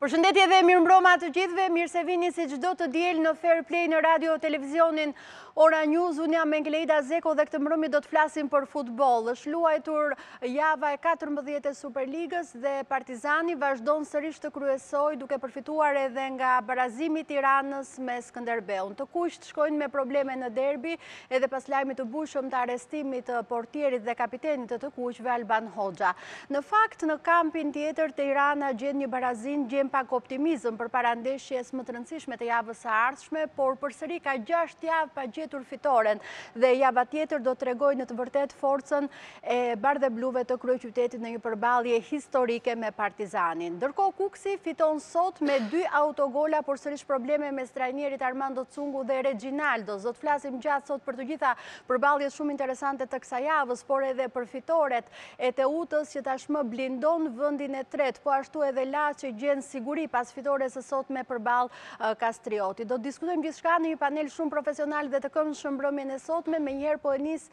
Përshëndetje dhe mirëmbroma të gjithëve, mirë se vini si çdo të diel në Fair Play në radio televizionin Ora News. Unë jam Mengelejda Zeko dhe këtë mbrëmje do të flasim për futboll. Është luajtur java e 14 e Superligës dhe Partizani vazhdon sërish të kryesojë duke përfituar edhe nga barazimi i Tiranës me Skënderbeun. Të kuqt shkojnë me probleme në derbi edhe pas lajmit të bushëm të arrestimit të portierit dhe kapitenit të kuqve Alban Hoxha. Në fakt, në kampin tjetër Tirana gjen një barazim, gjen pak optimizëm për para ndeshjes më të rëndësishme të javës së ardhshme, por përsëri ka 6 javë pa gjetur fitoren dhe java tjetër do t'tregojë në të vërtetë forcën e bardhebluve të kryeqytetit në një përballje historike me Partizanin. Ndërkohë Kuksi fiton sot me 2 autogola, por sërish probleme me trajnerit Armando Cungu dhe Reginaldo. Do të flasim gjatë sot për të gjitha përballjet shumë interesante të kësaj javës, por edhe për fitoret e Teutës që tashmë blindon vendin e tretë, po ashtu edhe Laçi gjen siguri pas fitores së sotme përballë Kastrioti. Do të diskutojmë gjithçka në një panel shumë profesional dhe të këndshëm mbrëmjen e sotme. Menjëherë po e nis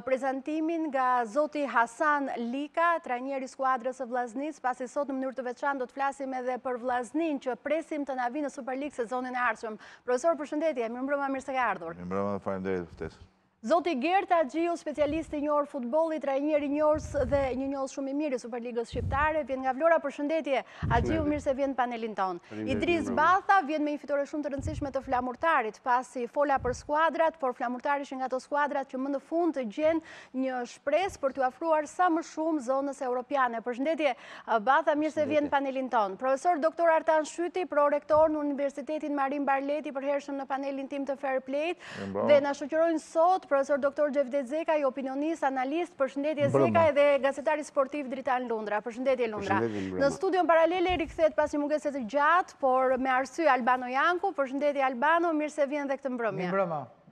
prezantimin nga zoti Hasan Lika, trajneri i skuadrës së Vllaznisë, pasi sot në mënyrë të veçantë do të flasim edhe për Vllaznin që presim të na vinë në Superligë sezonin e ardhshëm. Profesor, përshëndetje, mirëmbrëma, mirë se ke ardhur. Mirëmbrëma, faleminderit për ftesën. Zoti Gert Axhiu, specialist i njohur futbolli, trajner i njohur dhe një njohës shumë i mirë i Superligës shqiptare, vjen nga Vlora. Përshëndetje, Axhiu, mirë se vjen në panelin ton. Idris Batha vjen me një fitore shumë të rëndësishme të Flamurtarit, pasi fola për skuadrat, por Flamurtari është nga ato skuadrat që më në fund të gjen një shpresë për t'u afruar sa më shumë zonës europiane. Përshëndetje, Batha, mirë se vjen në panelin ton. Profesor Dr. Artan Shyti, prorektor në Universitetin Marin Barleti, përhershëm në panelin tim të Fair Play, dhe na shoqërojnë sot Profesor Dr. Xhevdet Zeka, i opinionist, analist, përshëndetje Zeka, edhe gazetari sportiv Dritan Lundra. Përshëndetje Lundra. Në studion paralele rikthehet pas një mungese të gjatë, por me arsye Albano Janku. Përshëndetje Albano, mirë se vjen dhe këtë mbrëmje.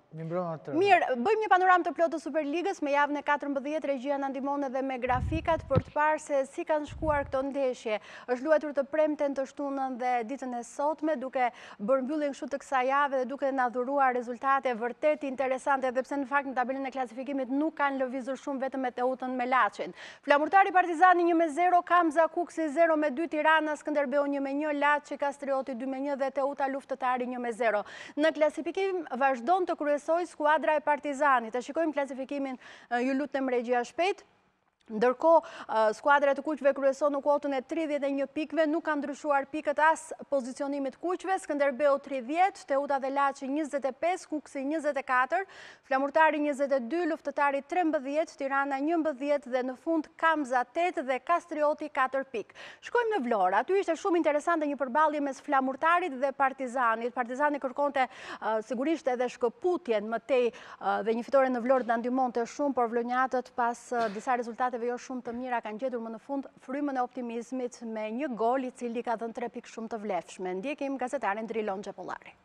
Mirë, bëjmë një panoramë të plotë të Superligës me javën e 14, regjia na ndihmon edhe me grafikat për të parë se si kanë shkuar këto ndeshje. Është luajtur të premten, të shtunën dhe ditën e sotme, duke bërë mbylljen kështu të kësaj jave dhe duke na dhuruar rezultate vërtet interesante, edhe pse në fakt në tabelën e klasifikimit nuk kanë lëvizur shumë, vetëm me Teutën me Laçin. Flamurtari Partizani 1-0, Kamza Kuksi 0-2, Tirana Skënderbeu 1-1, Laçi Kastrioti 2-1 dhe Teuta Luftëtari 1-0. Në klasifikim vazhdon të skuadra e Partizanit. Të shikojmë klasifikimin, ju lutem regjia shpejt. Ndërkohë, skuadra e të kuqve kryeson në kuotën e 31 pikëve, nuk kanë ndryshuar pikët as pozicionimit kuqve. Skënderbeu 30, Teuta dhe Laçi 25, Kuksi 24, Flamurtari 22, Luftëtari 13, Tirana 11 dhe në fund Kamza 8 dhe Kastrioti 4 pikë. Shkojmë në Vlorë. Aty ishte shumë interesante një përballje mes Flamurtarit dhe Partizanit. Partizani kërkonte sigurisht edhe shkëputjen më tej dhe një fitore në Vlorë na ndihmonte shumë, por vlonjatët pas disa rezultateve jo shumë të mira kanë gjetur më në fund frymën e optimizmit me një gol i cili ka dhënë 3 pikë shumë të vlefshme. Ndjekim gazetaren Drilon Xhepollari.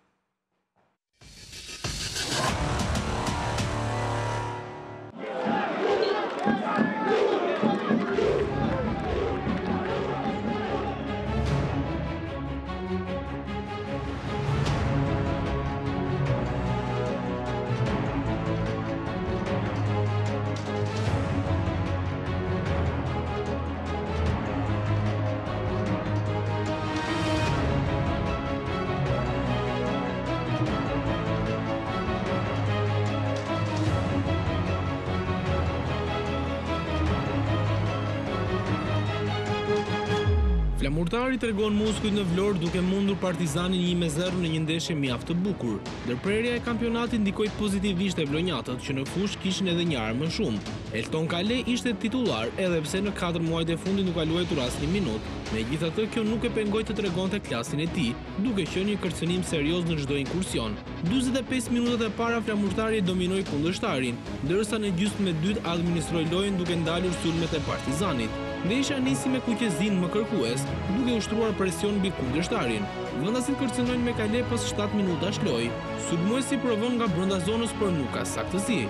Flamurtari tregon muskujt në Vlorë duke mundur Partizanin 1-0 në një ndeshje mjaft të bukur. Ndërprerja e kampionatit ndikoi pozitivisht e vlonjatët që në fushë kishin edhe një armë më shumë. Elton Kale ishte titullar edhe pse në 4 muajt e fundit nuk ka luajtur asnjë minutë. Megjithatë, kjo nuk e pengoi të tregonte klasin e tij, duke qenë një kërcënim serioz në çdo inkursion. 45 minutat e para Flamurtari dominoi kundërshtarin, ndërsa në gjysmën e dytë administroi lojën duke ndalur sulmet e Partizanit. Ndeshja nisi me kuqezin më kërkues, duke ushtruar presion mbi kundërshtarin. Vendasit kërcënojnë me Kale pas 7 minutash lojë. Sulmuesi provon nga brenda zonës por nuk ka saktësi.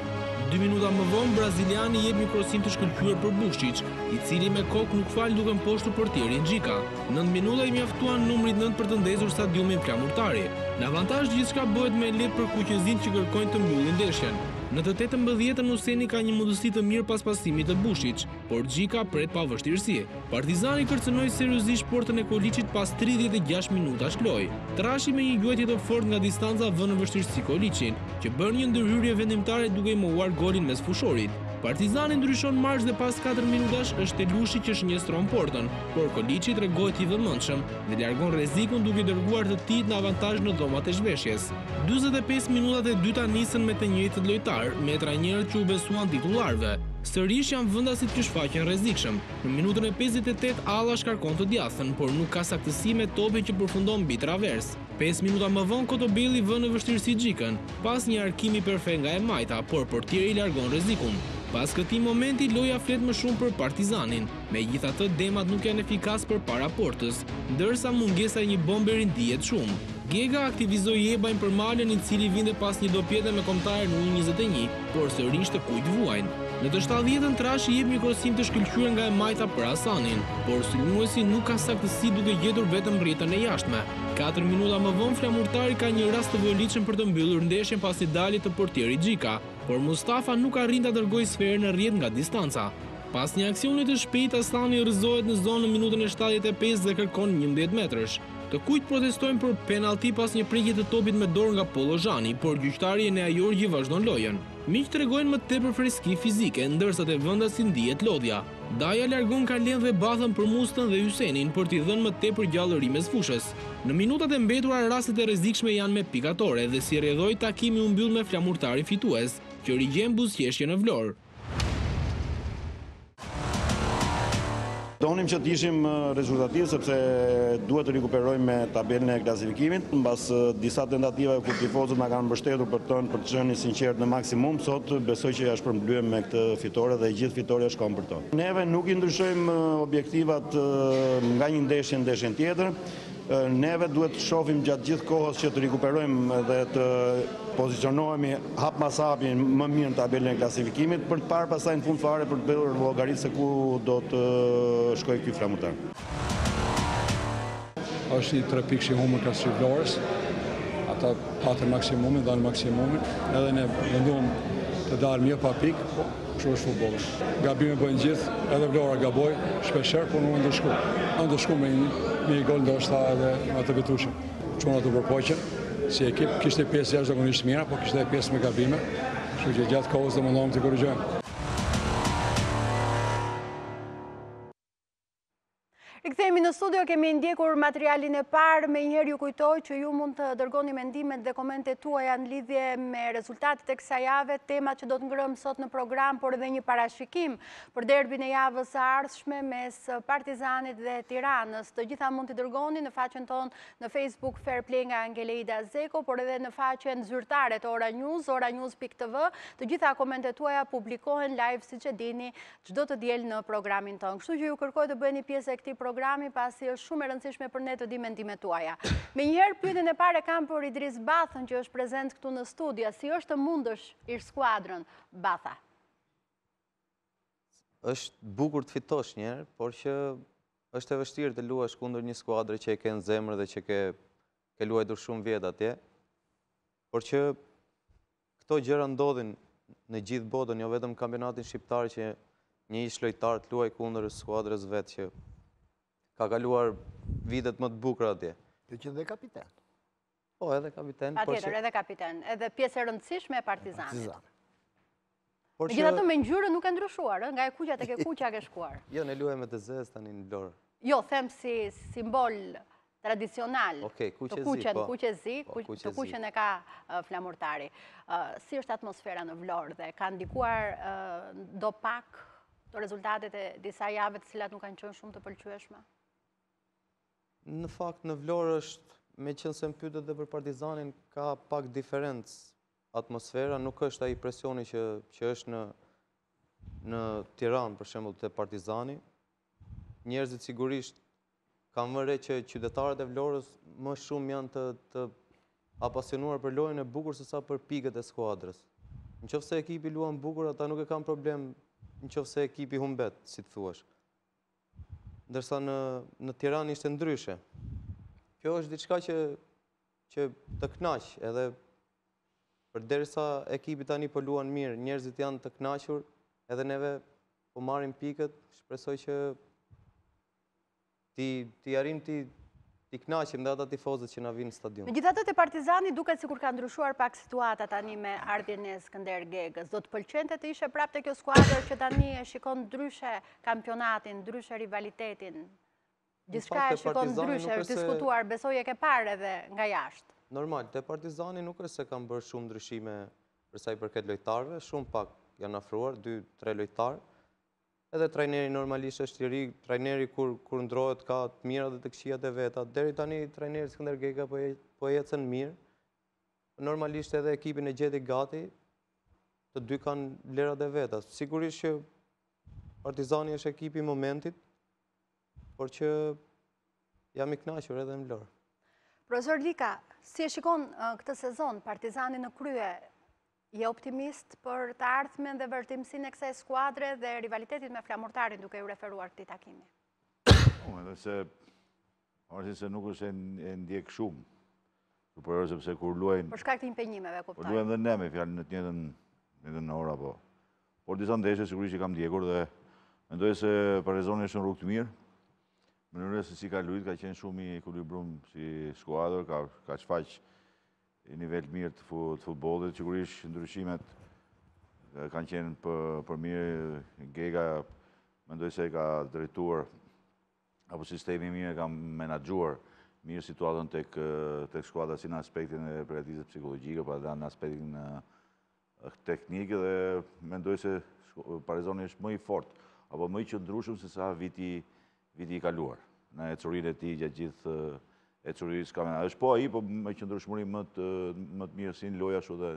2 minuta më vonë braziliani jep një krosim të shkëlqyer për Bushić, i cili me kokë nuk fal duke mposhtur portierin Xhika. 9 minuta i mjaftuan numrit 9 për të ndezur stadiumin Flamurtari. Në avantazh gjithçka bëhet më lehtë për kuqezin që kërkojnë të mbyllin ndeshjen. Në të 18-ën Useni ka një mundësi të mirë pas pasimit të Bushić, por Gjika pret pa vështirësi. Partizani kërcënoi seriozisht portën e Koliçit pas 36 minutash lojë. Trashi me një gjuajtje të fortë nga distanca vënë në vështirësi Koliçin, që bën një ndërhyrje vendimtare duke i mohuar golin mes fushorit. Partizani ndryshon marrë dhe pas 4 minutash është Telushi që shënjestron portën, por Koliçi tregohet i vëmendshëm dhe largon rrezikun duke dërguar të tij në avantazh në dhomat e zhveshjes. 45 minutat e dyta nisën me të njëjtët lojtar, me trajnerët që u besuan titullarëve. Sërish janë vendasit që shfaqen rrezikshëm. Në minutën e 58 Alla shkarkon të djathtë, por nuk ka saktësi me topin që përfundon mbi travers. 5 minuta më vonë Kotobelli vën në vështirësi Gjikën, pas një arkimi perfekt nga e majta, por portieri largon rrezikun. Pas këtij momenti loja flet më shumë për Partizanin. Megjithatë demat nuk janë efikas përpara portës, ndërsa mungesa e një bomberi ndihet shumë. Gega aktivizoi Ebajn për malën, i cili vinte pas një dopjete me kombëtar në U21, por sërish të kujt vuajnë. Në të 70-ën Trashi jep një krosim të shkëlqyer nga e majta për Hasanin, por sulmuesi nuk ka saktësi duke gjetur vetëm rrjetën e jashtme. 4 minuta më vonë flamurtari ka një rast të volitshëm për të mbyllur ndeshjen pasi dali të portierit Gjika, por Mustafa nuk arrin ta dërgojë sferën në rrjet nga distanca. Pas një aksioni të shpejtë, Hassani rrëzohet në zonë në minutën e 75 dhe kërkon 11 metrash. Të kujt protestojnë për penalti pas një prekje të topit me dorë nga Pollozhani, por gjyqtari Enea Jorgji vazhdon lojën. Miq tregojnë më tepër freski fizike, ndërsa te vendasit ndihet lodhja. Daja largon Kalen dhe Bathën për Mustën dhe Hysenin për t'i dhënë më tepër gjallëri mes fushës. Në minutat e mbetura rastet e rrezikshme janë me pikatore dhe si rrjedhoi takimi u mbyll me flamurtarin fitues, që rigjen buzëqeshje në Vlorë. Donim që të ishim rezultativ sepse duhet të rikuperojmë me tabelën e klasifikimit. Mbas disa tentative ku tifozët na kanë mbështetur për të qenë sinqert në maksimum, sot besoj që ja shpërmblyem me këtë fitore dhe gjithë fitoria shkon për to. Neve nuk i ndryshojmë objektivat nga një ndeshje në ndeshjen tjetër. Neve duhet të shohim gjatë gjithë kohës që të rikuperojmë dhe të pozicionohemi hap pas hapi më mirë në tabelën e klasifikimit për të parë pastaj në fund fare për të bërë llogaritë se ku do të shkojë ky flamurtar. Është i 3 pikë që humbën Kategorisë Superiores. Ata patën maksimumin, dhanë maksimumin, edhe ne venduam të dalim jo pa pikë, po kështu është futbolli. Gabime bëjnë gjithë, edhe Vlora gaboj shpeshherë, por nuk ndëshku. Ndëshku me një gol ndoshta edhe atë vetushëm. Çuna të përpoqen, si ekip kishte pjesë jashtëzakonisht mira, po kishte pjesë me gabime, kështu që gjatë kohës do mundohem të korrigjojmë. Rikthehemi në studio, kemi ndjekur materialin e parë, me njëherë ju kujtoj që ju mund të dërgoni mendimet dhe komentet tuaja në lidhje me rezultatet e kësaj jave, temat që do të ngrëmë sot në program, por edhe një parashikim për derbin e javës së ardhshme mes Partizanit dhe Tiranës. Të gjitha mund të dërgoni në faqen tonë në Facebook Fair Play nga Angeleida Zeko, por edhe në faqen zyrtare të Ora News, oranews.tv. Të gjitha komentet tuaja publikohen live, siç e dini, çdo të diel në programin tonë. Kështu që ju kërkoj të bëheni pjesë e këtij programi, pasi është shumë e rëndësishme për ne të di mendimet tuaja. Me njëherë pyetjen e parë kam për Idris Bathën, që është prezent këtu në studio. Si është të mundësh ir skuadrën, Batha? Është bukur të fitosh njerë, por që është e vështirë të luash kundër një skuadrë që e ke në zemër dhe që ke luajtur shumë vjet atje. Por që këto gjëra ndodhin në gjithë botën, jo vetëm kampionatin shqiptar që një ish lojtar të luaj kundër skuadrës vetë që ka kaluar vitet më të bukura atje. Kjo që dhe kapiten. Po, edhe kapiten. Patjetër, edhe kapiten. Edhe pjesë e rëndësishme e Partizanit. Megjithatë me ngjyrën nuk e ndryshuar, nga e kuqja tek e kuqja ke shkuar. Jo, ne luajmë me të zezë tani në Vlorë. Jo, them si simbol tradicional. Okej, të kuqen e ka flamurtari. Si është atmosfera në Vlorë dhe ka ndikuar do pak të rezultatet e disa jave të cilat nuk kanë qenë shumë të pëlqyeshme? Në fakt në Vlorë është, me qenë se më pyetet dhe për Partizanin, ka pak diferencë atmosfera, nuk është ai presioni që është në Tiranë, për shembull te Partizani. Njerëzit sigurisht kanë vënë re që qytetarët e Vlorës më shumë janë të apasionuar për lojën e bukur sesa për pikët e skuadrës. Nëse ekipi luan bukur, ata nuk e kanë problem nëse ekipi humbet, si të thuash. Ndërsa në Tiranë ishte ndryshe. Kjo është diçka që të kënaq, edhe Përderisa ekipi tani po luan mirë, njerëzit janë të kënaqur, edhe neve po marrim pikët, shpresoj që ti arrim ti kënaqim dhe ata tifozët që na vinë në stadium. Megjithatë te Partizani duket sikur ka ndryshuar pak situata tani me ardhjen e Skënder Gegës. Do të pëlqente të ishe prapë te kjo skuadër që tani e shikon ndryshe kampionatin, ndryshe rivalitetin. Gjithçka e shikon ndryshe, është diskutuar, besoj e ke parë edhe nga jashtë. Normal, te Partizani nuk është se kanë bërë shumë ndryshime për sa i përket lojtarëve, shumë pak janë afruar, 2-3 lojtarë. Edhe trajneri normalisht është i ri, trajneri kur ndrohet ka të mira dhe të këqijat e veta. Deri tani trajneri Skënder Gega po ecën mirë. Normalisht edhe ekipin e gjeti gati, të dy kanë vlerat e veta. Sigurisht që Partizani është ekipi i momentit, por që jam i kënaqur edhe në Vlorë. Profesor Lika, si e shikon këtë sezon Partizani në krye? Je optimist për të ardhmen dhe vërtimësinë e kësaj skuadre dhe rivalitetit me Flamurtarin duke u referuar këtij takimi? Edhe se nuk është e ndjek shumë. Por sepse kur luajnë për shkak të impenjimeve, kuptoj. Luajmë dhe ne me fjalën në të njëjtën orë apo. Por disa ndeshje sigurisht që kam ndjekur dhe mendoj se Partizani është në rrugë të mirë. Mënyra se si ka luajtur ka qenë shumë i ekuilibruar si skuadër, ka shfaq i nivel mirë të futbollit, sigurisht ndryshimet kanë qenë për mirë. Gega mendoj se ka drejtuar apo sistemi mirë ka menaxhuar mirë situatën tek skuadra si në aspektin e përgatitimit psikologjike, pa edhe në aspektin teknik dhe mendoj se Partizani është më i fortë apo më i qëndrueshëm se sa viti i kaluar. Në ecurinë e tij gjatë gjithë ecurisë ka është po ai, po me qëndrueshmëri më të mirë si në lojë ashtu dhe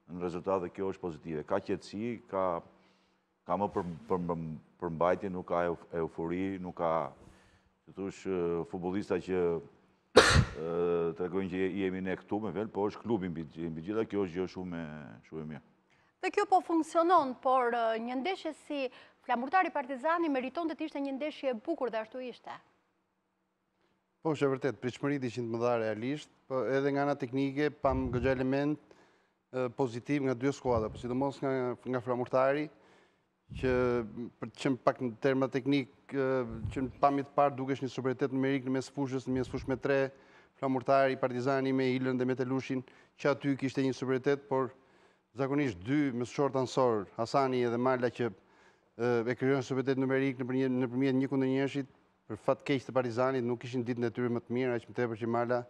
në rezultat dhe kjo është pozitive. Ka qetësi, ka më përmbajtje, nuk ka eufori, nuk ka të thush futbollista që tregojnë që jemi ne këtu me vel, po është klubi mbi gjitha, kjo është gjë shumë e mirë. Dhe kjo po funksionon, por një ndeshje si Flamurtari Partizani meriton të ishte një ndeshje e bukur dhe ashtu ishte. Po, është e vërtet, pritshmëritë ishin të mëdha realisht, po edhe nga ana teknike pam goxha element pozitiv nga dy skuadra, por sidomos nga Flamurtari, që për të qenë pak në terma teknik, që në pamjet parë dukesh një superioritet numerik në mes fushës, në mes fushë me 3, Flamurtari, Partizani me Ilën dhe me Telushin, që aty kishte një superioritet, por zakonisht dy mësueshorët ansor, Hasani edhe Mala, që e krijojnë superioritet numerik nëpërmjet një kundër njëshit, për fat keq të Partizanit nuk kishin ditën e tyre më të mirë, aq më tepër që Mala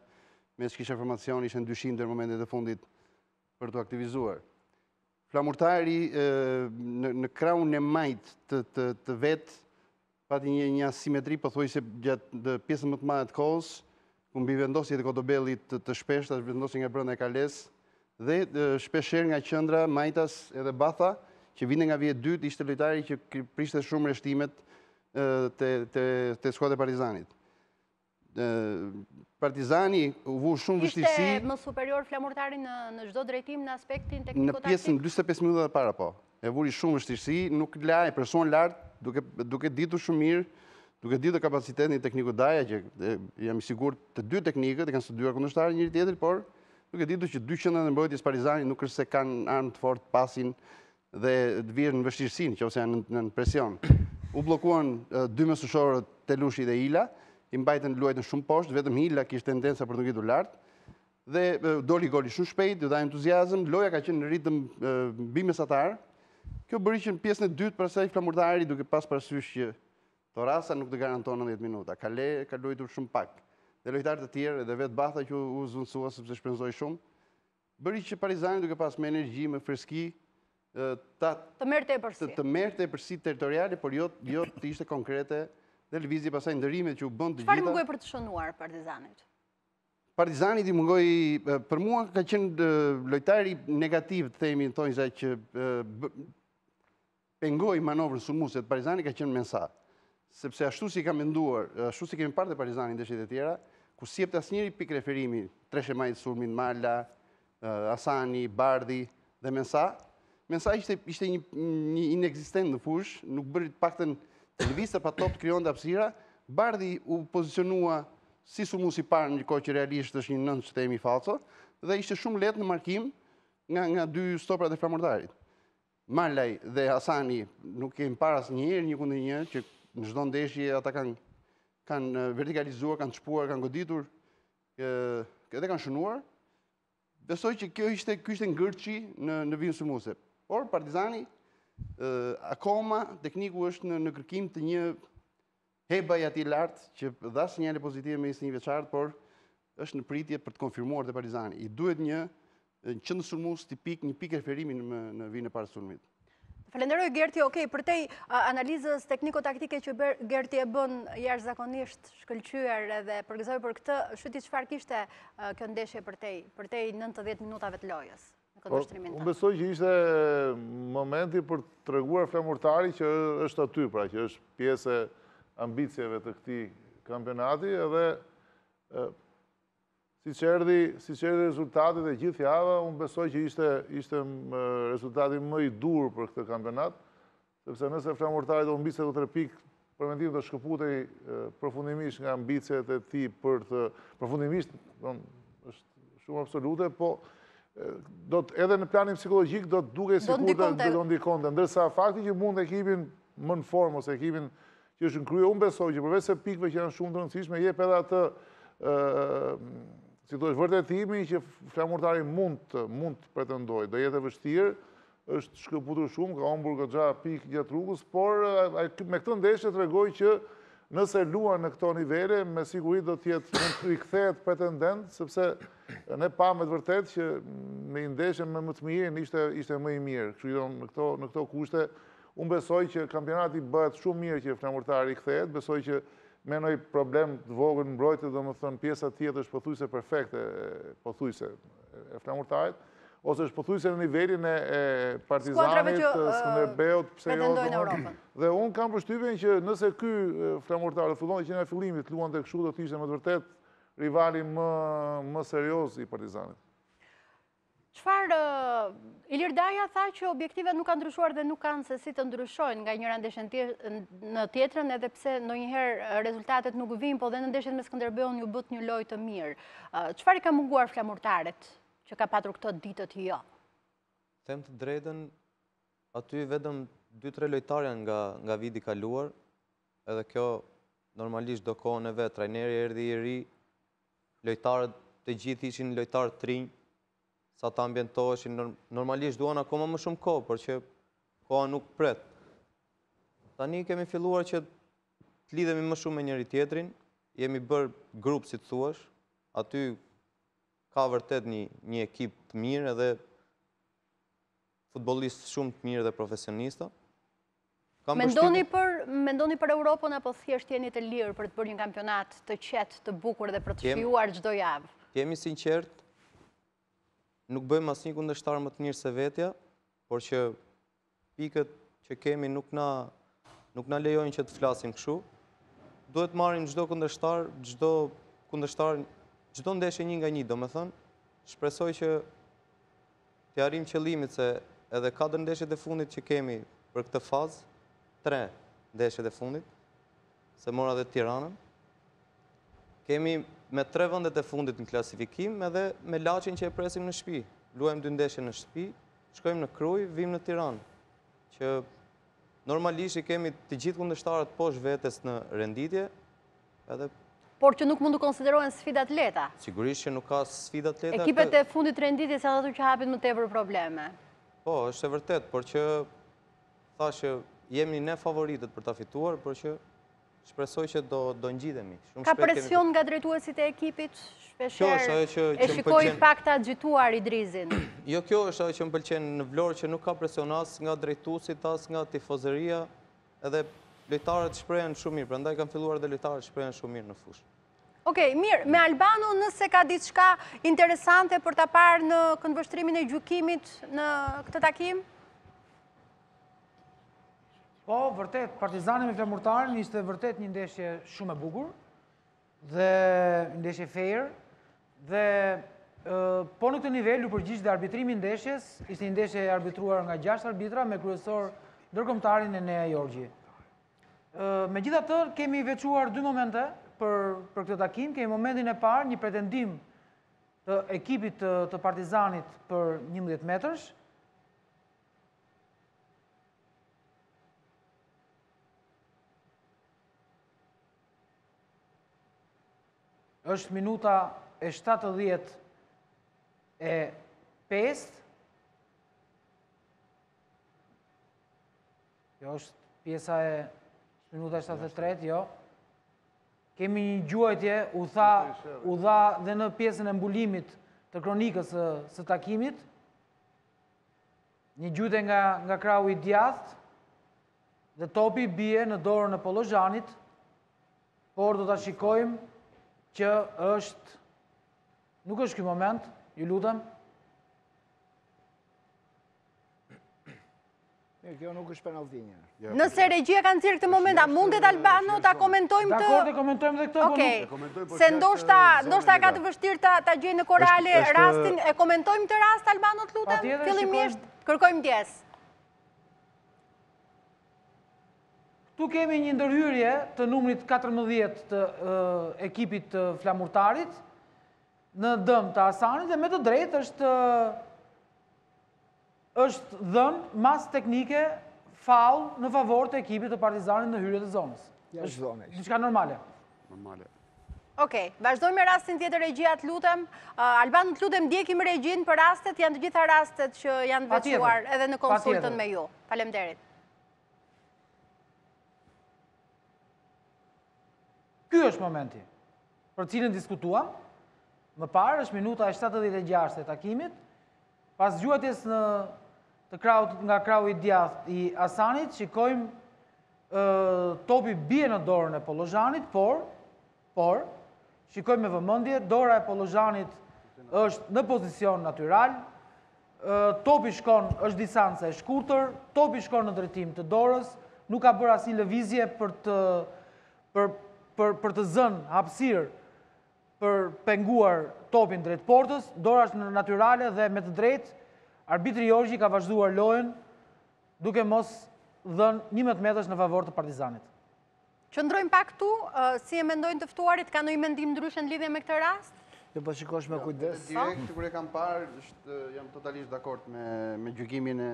me s'kishte formacion ishte në dyshim deri në momentet e fundit për të aktivizuar. Flamurtari në krahun e majt të vet pati një asimetri pothuajse gjatë pjesën më të madhe të kohës, ku mbi vendosjet e Kotobellit të shpeshta vendosin nga brenda e kales dhe shpeshherë nga qendra Majtas edhe Batha, që vinte nga vjet dytë, ishte lojtari që prishte shumë rreshtimet te skuadra e Partizanit. Partizani u vu shumë vështirësi. Ishte më superior Flamurtari në çdo drejtim në aspektin tekniko-taktik? Në pjesën 45 minuta e para po. E vuri shumë vështirësi, nuk la e person lart, duke ditur shumë mirë, duke ditur kapacitetin tekniko-daja, që jam i sigurt të dy teknikët e kanë studiuar kundërshtar njëri tjetrin, por duke ditur që dy qendrat e mbrojtjes Partizani nuk është se kanë armë të fortë pasin dhe të virë në vështirësinë, nëse janë në presion. U bllokuan dy mësueshorët Telushi dhe Ila, i mbajtën luajtën shumë poshtë, vetëm Ila kishte tendenca për të ngritur lart dhe doli goli shumë shpejt, dha entuziazëm, loja ka qenë në ritëm mbi mesatar. Kjo bëri që në pjesën e dytë për asaj Flamurtari, duke pas parasysh që Torasa nuk të garanton 90 minuta, Kale ka luajtur shumë pak. Dhe lojtarët e tjerë, edhe vetë Batha që u zvendësua sepse shpenzoi shumë, bëri që Partizani duke pas me energji, me freski, të merrte e përsi territoriale, por jo të ishte konkrete dhe lëvizje pasaj ndërimet që u bën të gjitha. Çfarë mungoi për të shënuar Partizanit? Partizanit i mungoi, për mua ka qenë lojtari negativ, të themi në thonjza që pengoi manovrën sulmuese të Partizanit ka qenë Mensa. Sepse ashtu si ka menduar, ashtu si kemi parë të Partizanit në ndeshjet e tjera, ku si jepte asnjëri pikë referimi, Treshe Majt sulmin Mala, Hasani, Bardhi dhe Mensa. Mensa ishte një inekzistent në fushë, nuk bëri të paktën televizë pa top të krijonte hapësira. Bardhi u pozicionua si sulmues i parë, ndërkohë që realisht është një 9 që themi falso, dhe ishte shumë lehtë në markim nga dy stoprat e flamurtarit. Marlaj dhe Hasani nuk kemi parë asnjëherë 1-1, që në çdo ndeshje ata kanë vertikalizuar, kanë çpuar, kanë goditur, edhe kanë shënuar. Besoj që ky ishte ngërçi në vijën sulmuese. Por Partizani akoma tekniku është në kërkim të një hebaj aty lart që dha sinjale pozitive me 21 vjeçar, por është në pritje për të konfirmuar te Partizani. I duhet një qendër sulmues tipik, një pikë referimi në vijën e parë sulmit. Falenderoj Gerti, për te analizës tekniko-taktike që Gerti e bën jashtëzakonisht shkëlqyer edhe përgëzoj për këtë, shyti çfarë kishte kjo ndeshje për te 90 minutave të lojës në këndvështrimin Unë tonë? besoj që ishte momenti për të treguar flamurtari që është aty, pra që është pjesë e ambicjeve të këtij kampionati, edhe siç erdhi rezultati dhe gjithë java, unë besoj që ishte rezultati më i dur për këtë kampionat, sepse nëse flamurtari do mbiste të 3 pikë, për mendim do shkëputej përfundimisht nga ambicjet e tij për të përfundimisht, është shumë absolute, po edhe në planin psikologjik do të dukej sikur do ndikonte, ndërsa fakti që mund ekipin më në formë ose ekipin që është në krye, unë besoj që përveç se pikëve që janë shumë të rëndësishme, jep edhe atë si të është vërtetimi që flamurtari mund të pretendojë, do jetë e vështirë, është shkëputur shumë, ka humbur goxha pikë gjatë rrugës, por me këtë ndeshje tregoi që nëse luan në këto nivele, me siguri do të jetë mund të rikthehet pretendent, sepse ne pamë të vërtet që në ndeshjen me më të mirën ishte më i mirë. Kështu në këto kushte, unë besoj që kampionati bëhet shumë mirë që flamurtari kthehet, besoj që me ndonjë problem të vogël në mbrojtje, domethënë pjesa tjetër është pothuajse perfekte, pothuajse e flamurtarit, ose është pothuajse në nivelin e Partizanit, Skënderbeut, pse jo. Dhe unë kam përshtypjen që nëse ky flamurtar do fillonte që nga fillimi të luante kështu, do të ishte me të vërtet rivali më serioz i Partizanit. Çfarë Ilir Daja tha që objektivat nuk kanë ndryshuar dhe nuk kanë se si të ndryshojnë nga njëra ndeshje në tjetrën, edhe pse ndonjëherë rezultatet nuk vijnë, po dhe në ndeshjet me Skënderbeun ju bët një lojë të mirë. Çfarë i ka munguar flamurtaret që ka patur këto ditët jo? Them të drejtën, aty vetëm 2-3 lojtarë janë nga viti kaluar, edhe kjo normalisht do kohën e vet, trajneri erdhi i ri, lojtarët të gjithë ishin lojtarë të rinj, sa të ambientoheshin, normalisht duan akoma më shumë kohë, por që koha nuk pret. Tani kemi filluar që të lidhemi më shumë me njëri tjetrin, jemi bërë grup, si të thuash, aty ka vërtet një ekip të mirë edhe futbollistë shumë të mirë dhe profesionista. Mendoni për Europën apo thjesht jeni të lirë për të bërë një kampionat të qetë, të bukur dhe për të shijuar çdo javë? Jemi sinqert, nuk bëjmë asnjë kundërshtar më të mirë se vetja, por që pikët që kemi nuk na lejojnë që të flasim kështu. Duhet marrim çdo kundërshtar, çdo ndeshje një nga një, domethënë, shpresoj që të arrijmë qëllimit, se edhe 4 ndeshjet e fundit që kemi për këtë fazë, 3 ndeshjet e fundit, se mora dhe Tiranën, kemi me 3 vendet e fundit në klasifikim edhe me Laçin që e presim në shtëpi. Luajmë 2 ndeshje në shtëpi, shkojmë në Krujë, vim në Tiranë. Që normalisht i kemi të gjithë kundërshtarët poshtë vetes në renditje, edhe por që nuk mund të konsiderohen sfida të lehta. Sigurisht që nuk ka sfida të lehta. Ekipet e fundit të renditjes janë ato që hapin më tepër probleme. Po, është e vërtet, por që thashë jemi ne favoritët për ta fituar, por që shpresoj që do ngjitemi. Ka presion nga drejtuesit e ekipit? Shpeshherë e shikoj pak ta xhituar Idrizin. Jo, kjo është ajo që më pëlqen në Vlorë, që nuk ka presion as nga drejtuesit, as nga tifozëria, edhe lojtarët shprehen shumë mirë, prandaj kanë filluar dhe lojtarët shprehen shumë mirë në fushë. Okej, mirë, me Albano nëse ka diçka interesante për ta parë në këndvështrimin e gjykimit në këtë takim? Po, vërtet, Partizani me Flamurtarin ishte vërtet një ndeshje shumë e bukur dhe ndeshje fair dhe po në këtë nivel u përgjigj dhe arbitrimi i ndeshjes, ishte një ndeshje e arbitruar nga 6 arbitra me kryesor ndërkombëtarin Enea Jorgji. Megjithatë, kemi veçuar 2 momente për këtë takim. Kemi momentin e parë, një pretendim të ekipit të Partizanit për 11 metrësh. Është minuta e 75. Jo, është pjesa e minuta 73, jo. Kemi një gjuajtje, u dha dhe në pjesën e mbulimit të kronikës së takimit. Një gjuajtje nga krau i djathtë dhe topi bie në dorën e Polozhanit, por do ta shikojmë që nuk është ky moment, ju lutem. Kjo nuk është penalti një. Nëse regjia ka nxjerrë këtë moment, a mundet Albano ta komentojmë këtë? Dakor, komentojmë dhe këtë. Okej. Se ndoshta ka të vështirë ta gjejë në korale rastin, e komentojmë këtë rast Albano, të lutem? Fillimisht kërkojmë ndjes. Tu kemi një ndërhyrje të numrit 14 të ekipit të flamurtarit në dëm të Hasanit dhe me të drejtë është dhënë mas teknike faul në favor të ekipit të Partizanit në hyrje të zonës. Është diçka normale. Okej, vazhdojmë me rastin tjetër regjia, të lutem. Albano, të lutem, ndjekim regjin për rastet, janë të gjitha rastet që janë veçuar edhe në konsultën me ju. Faleminderit. Ky është momenti për cilin diskutuam. Më parë është minuta e 76 e takimit, pas gjuajtjes nga krau i djathtë i Hasanit, shikojmë topi bie në dorën e Polozhanit, por shikojmë me vëmendje, dora e Polozhanit është në pozicion natyral, topi shkon, është distanca e shkurtër, topi shkon në drejtim të dorës, nuk ka bërë asnjë lëvizje për të zënë hapësirë për penguar topin drejt portës, dora është natyrale dhe me të drejtë arbitri Jorgji ka vazhduar lojën duke mos dhënë 11 metrash në favor të Partizanit. Qëndrojmë pak këtu, si e mendojnë të ftuarit, ka ndonjë mendim ndryshe në lidhje me këtë rast? Jo, po shikosh me kujdes. Direkt, kur e kam parë, jam totalisht dakord me gjykimin e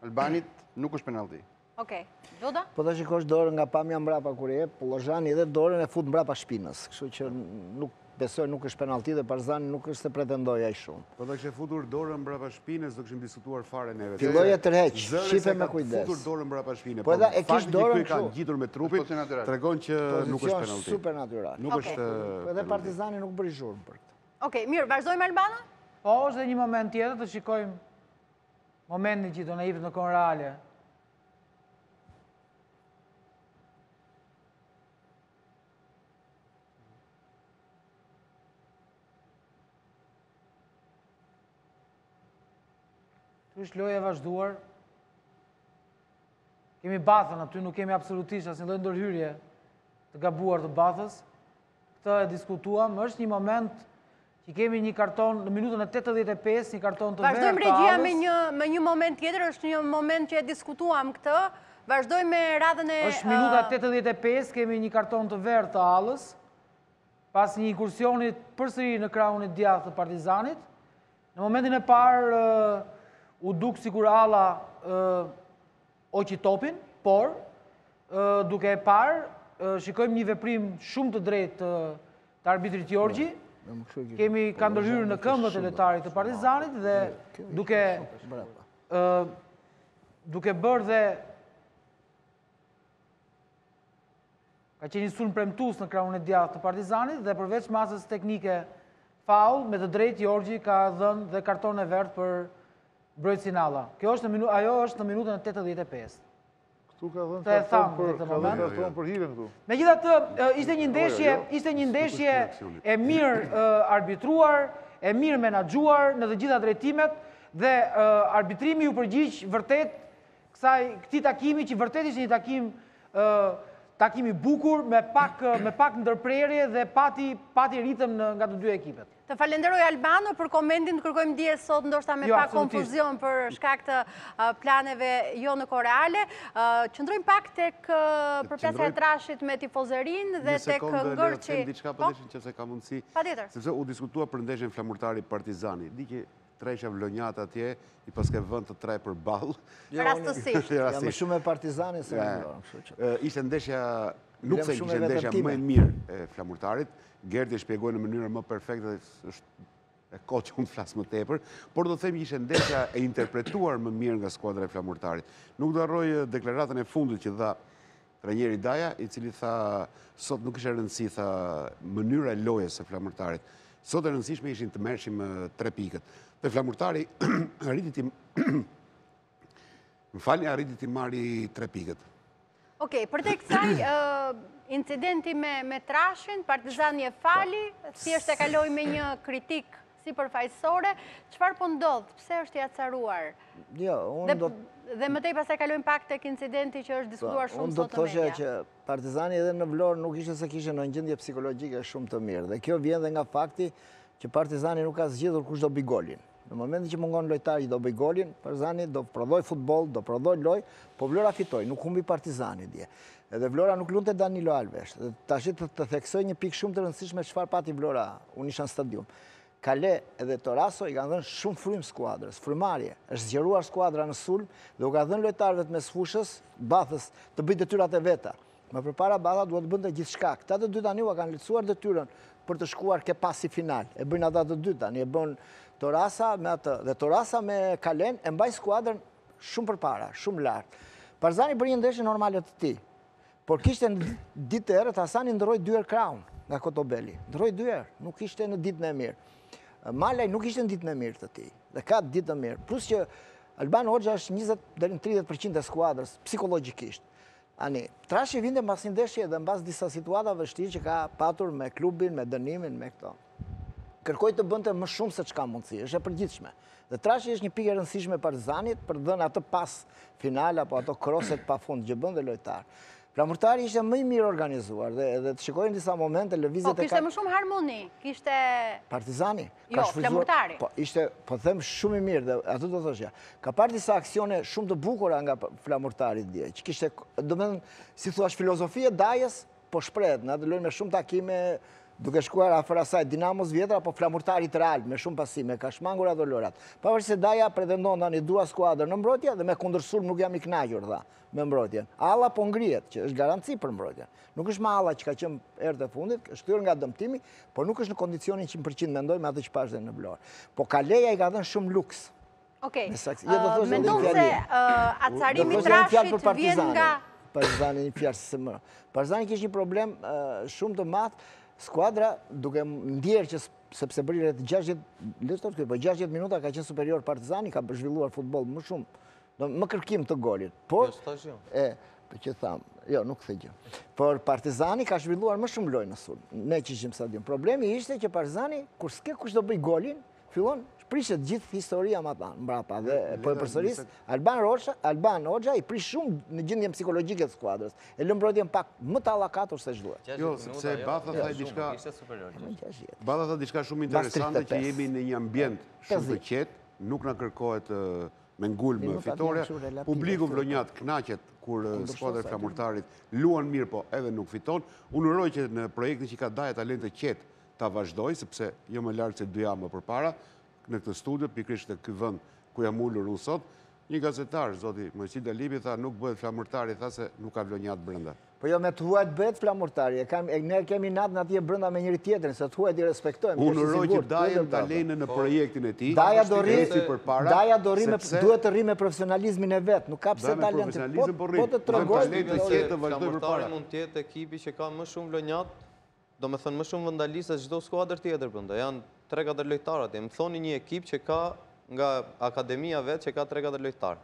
Albanit, nuk është penalti. Okej, Gjoda? Po ta shikosh dorën nga pamja mbrapa kur e Polozhani dhe dorën e fut mbrapa shpinës, kështu që nuk besoj nuk është penalti dhe Partizani nuk është se pretendoj aq shumë. Po ta kishe futur dorën mbrapa shpinës, do kishim diskutuar fare neve. Filloje tërheq, shife me kujdes. Futur dorën mbrapa shpinës. Po edhe e kish dorën ka ngjitur me trupin, tregon që nuk është penalti. Super natyral. Nuk është. Edhe Partizani nuk bëri zhurmë për këtë. Okej, mirë, vazhdojmë Albano? Po, është dhe një moment tjetër të shikojmë momentin që do na jepet në kohën reale. Është loja e vazhduar. Kemi Bathën aty, nuk kemi absolutisht asnjë lloj ndërhyrje të gabuar të Bathës. Këtë e diskutuam, është një moment që kemi një karton në minutën e 85, një karton të verë të Allës. Vazhdojmë regjia me një moment tjetër, është një moment që e diskutuam këtë. Vazhdojmë me radhën e... Është minuta 85, kemi një karton të verë të Allës, pas një inkursionit përsëri në krahun e djathtë të Partizanit. Në momentin e parë u duk sikur Alla oqi topin, por duke e parë shikojmë një veprim shumë të drejtë të arbitrit Jorgji. Ka ndërhyrë në këmbët e lojtarit të Partizanit dhe duke bërë dhe ka qenë një sulm premtues në krahun e djathtë të Partizanit dhe përveç masës teknike faul, me të drejtë Jorgji ka dhënë dhe karton e verdhë për mbrojtësin Alla. Ajo është në minutën e 85. Këtu ka dhënë karton për hirën këtu. Megjithatë, ishte një ndeshje e mirë arbitruar, e mirë menaxhuar në të gjitha drejtimet dhe arbitrimi u përgjigj vërtet këtij takimi që vërtet ishte një takim takimi bukur me pak ndërprerje dhe pati ritëm nga të dy ekipet. Të falenderoj Albano për komentin, të kërkojmë dje sot ndoshta me pak konfuzion për shkak të planeve jo në kohë reale. Qëndrojmë pak tek përplasja e trashit me tifozerin dhe tek ngërçi. Diçka po deshin që se ka mundësi. Patjetër. Sepse u diskutua për ndeshjen flamurtari Partizani. Di që tresha vlonjat atje, i paske vënd të tre për ball. Rastësisht. Ja më shumë e Partizani se ishte ndeshja, nuk se ishte ndeshja më e mirë e flamurtarit. Gerti shpjegoi në mënyrë më perfekte, është e kohë që unë flasë më tepër, por do të them që ishte ndeshja e interpretuar më mirë nga skuadra e flamurtarit. Nuk do harroj deklaratën e fundit që dha trajneri Daja, i cili tha, sot nuk ishte rëndësi, tha, mënyra e lojës së flamurtarit. Sot e rëndësishme ishin të merrshim 3 pikët. Dhe flamurtari arriti ti marri 3 pikët. Okej, për tek kësaj incidenti me trashin, Partizani e fali, thjesht e kaloi me një kritik si përfaqësore, çfarë po ndodh? Pse është i acaruar? Jo, unë do dhe më tej pastaj kalojmë pak tek incidenti që është diskutuar shumë sot në media. Unë do të thoshe që Partizani edhe në Vlorë nuk ishte se kishte në gjendje psikologjike shumë të mirë. Dhe kjo vjen dhe nga fakti që Partizani nuk ka zgjedhur kush do bëj golin. Në momentin që mungon lojtari do bëj golin, Partizani do prodhoj futboll, do prodhoj lojë, po Vlora fitoi, nuk humbi Partizani dje. Edhe Vlora nuk lunte Danilo Alves. Tash të theksoj një pikë shumë të rëndësishme çfarë pati Vlora, unë isha në stadium. Kale edhe Toraso i kanë dhënë shumë frym skuadrës, frymarrje. Është zgjeruar skuadra në sulm dhe u ka dhënë lojtarëve të mes fushës, Bathës, të bëjë detyrat e veta. Më përpara Batha duhet të bënte gjithçka. Këta të dy tani u kanë lehtësuar detyrën për të shkuar ke pasi final. E bëjnë ata të dy tani, e bën Torasa me atë dhe Torasa me Kalen e mbaj skuadrën shumë përpara, shumë lart. Partizani bëri një ndeshje normale të tij. Por kishte në ditë të errët Hasani ndroi 2 herë kraun nga Kotobeli. Ndroi 2 herë, nuk ishte në ditën e mirë. Malaj nuk ishte në ditën e mirë të tij. Dhe ka ditë të mirë. Plus që Alban Hoxha është 20 deri në 30% e skuadrës psikologjikisht. Ani, trashi vinte mbas një ndeshje dhe mbas disa situata vështirë që ka patur me klubin, me dënimin, me këto. Kërkoi të bënte më shumë se çka mundsi, është e përgjithshme. Dhe trashi është një pikë e rëndësishme Partizanit për të dhënë atë pas final apo ato kroset pafund që bën dhe lojtar. Flamurtari ishte më i mirë organizuar dhe të shikojnë disa momente lëvizjet e kishte më shumë harmoni, kishte Partizani. Jo, Flamurtari. Po ishte, po them shumë i mirë dhe atë do thoshja. Ka parë disa aksione shumë të bukura nga Flamurtari dje, që kishte, domethënë, si thua filozofia e Dajës, po shprehet, na lojnë me shumë takime duke shkuar afër asaj Dinamos vjetra apo Flamurtarit Real me shumë pasime, ka shmangur ato lojrat. Pavarësisht se Daja pretendon tani dua skuadër në mbrojtje dhe me kundërsulm nuk jam i kënaqur dha me mbrojtjen. Alla po ngrihet, që është garanci për mbrojtjen. Nuk është me Alla që ka qenë herë të fundit, është thyer nga dëmtimi, por nuk është në kondicionin 100% mendoj me atë që pash në Vlorë. Po Kaleja i ka dhënë shumë luks. Okej. Mendon se acarimi i trashit vjen nga Partizani një fjalë se më. Partizani kishte një problem shumë të madh. Skuadra duke ndjerë që sepse bëri rreth 60 minuta ka qenë superior Partizani, ka zhvilluar futboll më shumë, më kërkim të golit. Por që tham, jo, nuk the gjë. Por Partizani ka zhvilluar më shumë lojë në sulm. Ne që ishim stadium. Problemi ishte që Partizani kur s'ke kush do bëj golin, fillon prishet gjithë historia më tan mbrapa dhe po e përsëris Alban Hoxha i prish shumë në gjendjen psikologjike të skuadrës. E lë mbrojtjen pak më tallakatur se ç'duhet. Jo, sepse Batha tha diçka. Batha tha diçka shumë interesante që jemi në një ambient shumë të qetë, nuk na kërkohet me ngulmë fitore. Publiku vlonjat kënaqet kur skuadra e Flamurtarit luan mirë, po edhe nuk fiton. Unë uroj që në projektin që ka Daja talent të qetë ta vazhdoj, sepse jo më larg se 2 javë më përpara në këtë studio, pikërisht në ky vend ku jam ulur unë sot, një gazetar, zoti Mojsi Dalibi, tha nuk bëhet Flamurtari, tha se nuk ka vlonjat brenda. Po jo, me të huajt bëhet Flamurtari, ne kemi natën atje brenda me njëri tjetrin, se të huajt i respektojmë. Unë uroj që Daja ta lejnë në projektin e tij. Daja duhet të rri me profesionalizmin e vet, nuk ka pse talentin. Po të tregoj Flamurtari mund të jetë ekipi që ka më shumë vlonjat, domethënë më shumë vandalistë se çdo skuadër tjetër brenda. Janë 3-4 lojtarë atje. Më thoni një ekip që ka nga akademia vetë që ka 3-4 lojtarë.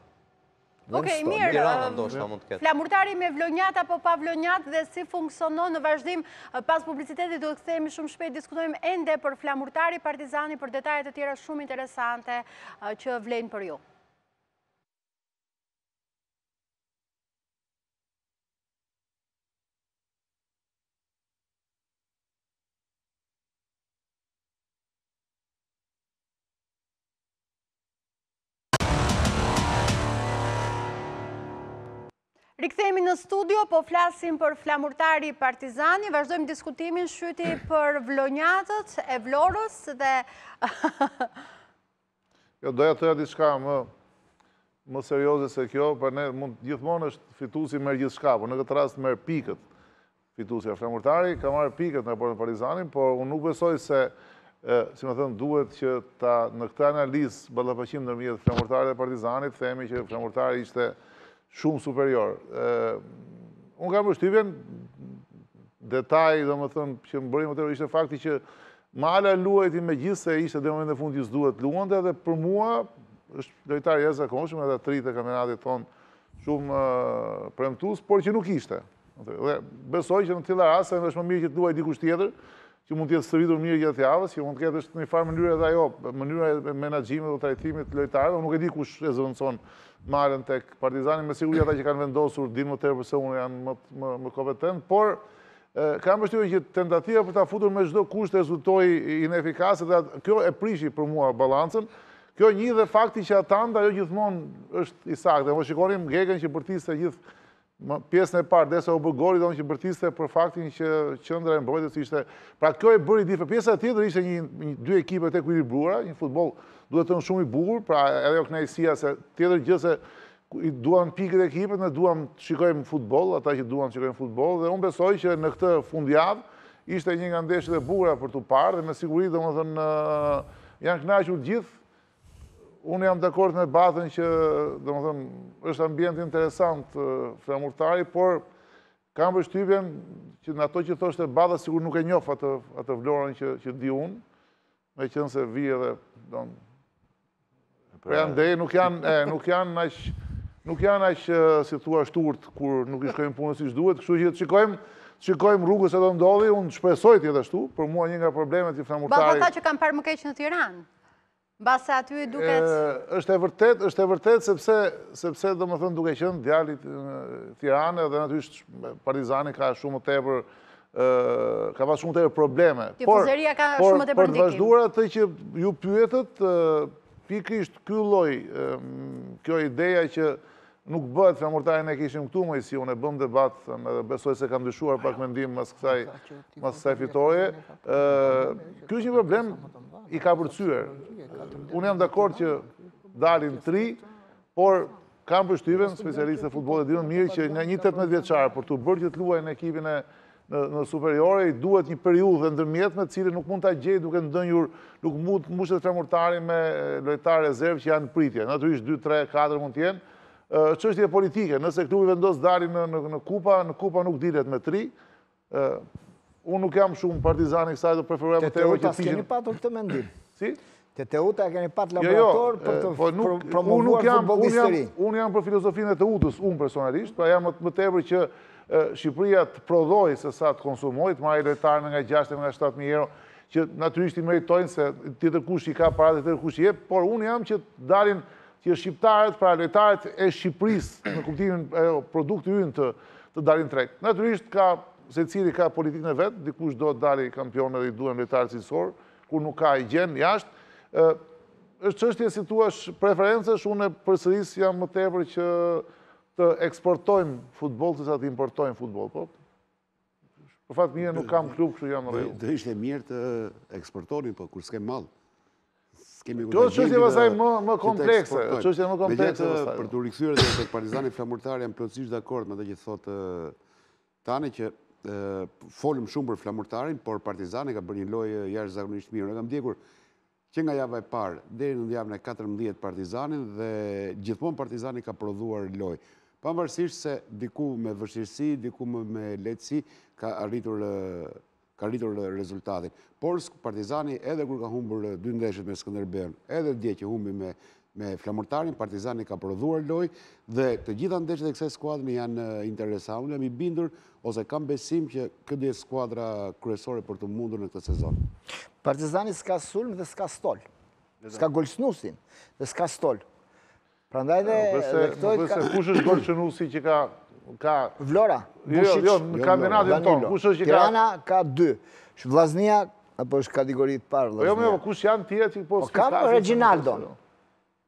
Okej, mirë. Flamurtari me vlonjat apo pa vlonjat dhe si funksionon në vazhdim pas publicitetit do të kthehemi shumë shpejt, diskutojmë ende për Flamurtari, Partizani, për detajet e tjera shumë interesante që vlen për ju. Rikthehemi në studio, po flasim për flamurtari Partizani, vazhdojmë diskutimin shyti për vlonjatët e Vlorës dhe... Doja të diçka më serioze se kjo, për ne gjithmonë është fituesi merr gjithçka, por në këtë rast merr pikët. Fituesi flamurtari ka marrë pikët në raportin Partizanin, por unë nuk besoj se, si më thënë, duhet që në këtë analizë ballafaqim ndërmjet flamurtarit dhe Partizanit, themi që flamurtari ishte shumë superior. Unë kam përshtypjen, detaj, domethënë, që më bëri më tepër ishte fakti që Mala luajti megjithëse ishte deri në momentin e fundit që duhet luante dhe për mua është lojtar i jashtëzakonshëm, edhe 3 të kampionatit ton shumë premtues, por që nuk ishte. Dhe besoj që në të tilla raste është më mirë që të luajë dikush tjetër, që mund të jetë stërvitur mirë gjatë javës, që mund të ketë në një farë mënyrë edhe ajo, mënyra e menaxhimit dhe trajtimit të lojtarëve, nuk e di kush e zëvendëson marrën tek Partizani, me siguri ata që kanë vendosur dinë më tepër se unë janë më kompetent, por kam përshtypjen që tentativa për ta futur me çdo kusht rezultoi inefikase dhe kjo e prishi për mua balancën. Kjo një dhe fakti që Atanta ajo gjithmonë është i saktë. Mos shikonim Gegën që bërtiste gjithë pjesën e parë derisa u bë goli, domethënë që bërtiste për faktin që qendra e mbrojtjes ishte. Pra kjo e bëri diferencë. Pjesa tjetër ishte dy ekipe të ekuilibruara, një futboll duhet të jetë shumë i bukur, pra edhe jo kënaqësia se tjetër gjë se i duam pikët e ekipet, ne duam të shikojmë futboll, ata që duan të shikojmë futboll, dhe unë besoj që në këtë fundjavë ishte një nga ndeshjet e bukura për tu parë dhe me siguri domethënë janë kënaqur gjithë. Unë jam dakord me Batën që domethënë është ambient interesant flamurtari, por kam përshtypjen që në ato që thoshte Bata sigur nuk e njoh atë Vlorën që di unë, meqense vi edhe prandaj nuk janë aq si thua shturt kur nuk i shkojmë punës siç duhet, kështu që shikojmë rrugës se do ndodhi, unë shpresoj të jetë ashtu, për mua një nga problemet i flamurtarit. Bata që kanë parë më keq në Tiranë. Mbase aty duket është e vërtet sepse domethënë duke qenë djali Tiranë dhe natyrisht Partizani ka shumë më tepër ka pas shumë të tepër probleme. Tifozeria ka shumë të tepër ndikim. Por të vazhduar atë që ju pyetët, pikërisht ky lloj, kjo ideja që nuk bëhet flamurtarin e kishim këtu më si unë e bëm debat, edhe besoj se kam ndryshuar pak mendim mas kësaj fitoreje. Ky është një problem i ka përcyer. Unë jam dakord që dalin 3, por kam përshtypjen specialistë e futbollit dinë mirë që një 18 vjeçar për të bërë që të luajë në ekipin në superiore, i duhet një periudhë ndërmjetme të cilën nuk mund ta gjej duke ndënjur, nuk mund mbushet flamurtari me lojtarë rezervë që janë pritje. Natyrisht 2, 3, 4 mund të jenë. Çështje politike, nëse klubi vendos dalin në kupa nuk dilet me 3. Unë nuk jam shumë Partizani kësaj, do preferoj më tepër që keni patur këtë mendim. Si? Te Teuta e keni pat laborator për të promovuar futbollistëri. Unë jam për filozofinë e Teutës, unë personalisht, pra jam më tepër që Shqipëria të prodhoj se sa të konsumoj, të marrë lojtarë nga 6 nga 7.000 euro, që natyrisht i meritojnë se tjetër kush i ka paratë, tjetër kush i jep, por unë jam që dalin që shqiptarët, pra lojtarët e Shqipërisë, në kuptimin produkti ynë të dalin treg. Natyrisht secili ka politikën e vet, dikush do të dalë kampion dhe i duhen lojtarë cilësor, kur nuk ka i gjen jashtë. Është çështje si thua preferencesh, unë përsëris jam më tepër që të eksportojmë futboll se sa të importojmë futboll, po. Për fat mirë nuk kam klub, kështu jam në rregull. Do ishte mirë të eksportonin, po kur s'kem mall. Kjo është çështje pastaj më komplekse, çështje më komplekse pastaj. Për të rikthyer edhe tek Partizani flamurtari jam plotësisht dakord me atë që thotë tani që folëm shumë për flamurtarin, por Partizani ka bërë një lojë jashtëzakonisht mirë. Ne kam ndjekur që nga java e parë deri në javën e 14 Partizanin dhe gjithmonë Partizani ka prodhuar lojë. Pavarësisht se diku me vështirësi, diku me lehtësi ka arritur rezultatin. Por Partizani edhe kur ka humbur 2 ndeshjet me Skënderbeun, edhe dje që humbi me flamurtarin, Partizani ka prodhuar lojë dhe të gjitha ndeshjet e kësaj skuadre janë interesante. Unë jam i bindur ose kam besim që këtë është skuadra kryesore për të mundur në këtë sezon. Partizani s'ka sulm dhe s'ka stol. S'ka golçnusin dhe s'ka stol. Prandaj dhe këto kush është golçnusi që ka Vlora. Jo, në kampionatin tonë. Kush është që ka Tirana ka 2. Vllaznia apo është kategori të parë Vllaznia. Jo, kush janë tjerë që po ka Reginaldo.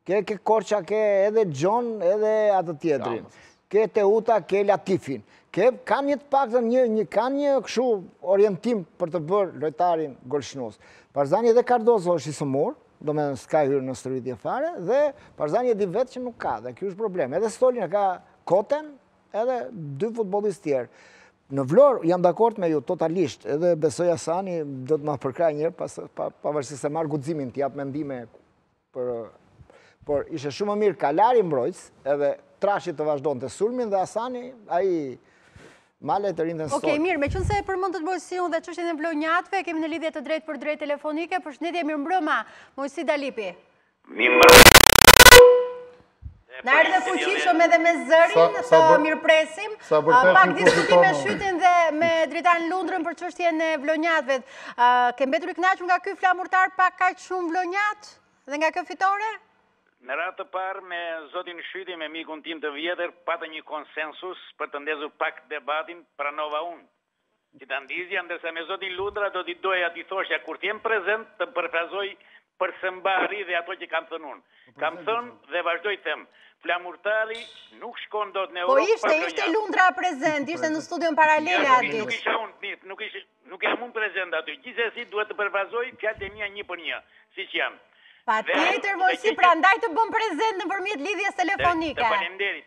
Ke Korça, ke edhe John, edhe atë tjetrin. ke Teuta, ke Latifin. Kanë një të paktën kanë një kështu orientim për të bërë lojtarin golshnus. Partizani dhe Cardozo është i sëmur, do me s'ka hyrë në stërvitje fare, dhe Partizani e di vetë që nuk ka, dhe kjo është problem. Edhe Stolin e ka Koten, edhe 2 futbollistë tjerë. Në Vlorë jam dakord me ju totalisht, edhe besoj Asani do të ma përkraj njërë, pavarësisht se marrë guximin të jap mendime, por ishe shumë mirë Kalari mbrojtës, edhe Trashi të vazhdojnë të sulmin, dhe Asani, aji male të rindën sot. Okej, mirë, me qënë se për mund të të bojësion dhe çështjen e vlonjatëve, kemi në lidhje të drejt për drejt telefonike, përshëndetje mirë mbrëma, Mojsi Dalipi. Në ardhe fuqishëm edhe me zërin, të mirëpresim, pak diskutime shytin dhe me dritan Lundrën për çështjen e vlonjatëve. Ke mbetur i kënaqur nga ky flamurtar pa kaq shumë vlonjat dhe nga kjo fitore? Në ratë të parë me zotin Shyti, me mikun tim të vjetër, patë një konsensus për të ndezur pak debatin, pranova unë. Që të ndizja, ndërsa me zotin Lundra do t'i doja t'i thoshja, kur t'jem prezent, të përfrazoj për sëmbari dhe ato që kam thënë unë. Kam thënë dhe vazhdoj them, flamurtari nuk shkon dot në Europë. Po ishte Lundra prezent, ishte në studion paralele aty. Nuk isha unë, nuk jam unë prezent aty. Gjithsesi duhet të përfrazoj fjalët e mia një për një, siç janë. Pa tjetër, Mojsi, pra ndaj të bëm prezent në përmjet lidhjes telefonike. Të falenderit.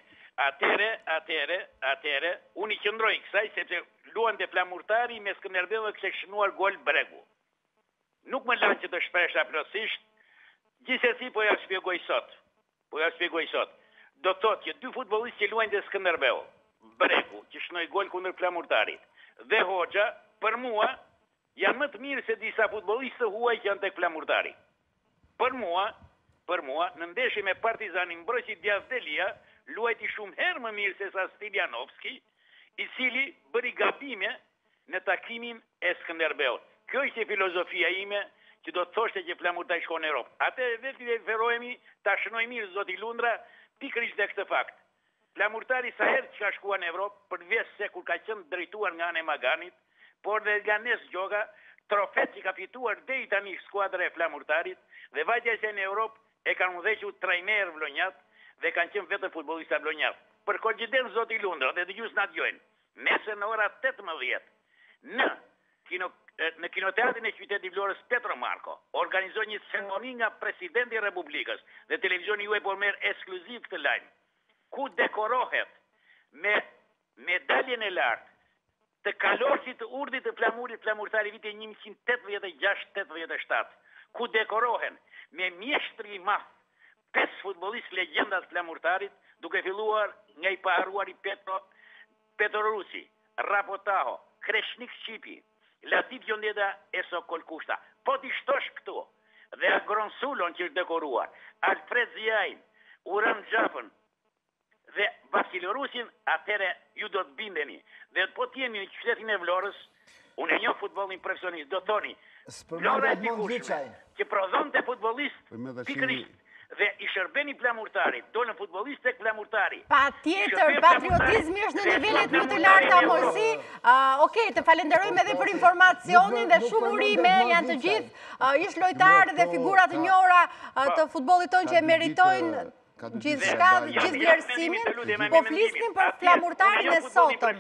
Atere, unë i qëndroj kësaj, sepse luan të flamurtari me Skënderbeu kështë shënuar gol Bregu. Nuk më lanë që të shpresha plotësisht, gjithsesi po ja shpjegoj sot. Do thotë që 2 futbollistë që luajnë të Skënderbeu, Bregu, që shënoi gol kundër flamurtarit, dhe Hoxha, për mua, janë më të mirë se disa futbollistë huaj që janë tek flamurtari. Për mua, në ndeshje me Partizanin mbrojtësi Diaz Delia, luajti shumë herë më mirë se sa Stiljanovski, i cili bëri gabime në takimin e Skënderbeut. Kjo ishte filozofia ime, që do të thoshte që flamurtari shkon në Europë. Atë vetë verohemi ta shënoj mirë zoti Lundra, pikërisht dhe këtë fakt. Flamurtari sa herë që ka shkuar në Europë, përveç se kur ka qenë drejtuar nga anë e Maganit, por dhe nga Nes Gjoga, trofet që ka fituar deri tani skuadra e flamurtarit, dhe vajtja që në Europë e kanë udhëhequr trajner vlonjat dhe kanë qenë vetë futbollista vlonjat. Për koincidencë zoti Lundra dhe dëgjues na dëgjojnë, nesër në ora 18 në kinoteatrin e qytetit Vlorës Petro Marko organizoi një ceremoni nga presidenti i Republikës dhe televizioni juaj po merr ekskluziv këtë lajm, ku dekorohet me medaljen e lartë të kalorësit të urdhit të flamurtari viti 1986-87, ku dekorohen me mjeshtri i madh 5 futbollistë legjendat flamurtarit, duke filluar nga i paharuari Petro Rusi, Rapotaho, Kreshnik Shqipi, Latif Gjondeda e Sokol Kushta. Po t'i shtosh këtu, dhe Agron Sulon që është dekoruar, Alfred Ziajn, Uran Xhafën dhe Vasil Rusin, atëre ju do të bindeni. Dhe po t'jeni në qytetin e Vlorës, unë e njoh futbollin profesionist, do thoni, Vlora e dikushme, që prodhon të futbolist pikërisht dhe i shërbeni flamurtarit, do në futbolist tek flamurtari. Pa tjetër, patriotizmi është në nivelet më të larta, Mojsi. Okej, të falenderojmë edhe për informacionin dhe shumë urime, janë të gjithë ish lojtarë dhe figurat të njohura të futbollit tonë që e meritojnë gjithë shka dhe gjithë vlerësimin, po flisnin për flamurtarin e sotëm.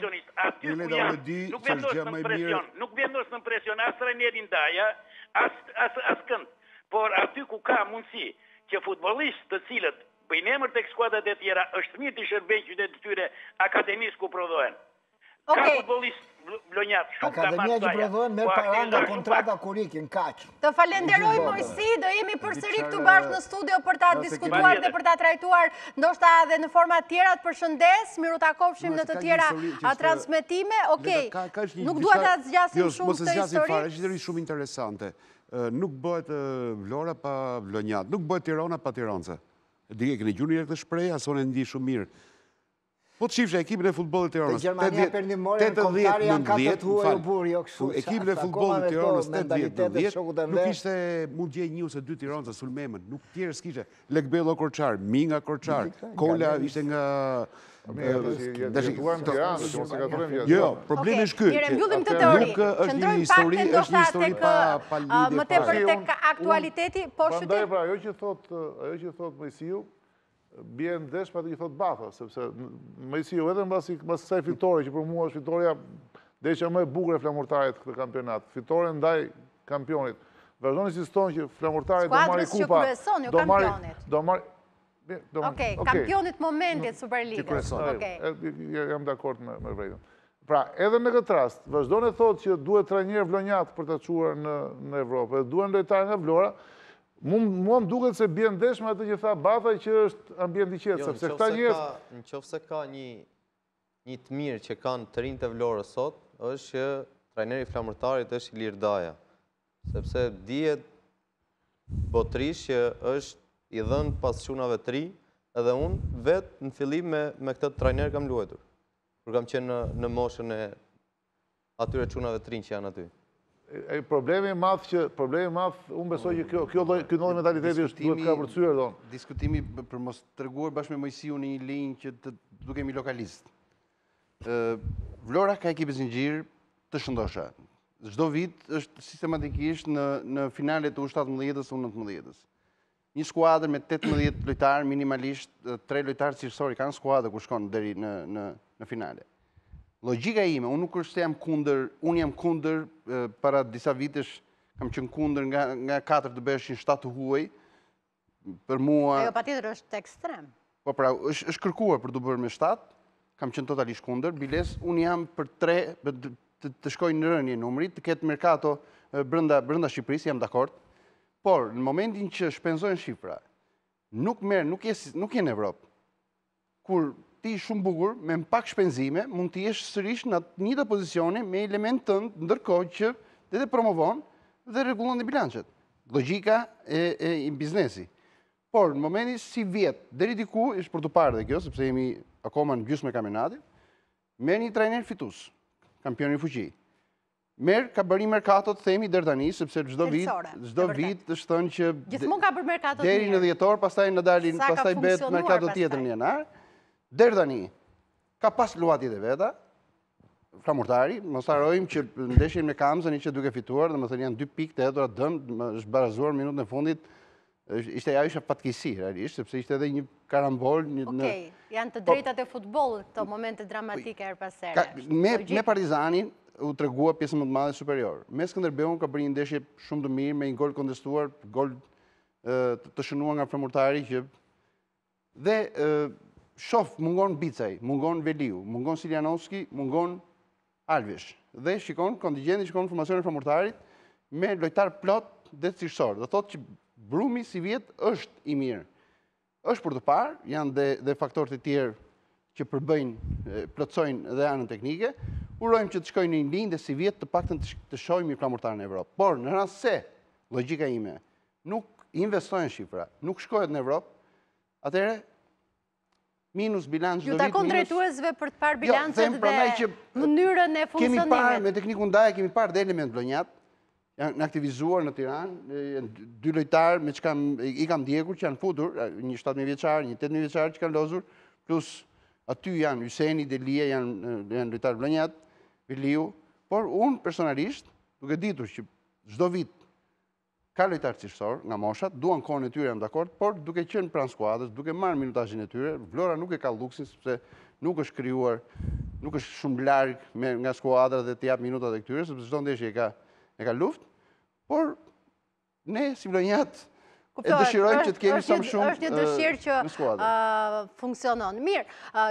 Nuk vendos në presion, as trajnerin Daja, as kënd, por aty ku ka mundësi që futbollistë të cilët bëjnë emër tek skuadrat e tjera, është mirë të shërbejnë qytetit të tyre akademisë ku prodhohen. Ka futbollistë vlonjat shumë ka Akademia që prodhohen me para nga kontrata kurikin, kaq. Të falenderoj Mojsi, do jemi përsëri këtu bashkë në studio për ta diskutuar dhe për ta trajtuar ndoshta edhe në forma të tjera. Të përshëndes, miru takofshim në të tjera transmetime. Okej, nuk duhet ta zgjasim shumë këtë histori. Është histori shumë interesante. Nuk bëhet Vlora pa vlonjat, nuk bëhet Tirana pa tiranca. Dike keni gjuni këtë shprehje, ason e ndi shumë mirë. Po të shifësha ekipin e futbollit të Tiranës. Te Gjermania perndimore në kontari janë katët huaj u burë, jo kështu. Ekipin e futbollit të Tiranës 8-10, nuk ishte mund gjej një ose 2 tiranca sulmemën, nuk tjerë s'kishte. Lekbello Korçar, Minga Korçar, Kola ishte nga... Jo, problemi është ky. Mire, mbyllim të teori. Qëndrojmë pak të ndoshta tek më tepër tek aktualiteti, po shëtim. Prandaj, ajo që thot Mojsiu, bje në desh pa të i thot batha, sepse më i si jo edhe mbas kësaj fitore, që për mua është fitoria desha më e bukur e flamurtarit këtë kampionat. Fitore ndaj kampionit. Vazhdoni si stonë që flamurtarit do marri kupa. Skuadrës që kryeson, jo kampionit. Do marri... Okej, kampionit momentit Superligës. Jam dakord me vrejtën. Pra, edhe në këtë rast, vazhdojnë e thotë që duhet trajner vlonjat për të quar në Evropë, duhen lojtarë nga Vlora, mua më duket se bjen ndesh me atë që tha Bata që është ambient i qetë, sepse këta njerëz... Në qoftë se ka një të mirë që kanë të rinë të Vlorës sot, është që trajneri flamurtarit është Ilir Daja, sepse dihet botrish që është i dhënë pas çunave të ri, edhe unë vetë në fillim me këtë trajner kam luajtur. Kur kam qenë në moshën e atyre çunave të rinj që janë aty. Problemi madh, unë besoj që kjo lloj mentaliteti është duhet ka përcyer don. Diskutimi për mos treguar bashkë me Mojsiu në një linjë që të dukemi lokalist. Vlora ka ekipë zinxhir të shëndosha. Çdo vit është sistematikisht në finalet të U17-s, U19-s. Një skuadër me 18 lojtarë, minimalisht 3 lojtarë cilësori, kanë skuadër kur shkon deri në finale. Logjika ime, unë nuk është se jam kundër, unë jam kundër, para disa vitesh kam qenë kundër nga 4 të beshin 7 të huaj, për mua... Ajo patjetër është ekstrem. Po pra, është kërkuar për të bërë me 7, kam qenë totalisht kundër, biles, unë jam për 3, të shkoj në rënje numrit, të ketë merkato brenda Shqipërisë, jam dakord, por në momentin që shpenzojnë shifra, nuk jenë në Evropë, kur ti shumë bukur, me pak shpenzime, mund të jesh sërish në një të pozicione me element tënd, ndërkohë që dhe promovon dhe rregullon dhe bilancet. Logjika e biznesi. Por, në momentin si vjetë, deri diku, është për të parë dhe kjo, sepse jemi akoma në gjysmë e kampionatit, merr një trajner fitus, kampioni fuqi. Merr ka bëri merkatot, themi deri tani, sepse çdo vit është thënë që gjithmonë ka bërë merkatot deri në dhjetor, pastaj në dalin, pastaj bëhet merkato tjetër në janar. Deri tani, ka pas luatjet e veta, flamurtari, mos harrojmë që ndeshjen me Kamzën që duke fituar, domethënë janë 2 pikë të hedhura dëm, është barazuar minutën e fundit, ishte ajo ishte fatkeqësi realisht, sepse ishte edhe një karambol. Okej, janë të drejtat e futbollit këto momente dramatike her pas here. Me Partizanin u tregua pjesën më të madhe superior. Me Skënderbeun ka bërë një ndeshje shumë të mirë me një gol kontestuar, gol të shënuar nga flamurtari që dhe shof, mungon Bicaj, mungon Veliu, mungon Siljanovski, mungon Alvesh. Dhe shikon, kontingjenti shikon formacionin e flamurtarit me lojtar plot dhe cilësor. Do thotë që brumi si vjet është i mirë. Është për të parë, janë dhe faktorët e tjerë që përbëjnë, plotësojnë dhe anën teknike. Urojmë që të shkojnë në një linjë dhe si vjet të paktën të shohim flamurtarin në Evropë. Por në rast se logjika ime nuk investojnë shifra, nuk shkohet në Evropë, atëherë minus bilanç do vit. Ju takon drejtuesve për të parë bilancet dhe mënyrën e funksionimit. Kemi parë me teknikun ndaje, kemi parë dhe element vlonjat, janë aktivizuar në Tiranë, 2 lojtarë me çka i kam ndjekur që janë futur, një 17 vjeçar, një 18 vjeçar që kanë lozur, plus aty janë Hyseni, Delia, janë lojtarë vlonjat, Veliu, por unë personalisht, duke ditur që çdo vit ka lojtarë cilësor nga moshat, duan kohën e tyre, jam dakord, por duke qenë pranë skuadrës, duke marrë minutazhin e tyre, Vlora nuk e ka luksin sepse nuk është krijuar, nuk është shumë larg nga skuadra dhe të jap minutat e këtyre, sepse çdo ndeshje e ka luftë, por ne si vlonjat e dëshirojmë që të kemi sa më shumë në skuadër. Është një dëshirë që funksionon. Mirë,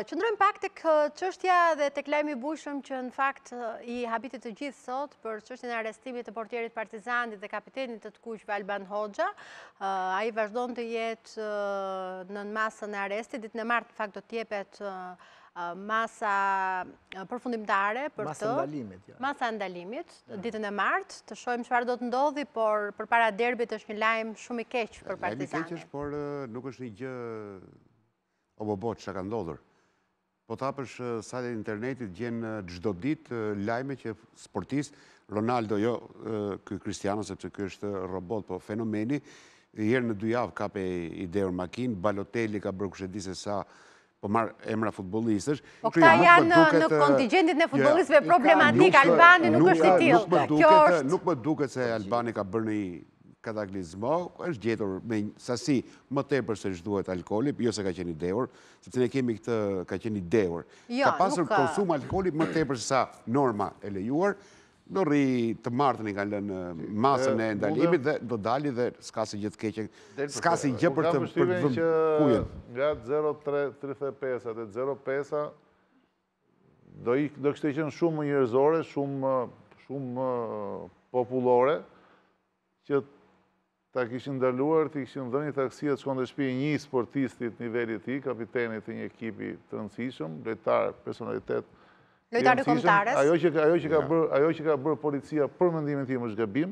qëndrojmë pak tek çështja dhe tek lajmi i bujshëm që në fakt i habitit të gjithë sot për çështjen e arrestimit të portierit Partizanit dhe kapitenit të kuqve Alban Hoxha. Ai vazhdon të jetë në masën e arrestit. Ditën e martë në fakt do të jepet masa përfundimtare për të. Masa ndalimit, ditën e martë, të shohim çfarë do të ndodhi, por përpara derbit është një lajm shumë i keq për Partizanin. Lajm i keq është, por nuk është një gjë obobot që ka ndodhur. Po të hapësh sajtet e internetit gjen çdo ditë lajme që sportist, Ronaldo jo ky Cristiano sepse ky është robot, po fenomeni, herë në 2 javë ka pe ideur makinë, Balotelli ka bërë kush e di se sa po marë emra futbolistësh. Po këta janë në kontingjentit në futbolistëve problematik, Albani nuk është i tillë. Nuk më duket se Albani ka bërë kataklizmo, është gjetur me sasi më tepër se ç'duhet alkooli, jo se ka qenë i dehur, sepse ne kemi këtë ka qenë i dehur. Ka pasur konsum alkooli më tepër se sa norma e lejuar. Do rri të martën i kanë lënë masën e ndalimit dhe do dali dhe s'ka si gjë të keqe. S'ka si gjë për të kujën. Nga 0,35 dhe 0,5 do kështë qenë shumë njerëzore, shumë popullore, që ta kishin ndaluar, të kishin dhënë një taksia të shkonte shtëpi një sportistit nivelit ti, kapitenit të një ekipi të rëndësishëm, lojtar, personalitet. Lojtari kombëtarës. Ajo që ka bërë policia për mendimin tim është gabim,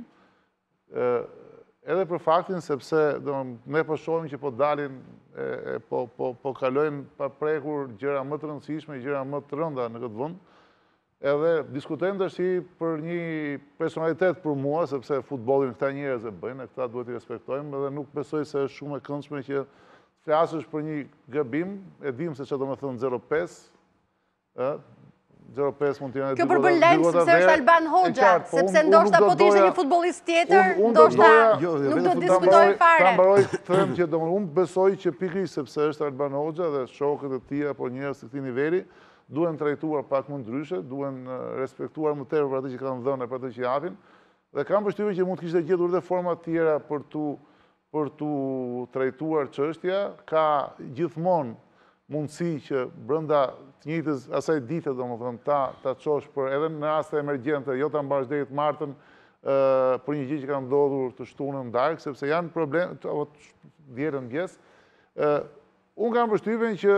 edhe për faktin sepse ne po shohim që po dalin, po kalojnë pa prekur gjëra më të rëndësishme, gjëra më të rënda në këtë vend. Edhe diskutojmë tash për një personalitet për mua, sepse futbollin këta njerëz e bëjnë, e këta duhet i respektojmë, edhe nuk besoj se është shumë e këndshme që flasësh për një gabim, e dim se çfarë do të thonë 0,5, 0,5 mund të jenë. Kjo përbën lajm sepse është Alban Hoxha, sepse ndoshta po të ishte një futbollist tjetër, ndoshta nuk do diskutojmë fare. Ta mbaroj të them që unë besoj që pikërisht sepse është Alban Hoxha dhe shokët e tij apo njerëz të këtij niveli duhen trajtuar pak më ndryshe, duhen respektuar më tepër për atë që kanë dhënë, për atë që japin, dhe kam përshtypjen që mund të kishte gjetur edhe forma të tjera për tu trajtuar çështja. Ka gjithmonë mundësi që brenda të njëjtës asaj dite, domethënë, ta çosh për edhe në raste emergjente, jo ta mbash deri të martën për një gjë që ka ndodhur të shtunën darkë, sepse janë problem apo djerën mëngjes. Unë kam përshtypjen që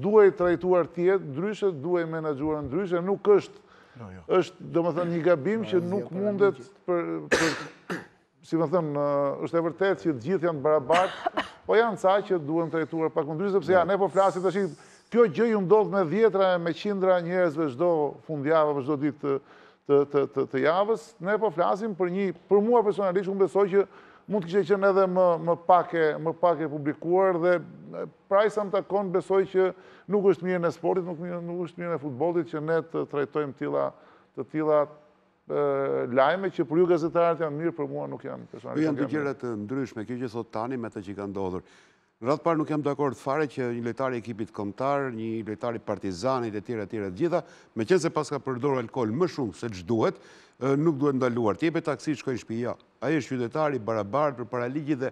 duhej trajtuar ndryshe, duhej menaxhuar ndryshe, nuk është domethënë një gabim që nuk mundet si më thënë, është e vërtet që të gjithë janë barabartë, po janë ca që duhen trajtuar pak më ndryshe, sepse ne po flasim tash, kjo gjë ju ndodh me dhjetra, me qindra njerëzve çdo fundjavë apo çdo ditë të javës. Ne po flasim për mua personalisht, unë besoj që mund të kishte qenë edhe më pak e publikuar dhe praj sa më takon besoj që nuk është mirë në sportit, nuk është mirë në futbollit që ne të trajtojmë të tilla lajme që për ju gazetarët janë mirë, për mua nuk janë personalisht. Janë të gjëra të ndryshme, kjo që thot tani me të që ka ndodhur. Në radhë parë nuk jam dakord fare që një lojtar i ekipit kombëtar, një lojtar i Partizanit e tjera të gjitha, meqense pas ka përdorur alkool më shumë se ç'duhet, nuk duhet ndaluar. Të jepet taksi shkojnë në shtëpi. Ai është qytetar i barabartë përpara ligjit dhe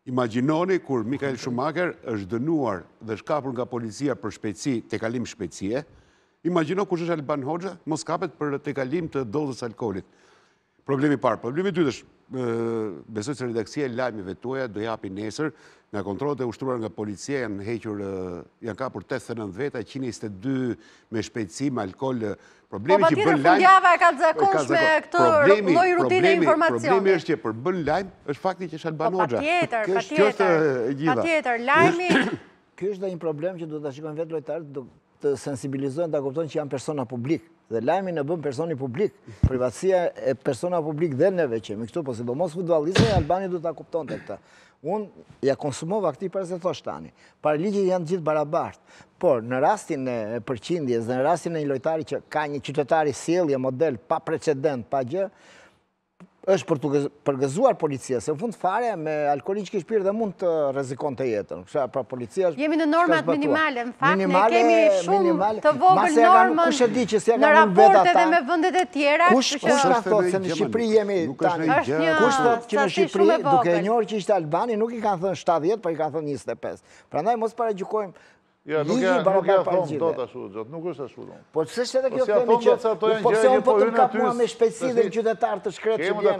imagjinoni kur Michael Schumacher është dënuar dhe shkapur nga policia për shpejtësi, tejkalim shpejtësie. Imagjino kush është Alban Hoxha, mos kapet për tejkalim të dozës alkoolit. Problemi parë. Problemi dytë është, besoj se redaksia e lajmeve tuaja do japi nesër, nga kontrollet e ushtruar nga policia janë kapur 89 veta, 122 me shpejtësi, me alkool. Po pa tjetër fundjava e ka të zakonshme këtë lloj rutine informacioni. Problemi është që për bën lajm është fakti që është Alban Hoxha. Patjetër, lajmi. Ky është dhe një problem që duhet ta shikojnë vetë lojtarët, të sensibilizojnë, ta kuptojnë që janë persona publik. Dhe lajmin e bën personi publik. Privatësia e persona publik dhe neve që jemi këtu, po sidomos futbollistët, Albani duhet ta kuptonte këtë. Unë ja konsumova këti për se thosh tani. Para ligjit janë gjithë barabartë. Por në rastin e përqindjes dhe në rastin e një lojtari që ka një qytetari sjellje model pa precedent, pa gjë, është për të përgëzuar policia, se në fund fare me alkoolin që kishë pirë dhe mund të rrezikon të jetën. Pra policia është... Jemi në normat minimale, në fakt, ne kemi shumë të vogël normën në raporte dhe me vëndet e tjera. Kush ka thotë se në Shqipëri jemi tani? Kush thotë që në Shqipëri, duke e njohur që ishte Albani, nuk i kanë thënë 70, por i kanë thënë 25. Prandaj mos paragjykojmë. Nuk ja thonë do të ashtu, Gjot, nuk është ashtu. Po që është edhe kjo themi që po se unë po të m'kap mua me shpejtësi dhe në qytetar të shkret që vjen,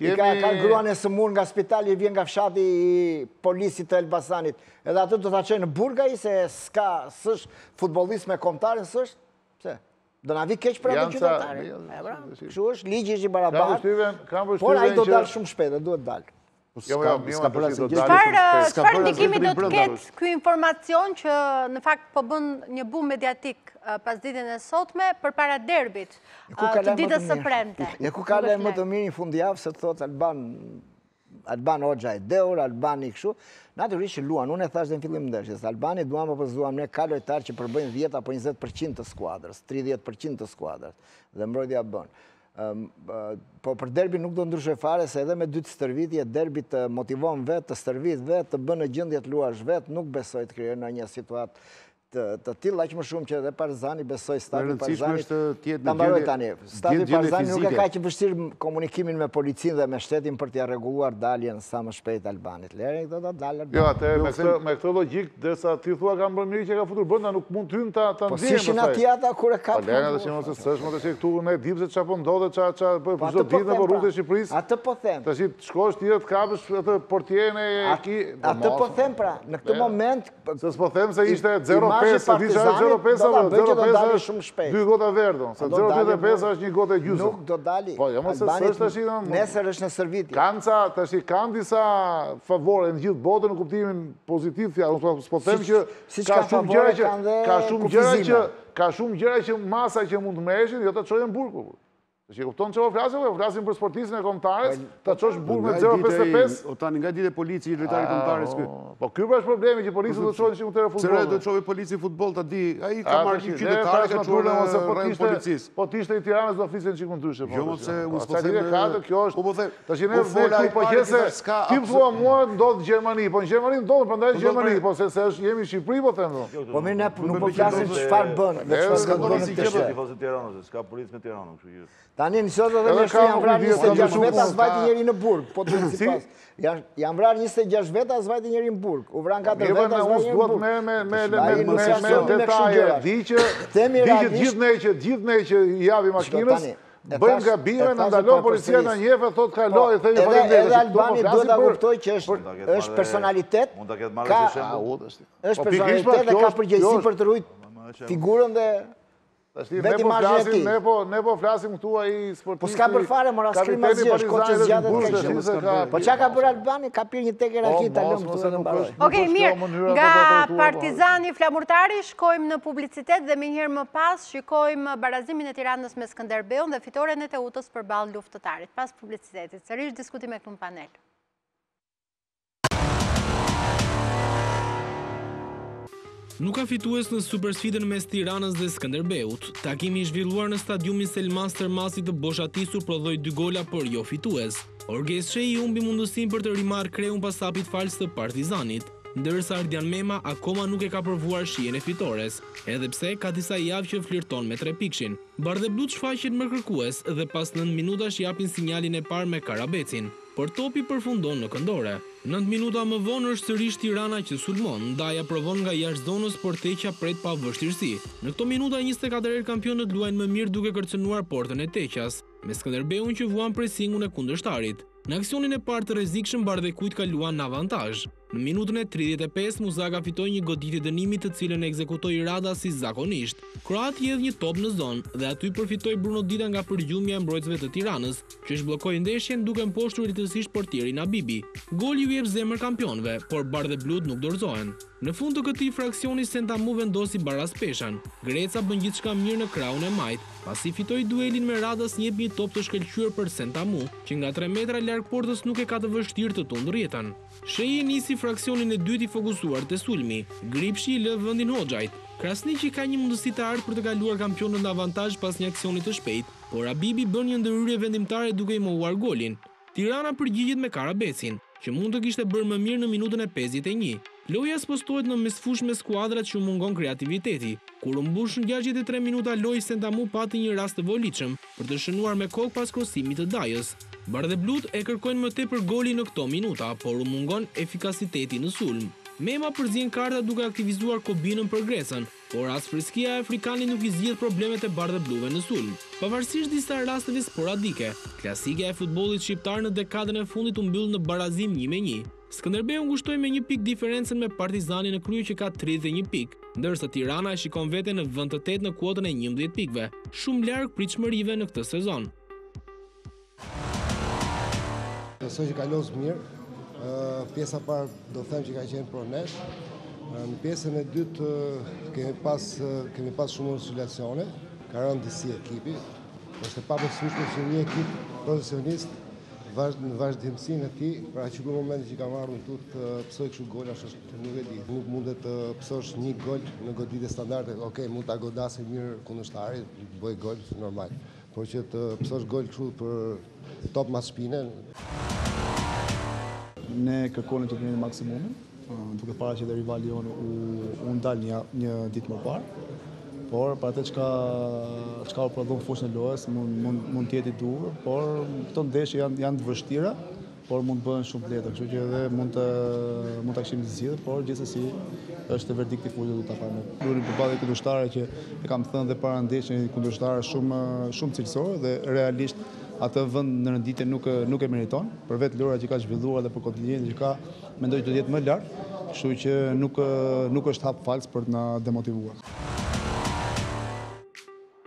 i ka gruan e sëmur nga spitali, vjen nga fshati i polisit të Elbasanit, edhe atë do të qenë në burga i se s'ka, s'është futbollist me kombëtarin, s'është, pse? Do na vi keq për atë qytetarin. Kështu është, ligji është i barabartë, por ai do dalë shumë shpejt dhe duhet dalë. Çfarë ndikimi do të ketë ky informacion që në fakt po bën një bum mediatik pas ditën e sotme përpara derbit të ditës së premte? Ne ku ka lajm më të mirë një fundjavë se thotë Alban Hoxha e deur, Albani kështu. Natyrisht që luan, unë e thash dhe në fillim ndeshjes, Albani duam apo s'duam ne ka lojtarë që përbëjnë 10 apo 20% të skuadrës, 30% të skuadrës dhe mbrojtja bën. Po për derbi nuk do ndryshoj fare, se edhe me 2 të stërvitje, derbi të motivon vetë, të stërvit vetë, të bënë gjendje të luash vetë, nuk besoj të krijojë në një situatë të tillë, aq më shumë që edhe Partizani besoj stafi Partizani ta mbaroj tani. Stafi Partizani nuk e ka që vështirë komunikimin me policinë dhe me shtetin për t'ia rregulluar daljen sa më shpejt Albanit. Lere këto do të dalë. Jo, atë me këtë logjik, derisa ti thua kanë bërë mirë që ka futur brenda, nuk mund të hynë ta ndjejmë. Po si ishin aty ata kur e kapën? Po lere tash mos e s'është, më tash këtu ne dim se çfarë po ndodhet, çfarë po çdo ditë në rrugët e Shqipërisë. Atë po them. Tash shkosh ti të kapësh atë portierin e atë po them pra, në këtë moment se s'po them se ishte 0.5 është shumë shpejt. 2 gota verdon, se 0.5 është një gotë e gjysmë. Nuk do dali. Po, jo mos është tash nesër është në stërvitje. Kanë disa favore në gjithë botën në kuptimin pozitiv fjalë, s'po them që ka shumë gjëra që masa që mund të merreshin, jo ta çojnë burg. Që kupton çfarë flasim për sportistën e kombëtares, ta çosh burg me 0.55. O tani nga ditë polici lojtari kombëtares ky. Po ky është problemi që policia do të çojnë shumë tërë futboll. Se do të çojë polici futboll ta di, ai ka marrë një qytetar ka çuar ose policisë. Po ti ishte i Tiranës do flisën çikun ndryshe. Jo mos se unë s'po them. Kjo është. Po them. Tash ne po qese ti thua mua ndodh në Gjermani, po në Gjermani ndodh, prandaj në Gjermani, po se jemi në Shqipëri po them. Po mirë ne nuk po flasim çfarë bën, ne çfarë bën në Tiranës, s'ka policë në Tiranë, kështu që. Tani nësot edhe në shtu janë vrarë 26 veta, s'vajti njeri në burg. Po të si pas. Janë vrarë 26 veta, s'vajti njeri në burg. U vranë 4 veta, s'vajti njeri në burg. Me detaje. Di që gjithë ne që i javi makinës, bëjmë gabime, në ndalon policia në njefe, thot kaloj, thejmë falenderit. Edhe Albani duhet ta kuptoj që është personalitet, është personalitet dhe ka përgjegjësi për të ruajtur figurën dhe vetë imazhin e tij. Ne po flasim këtu ai sportist. Po s'ka për fare mora skrim asgjë, është koçë zgjatë. Po çka ka bërë Albani? Ka pirë një tekë raki ta lëm këtu në mbaroj. Okej, mirë. Nga Partizani Flamurtari shkojmë në publicitet dhe më njëherë më pas shikojmë barazimin e Tiranës me Skënderbeun dhe fitoren e Teutës përballë luftëtarit. Pas publicitetit, sërish diskutim këtu në panel. Nuk ka fitues në supersfidën mes Tiranës dhe Skënderbeut. Takimi i zhvilluar në stadiumin Selman Stërmasi të boshatisur prodhoi 2 gola por jo fitues. Orges Shehi humbi mundësinë për të rimarrë kreun pas hapit fals të Partizanit, ndërsa Ardian Mema akoma nuk e ka provuar shijen e fitores, edhe pse ka disa javë që flirton me 3 pikshin. Bardheblut shfaqet më kërkues dhe pas 9 minutash japin sinjalin e parë me Karabecin, por topi përfundon në këndore. 9 minuta më vonë është sërish Tirana që sulmon, ndaja provon nga jashtë zonës por Teqa pret pa vështirësi. Në këto minuta 24 herë kampionët luajnë më mirë duke kërcënuar portën e Teqas, me Skënderbeun që vuan presingun e kundërshtarit. Në aksionin e parë të rrezikshëm bardhekujt kaluan në avantazh. Në minutën e 35 Muzaka fitoi një goditje dënimi të cilën e ekzekutoi Rada si zakonisht. Kroati hedh një top në zonë dhe aty përfitoi Bruno Dida nga përgjumja e mbrojtësve të Tiranës, që zhbllokoi ndeshjen duke mposhtur rritësisht portierin Habibi. Goli u jep zemër kampionëve, por bardheblut nuk dorëzohen. Në fund të këtij fraksioni Sentamu vendosi baraz peshën. Greca bën gjithçka mirë në krahun e majt, pasi fitoi duelin me Radas një jep një top të shkëlqyer për Sentamu, që nga 3 metra larg portës nuk e ka të vështirë të tundur rrjetën. Shehi nisi fraksionin e dytë i fokusuar te sulmi. Gripshi i lë vendin Hoxhait. Krasniqi ka një mundësi të artë për të kaluar kampionët në avantazh pas një aksionit të shpejt, por Habibi bën një ndërhyrje vendimtare duke i mohuar golin. Tirana përgjigjet me Karabecin, që mund të kishte bërë më mirë në minutën e 51. Loja spostohet në mesfush me skuadrat që mungon kreativiteti. Kur u mbush në 63 minuta lojë, Sentamu pati një rast të volitshëm për të shënuar me kokë pas krosimit të Dajës. Bardheblut e kërkojnë më tepër goli në këto minuta, por u mungon efikasiteti në sulm. Mema përzien karta duke aktivizuar Kobinën për Grecën, por as freskia e afrikanit nuk i zgjidh problemet e bardhebluve në sulm. Pavarësisht disa rasteve sporadike, klasika e futbollit shqiptar në dekadën e fundit u mbyll në barazim 1-1. Skënderbeu ngushtoi me 1 pikë diferencën me Partizanin në krye që ka 31 pikë, ndërsa Tirana e shikon veten në vend të 8 në kuotën e 11 pikëve, shumë larg pritshmërive në këtë sezon. Besoj që kalos mirë. Pjesa parë do them që ka qenë pronesh. Në pjesën e dytë kemi pas shumë oscilacione, ka rënë disi ekipi. Është pa besueshme që një ekip profesionist në vazhdimsinë e tij, pra që në momentin që ka marrë në tut psoj kështu gola, nuk e di. Nuk mundet të psosh një gol në goditje standarde. Okej, mund ta godasë mirë kundërshtarit, bëj gol normal. po që të pësosh gol kështu për top mas shpine. Ne kërkonim të të mirë maksimumin, duke para që dhe rivali jonë u ndalë një ditë më parë, por për atë çka u prodhon fushën e lojës mund të jetë i duhur, por këto ndeshje janë të vështira, por mund të bëhen shumë lehtë, kështu që edhe mund ta kishim zgjidhur, por gjithsesi është verdikti i fundit do ta parë. Lurim përballë kundërshtarë që e kam thënë dhe para ndeshjes, kundërshtarë shumë cilësorë dhe realisht atë vend në renditje nuk e meriton, për vetë lojra që ka zhvilluar dhe për kontingentin që ka, mendoj të jetë më lart, kështu që nuk është hap fals për të na demotivuar.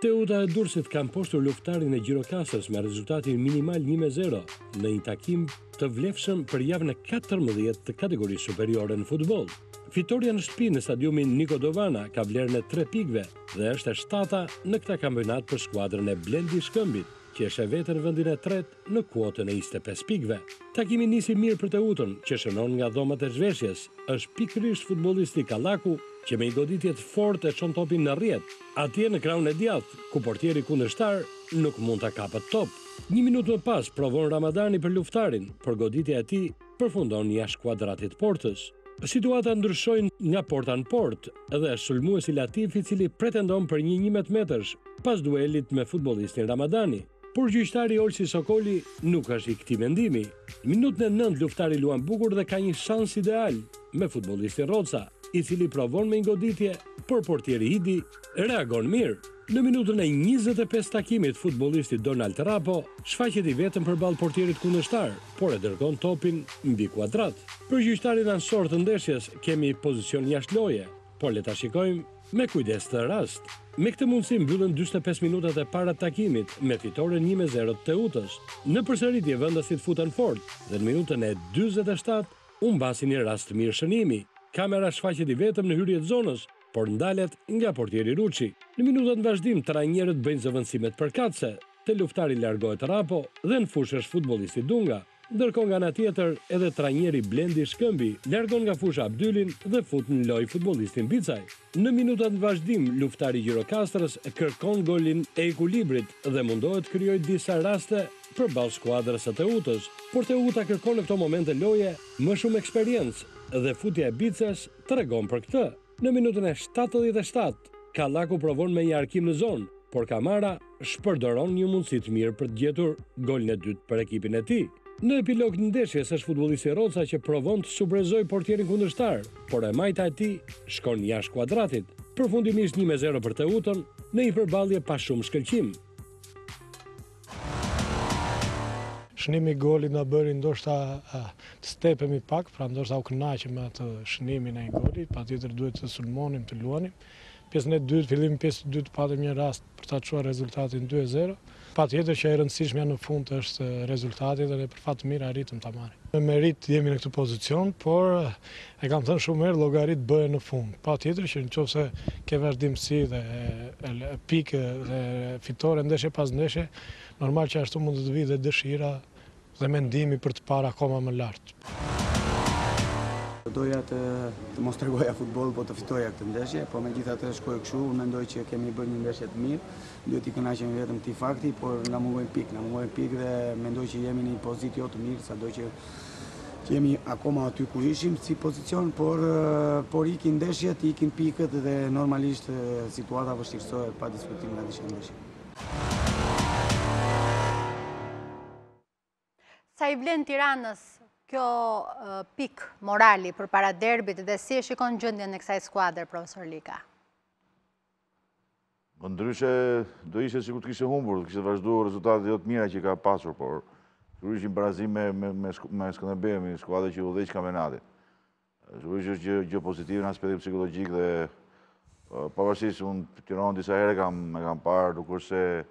Teuta e Durrësit kanë poshtur luftarin e Gjirokastës me rezultatin minimal 1-0 në një takim të vlefshëm për javën e 14 të kategorisë superiore në futboll. Fitoria në shtëpi në stadiumin Niko Dovana ka vlerën e 3 pikëve dhe është e 7-ta në këtë kampionat për skuadrën e Blendi Shkëmbit, që e sheh veten në vendin e 3 në kuotën e 25 pikëve. Takimi nisi mirë për Teutën, që shënon nga dhomat e zhveshjes. Është pikërisht futbollisti Kallaku që me një goditje të fortë e çon topin në rrjet, atje në krahun e djathtë, ku portieri kundërshtar nuk mund ta kapet top. Një minutë më pas provon Ramadani për luftarin, por goditja e tij përfundon jashtë kuadratit portës. Situata ndryshojnë nga porta në portë dhe është sulmuesi Latifi i cili pretendon për një 11 metrash pas duelit me futbollistin Ramadani. Por gjyqtari Olsi Sokoli nuk është i këtij mendimi. Minutën e 9 luftari luan bukur dhe ka një shans ideal me futbollistin Roca, i cili provon me një goditje, por portieri Hidi reagon mirë. Në minutën e 25 takimit, futbollisti Donald Rapo shfaqet i vetëm përballë portierit kundërshtar, por e dërgon topin mbi kuadrat. Për gjyqtarin ansor të ndeshjes kemi pozicion jashtë loje, por le ta shikojmë me kujdes të rast. Me këtë mundësi mbyllen 45 minutat e para të takimit me fitoren 1-0 të Teutës. Në përsëritje vendasit futen fort dhe në minutën e 47 u mbasi një rast të mirë shënimi. Kamera shfaqet i vetëm në hyrje të zonës, por ndalet nga portieri Ruçi. Në minutën në vazhdim trajnerët bëjnë zëvendësimet përkatëse, te luftari largohet Rapo dhe në fushë është futbollisti Dunga. Ndërkohë nga ana tjetër edhe trajneri Blendi Shkëmbi largon nga fusha Abdylin dhe fut në lojë futbollistin Bicaj. Në minutat në vazhdim, luftari Gjirokastrës kërkon golin e ekuilibrit dhe mundohet të krijojë disa raste përballë skuadrës së Teutës, por Teuta kërkon në këto momente loje më shumë eksperiencë dhe futja e Bicës tregon për këtë. Në minutën e 77, Kallaku provon me një arkim në zonë, por Kamara shpërdoron një mundësi të mirë për të gjetur golin e dytë për ekipin e tij. Në epilog të ndeshjes është futbollisti Roca që provon të surprizojë portierin kundërshtar, por e majta e tij shkon jashtë kuadratit. Përfundimisht 1-0 për Teutën në një përballje pa shumë shkëlqim. Shënimi i golit na bëri ndoshta të stepemi pak, pra ndoshta u kënaqem me atë shënimin e golit, patjetër duhet të sulmonim, të luanim. Pjesën e dytë, fillimi pjesë e dytë patëm një rast për ta çuar rezultatin 2-0. Patjetër që e rëndësishmja në fund është rezultati dhe për fat të mirë arritëm ta marrim. Me merit jemi në këtë pozicion, por e kam thënë shumë herë llogarit bëhen në fund. Patjetër që nëse ke vazhdimsi dhe pikë dhe fitore ndeshje pas ndeshje, normal që ashtu mund të vijë dhe dëshira dhe mendimi për të parë akoma më lart. Doja të mos tregoja futboll, po të fitoja këtë ndeshje, po megjithatë shkoi kështu, unë mendoj që kemi bërë një ndeshje të mirë, duhet i kënaqemi vetëm këtij fakti, por na mungojnë pikë dhe mendoj që jemi në një pozitë jo të mirë, sado që jemi akoma aty ku ishim si pozicion, por ikin ndeshjet, ikin pikët dhe normalisht situata vështirësohet pa diskutim nga ndeshja. Sa i vlen Tiranës kjo pik morali për para derbit dhe si e shikon gjendjen e kësaj skuadre, profesor Lika? Ndryshe do ishte sikur të kishte humbur, kishte vazhduar rezultatet jo të mira që ka pasur, por sigurisht në barazim me Skënderbeun, skuadra që udhëheq kampionatin. Sigurisht është gjë pozitive në aspektin psikologjik dhe pavarësisht unë Tiranë disa herë kam parë dukur se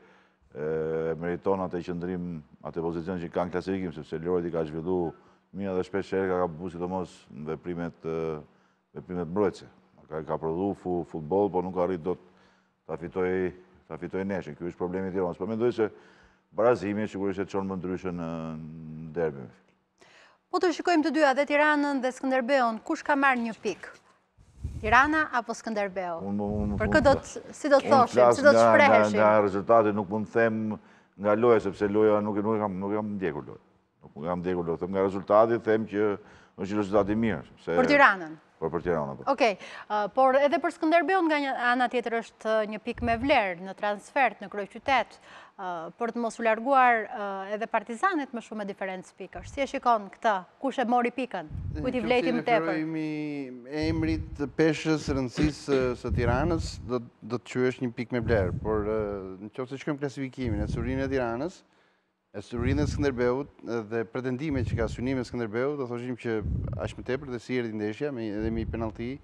meriton atë qëndrim, atë pozicion që kanë klasifikim, sepse Lori i ka zhvilluar mirë dhe shpesh herë ka bu sidomos në veprimet mbrojtëse. Ka prodhu futboll, por nuk arrit dot ta fitoj neshin. Ky është problemi i Tiranës. Po mendoj se barazimi sigurisht e çon më ndryshe në derbi. Po të shikojmë të dyja, dhe Tiranën dhe Skënderbeun, kush ka marrë një pikë? Tirana apo Skënderbeu? Për këtë si do të thoshim, si do të shpreheshim? Nga rezultati nuk mund të them nga loja, sepse loja nuk jam ndjekur loja. Nuk jam ndjekur loja. Nga rezultati them që është rezultati mirë. Për Tiranën? Për Tiranën. Okej, por edhe për Skënderbeun nga një ana tjetër është një pikë me vlerë në transfert, në kryeqytet, për të mos u larguar edhe Partizanit më shumë me diferencë pikësh. Si e shikon këtë? Kush e mori pikën? Kujt i vleti më tepër? Referojmë emrit të peshës rëndësisë së Tiranës, do të quhesh një pikë me vlerë, por në qoftë se shkojmë klasifikimin e Surinë e Tiranës, e Surinë e Skënderbeut dhe pretendimet që ka synimi e Skënderbeut, do thoshim që aq më tepër dhe si erdhi ndeshja edhe me penallti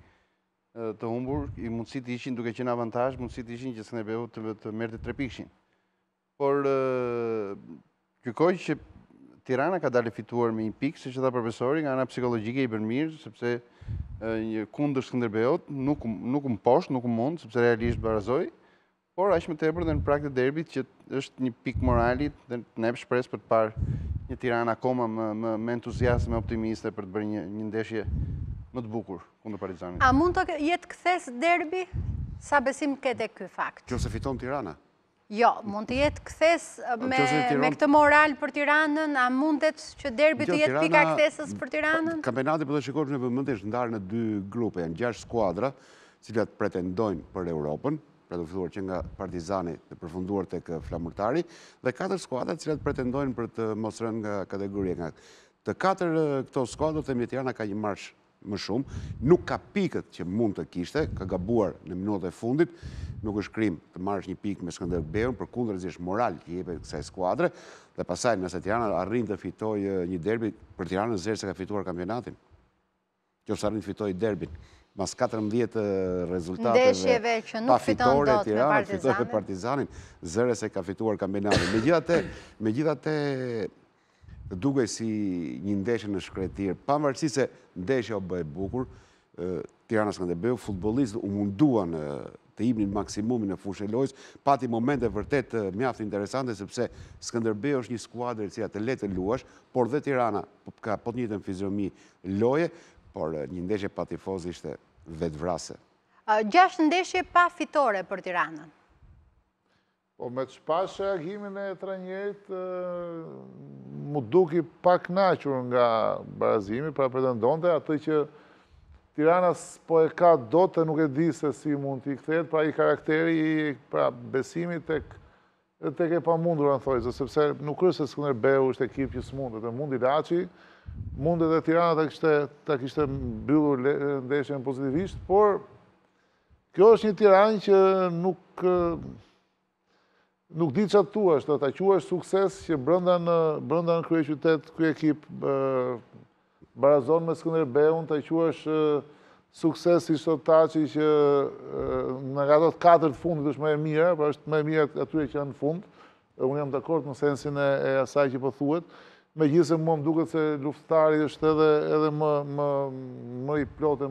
të humbur, i mundësit ishin duke qenë avantazh, mundësit ishin që Skënderbeu të merrte 3 pikshin. Por gjykoj që Tirana ka dalë fituar me 1 pikë, siç e tha profesori, nga ana psikologjike i bën mirë, sepse kundër Skënderbeut nuk u mposht, nuk u mund, sepse realisht barazoi. Por aq më tepër dhe në prag të derbit që është një pikë morali dhe ne shpresë për të parë një Tiranë akoma me entuziazëm e optimiste për të bërë një ndeshje më të bukur kundër Partizanit. A mund të jetë kthes derbi? Sa besim ke tek ky fakt? Nëse fiton Tirana? Jo, mund të jetë kthes me këtë moral për Tiranën, a mundet që derbi të jetë pika kthesës për Tiranën? Kampionati po të shikosh në vëmendje është ndarë në 2 grupe, janë 6 skuadra, të cilat pretendojnë për Europën, pra të filluar që nga Partizani të përfunduar tek Flamurtari, dhe 4 skuadra të cilat pretendojnë për të mos rënë nga kategoria. Të 4 këto skuadra, themi Tirana ka një marsh më shumë, nuk ka pikët që mund të kishte, ka gabuar në minutët e fundit, nuk është krim të marrësh një pikë me Skënderbeun, përkundërzi moral që jepet kësaj skuadre, dhe pastaj nëse Tirana arrin të fitojë një derbi, për Tiranën zero se ka fituar kampionatin. Nëse arrin të fitojë derbin, mas 14 rezultateve ndeshjeve që nuk fiton dot me Partizanin, zero se ka fituar kampionatin. Megjithatë duke si një ndeshje në shkretir, pavarësisht se ndeshja u bë e bukur, Tirana Skënderbeu, futbollistët u munduan të jepnin maksimumin në fushën e lojës, pati momente vërtet mjaft interesante sepse Skënderbeu është një skuadër e cila të lehtë luash, por dhe Tirana ka po të njëjtën fizionomi loje, por një ndeshje pa tifozë ishte vetvrase. 6 ndeshje pa fitore për Tiranën. Po me të shpash reagimin e trajnerit, mu duki pak kënaqur nga barazimi, pra pretendonte atë që Tirana po e ka dot e nuk e di se si mund t'i kthehet, pra i karakteri, pra besimi tek e pamundur në thojë, sepse nuk është se Skënderbeu është ekip që s'mundet, e mundi Laçi, mundet dhe Tirana ta kishte mbyllur ndeshjen pozitivisht, por kjo është një Tiranë që nuk di çfarë thuash, do ta quash sukses që brenda në kryeqytet ky ekip barazon me Skënderbeun, ta quash sukses si Sotaçi që në ato 4 fundit është më e mira, pra është më e mira atyre që janë në fund. Unë jam dakord në sensin e asaj që po thuhet. Megjithëse mua më duket se luftari është edhe më i plotë,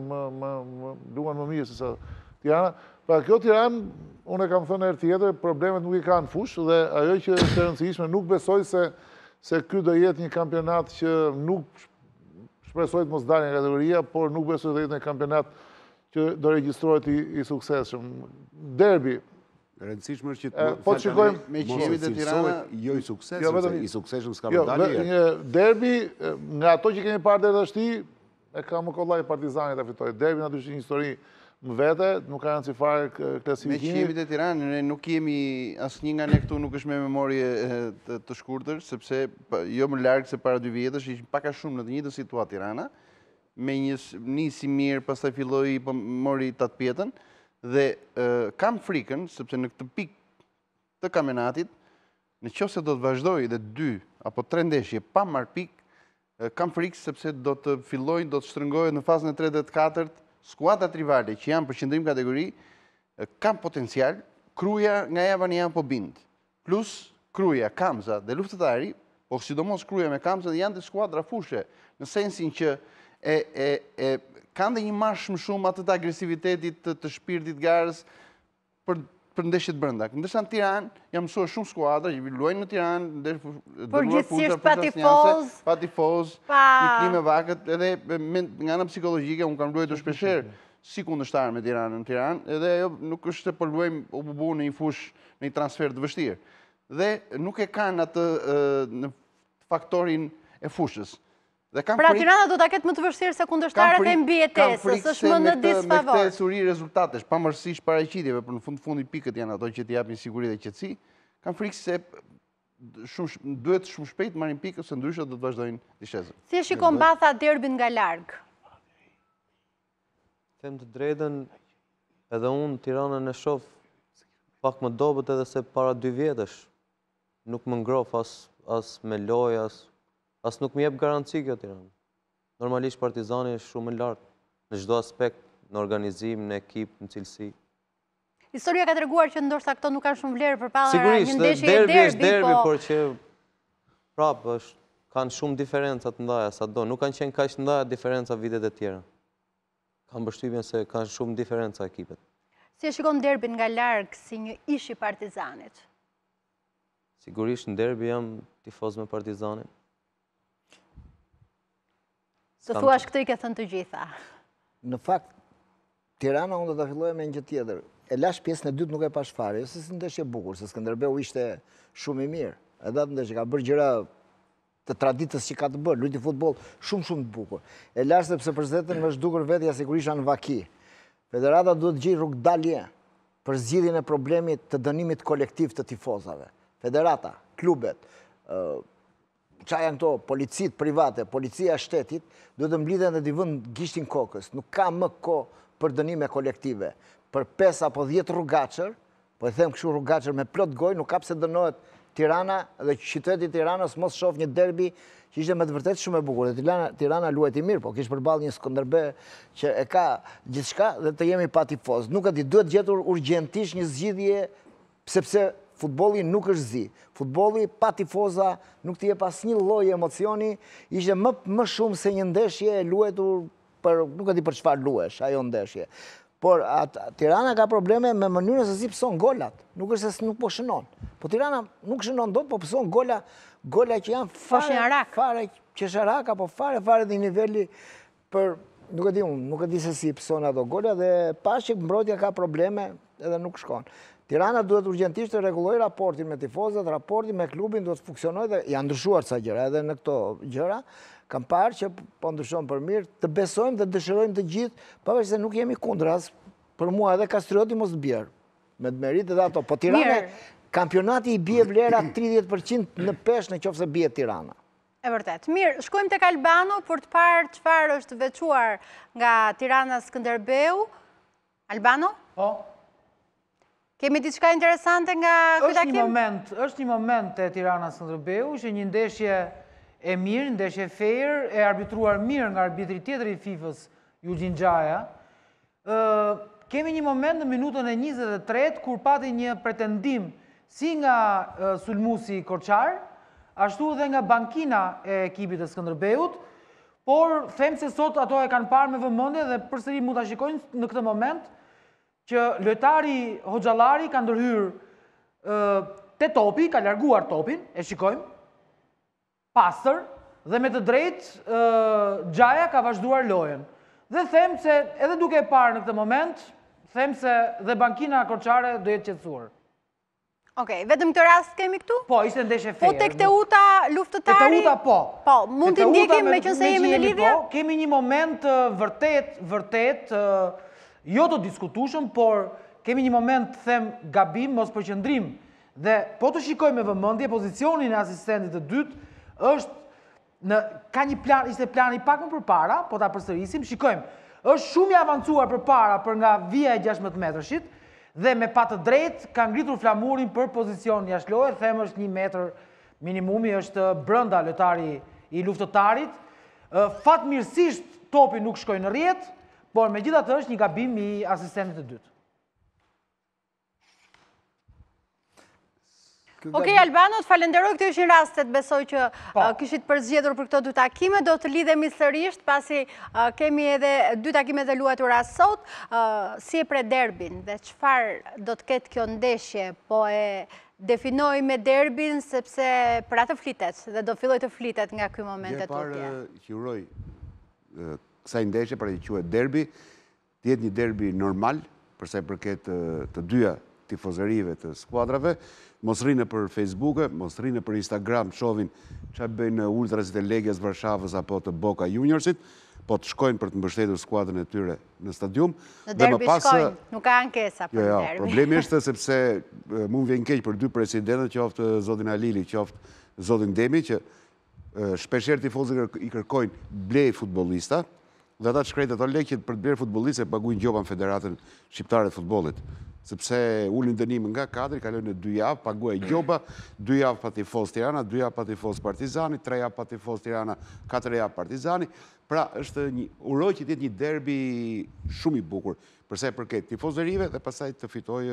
duan më mirë se sa Tirana. Pra kjo Tiranë, unë e kam thënë herë tjetër, problemet nuk i ka në fush dhe ajo që është e rëndësishme, nuk besoj se ky do jetë një kampionat që nuk shpresoj të mos dalë nga kategoria, por nuk besoj të jetë një kampionat që do regjistrohet i suksesshëm. Derbi. Rëndësishme është që po të shikojmë me qimit e Tirana, jo i suksesshëm, i suksesshëm s'ka më dalë. Një derbi, nga ato që kemi parë deri tashti, e ka më kollaj Partizani ta fitojë. Derbi natyrisht është një histori më vete, nuk ka rëndësi fare klasifikimi. Me qimit e Tiranës, ne nuk jemi, asnjë nga ne këtu nuk është me memorie të shkurtër, sepse jo më larg se para 2 vjetësh, ishim pak a shumë në të njëjtën situatë Tirana, me nisi mirë, pastaj filloi mori tatpjetën dhe kam frikën, sepse në këtë pikë të kampionatit, nëse do të vazhdojë edhe 2 apo 3 ndeshje pa marrë pikë, kam frikë sepse do të fillojnë, do të shtrëngohet në fazën e 3 dhe të 4-të skuadrat rivale që janë për qëndrim kategori, kam potencial, Kruja nga java në janë po bind. Plus Kruja, Kamza dhe Luftëtari, po sidomos Kruja me Kamza janë të skuadra fushe, në sensin që kanë dhe një marsh më shumë atë të agresivitetit, të shpirtit garës për ndeshjet brenda. Ndërsa në Tiranë, jam mësuar shumë skuadra, që luajnë në Tiranë, përgjithsisht pa tifoz, një klime vakët, edhe nga ana psikologjike, unë kam luajtur shpeshherë si kundërshtar me Tiranën në Tiranë, edhe ajo nuk është se po luajmë u bubu në një fush, në një transfer të vështirë. Dhe nuk e kanë atë në faktorin e fushës. Pra Tirana do ta ketë më të vështirë se kundërshtarët e mbijetesës, është më në disfavor. Me këtë suri rezultatesh, pavarësisht paraqitjeve, për në fundi pikët janë ato që t'i japin siguri dhe qetësi, kam frikë se duhet shumë shpejt marrin pikë ose ndryshe do të vazhdojnë dishezën. Si e shikon Batha derbin nga larg? Them të drejtën, edhe unë Tiranën e shoh pak më dobët edhe se para 2 vjetësh. Nuk më ngrof as me lojë, as nuk më jep garanci kjo Tiranë. Normalisht Partizani është shumë më lartë në çdo aspekt, në organizim, në ekip, në cilësi. Historia ka treguar që ndoshta këto nuk kanë shumë vlerë përpara një ndeshje derbi është derbi, por që prapë kanë shumë diferenca të ndaja sado. Nuk kanë qenë kaq të ndaja diferenca vitet e tjera. Kam përshtypjen se kanë shumë diferenca ekipet. Si e shikon derbin nga larg si një ish i Partizanit? Sigurisht në derbi jam tifoz me Partizanin. Të thuash këtë i ke thënë të gjitha. Në fakt, Tirana unë do të filloj me një tjetër. E lash pjesën e dytë nuk e pash fare, se si ndeshje bukur, se Skënderbeu ishte shumë i mirë. Edhe atë ndeshje ka bërë gjëra të traditës që ka të bërë, luajti futboll shumë të bukur. E lash sepse për zetën më është dukur vetja sigurisht në vaki. Federata duhet gjejë rrugë dalje për zgjidhjen e problemit të dënimit kolektiv të tifozave. Federata, klubet, qa janë këto, policit private, policia shtetit, duhet të mblidhen dhe t'i vënd gishtin kokës. Nuk ka më kohë për dënime kolektive. Për 5 apo 10 rrugacër, po e them kështu rrugacër me plot gojë, nuk ka pse dënohet Tirana dhe qyteti Tiranës mos shoh një derbi që ishte me të vërtetë shumë e bukur. Tirana luajti mirë, po kishte përballë një Skënderbeu që e ka gjithçka dhe të jemi pa tifoz. Nuk e di, duhet gjetur urgjentisht një zgjidhje sepse futbolli nuk është zi. Futbolli pa tifoza nuk t'i jep asnjë lloj emocioni, ishte më shumë se një ndeshje e luajtur për nuk e di për çfarë luhesh ajo ndeshje. Por Tirana ka probleme me mënyrën se si pëson golat. Nuk është se nuk po shënon. Po Tirana nuk shënon dot, po pëson gola që janë fare qesharak apo fare dhe niveli për nuk e di se si pëson ato gola dhe pash që mbrojtja ka probleme edhe nuk shkon. Tirana duhet urgjentisht të rregullojë raportin me tifozët, raportin me klubin duhet të funksionojë dhe janë ndryshuar ca gjëra, edhe në këto gjëra kam parë që po ndryshon për mirë, të besojmë dhe dëshirojmë të gjithë, pavarësisht se nuk jemi kundër as për mua edhe Kastrioti mos bjerë, me të meritë dhe ato. Po Tirana, kampionati i bie vlera 30% në peshë në qoftë se bie Tirana. E vërtet. Mirë, shkojmë tek Albano për të parë çfarë është veçuar nga Tirana Skënderbeu. Albano? Po. Kemi diçka interesante nga ky takim? Është një moment te Tirana Skënderbeu, ishte një ndeshje e mirë, ndeshje fair, e arbitruar mirë nga arbitri tjetër i FIFA-s, Eugene Gjaja. Kemi një moment në minutën e 23 kur pati një pretendim si nga sulmuesi Korçar, ashtu edhe nga bankina e ekipit të Skënderbeut, por them se sot ato e kanë parë me vëmendje dhe përsëri mund ta shikojnë në këtë moment që lojtari Hoxhallari ka ndërhyrë te topi, ka larguar topin, e shikojmë, pastër, dhe me të drejtë Gjaja ka vazhduar lojën. Dhe them se, edhe duke e parë në këtë moment, them se dhe bankina Korçare do jetë qetësuar. Okej, vetëm këtë rast kemi këtu? Po, ishte ndeshje fair. Po tek Teuta luftëtari? Teuta po. Po, mund t'i ndjekim me qëse jemi në lidhje? Kemi një moment vërtet, jo të diskutueshëm, por kemi një moment, them, gabim, mos përqendrim. Dhe po të shikojmë me vëmendje pozicionin e asistentit të dytë, ka një plan, ishte plani pak më përpara, po ta përsërisim, shikojmë, është shumë i avancuar përpara për nga vija e 16 metrëshit, dhe me pa të drejtë ka ngritur flamurin për pozicion jashtëlojë, them është 1 metër minimumi, është brenda lojtari i luftëtarit. Fatmirësisht topi nuk shkoi në rrjet, por megjithatë është një gabim i asistentit të dytë. Okej, Albano, të falenderoj, këtë ishin rastet, besoj që kishit përzgjedhur për këto 2 takime, do të lidhemi sërisht, pasi kemi edhe 2 takime dhe luajtura sot, si e pre derbin dhe çfarë do të ketë kjo ndeshje, po e definoj me derbin, sepse për atë flitet, dhe do filloj të flitet nga ky moment e tutje. Gjë parë që uroj kësaj ndeshje, pra që quhet derbi, jetë një derbi normal, përsa i përket të dyja tifozerive të skuadrave, mos rrinë për Facebook, mos rrinë për Instagram, shovin që bëjnë ultrasit e Legias Varshavës apo të Boca Juniorsit, po të shkojnë për të mbështetur skuadrën e tyre në stadium. Në derbi shkojnë, nuk ka ankesa për derbi. Problemi është sepse mund vjen keq për dy presidentët, qoftë zotin Alili, qoftë zotin Demi, që shpesher tifozët i kërkojnë blej futbolista, dhe ata shkrejt ato lekjet për të blerë futboliste e paguajnë gjoba në Federatën Shqiptare të Futbollit. Sepse ulin dënim nga 4, kalojnë 2 javë, paguaj gjoba, 2 javë pa tifoz Tirana, 2 javë pa tifoz Partizani, 3 javë pa tifoz Tirana, 4 javë Partizani. Pra, është uroj që t'jetë një derbi shumë i bukur, përsa e përket tifozerive dhe pasaj të fitoj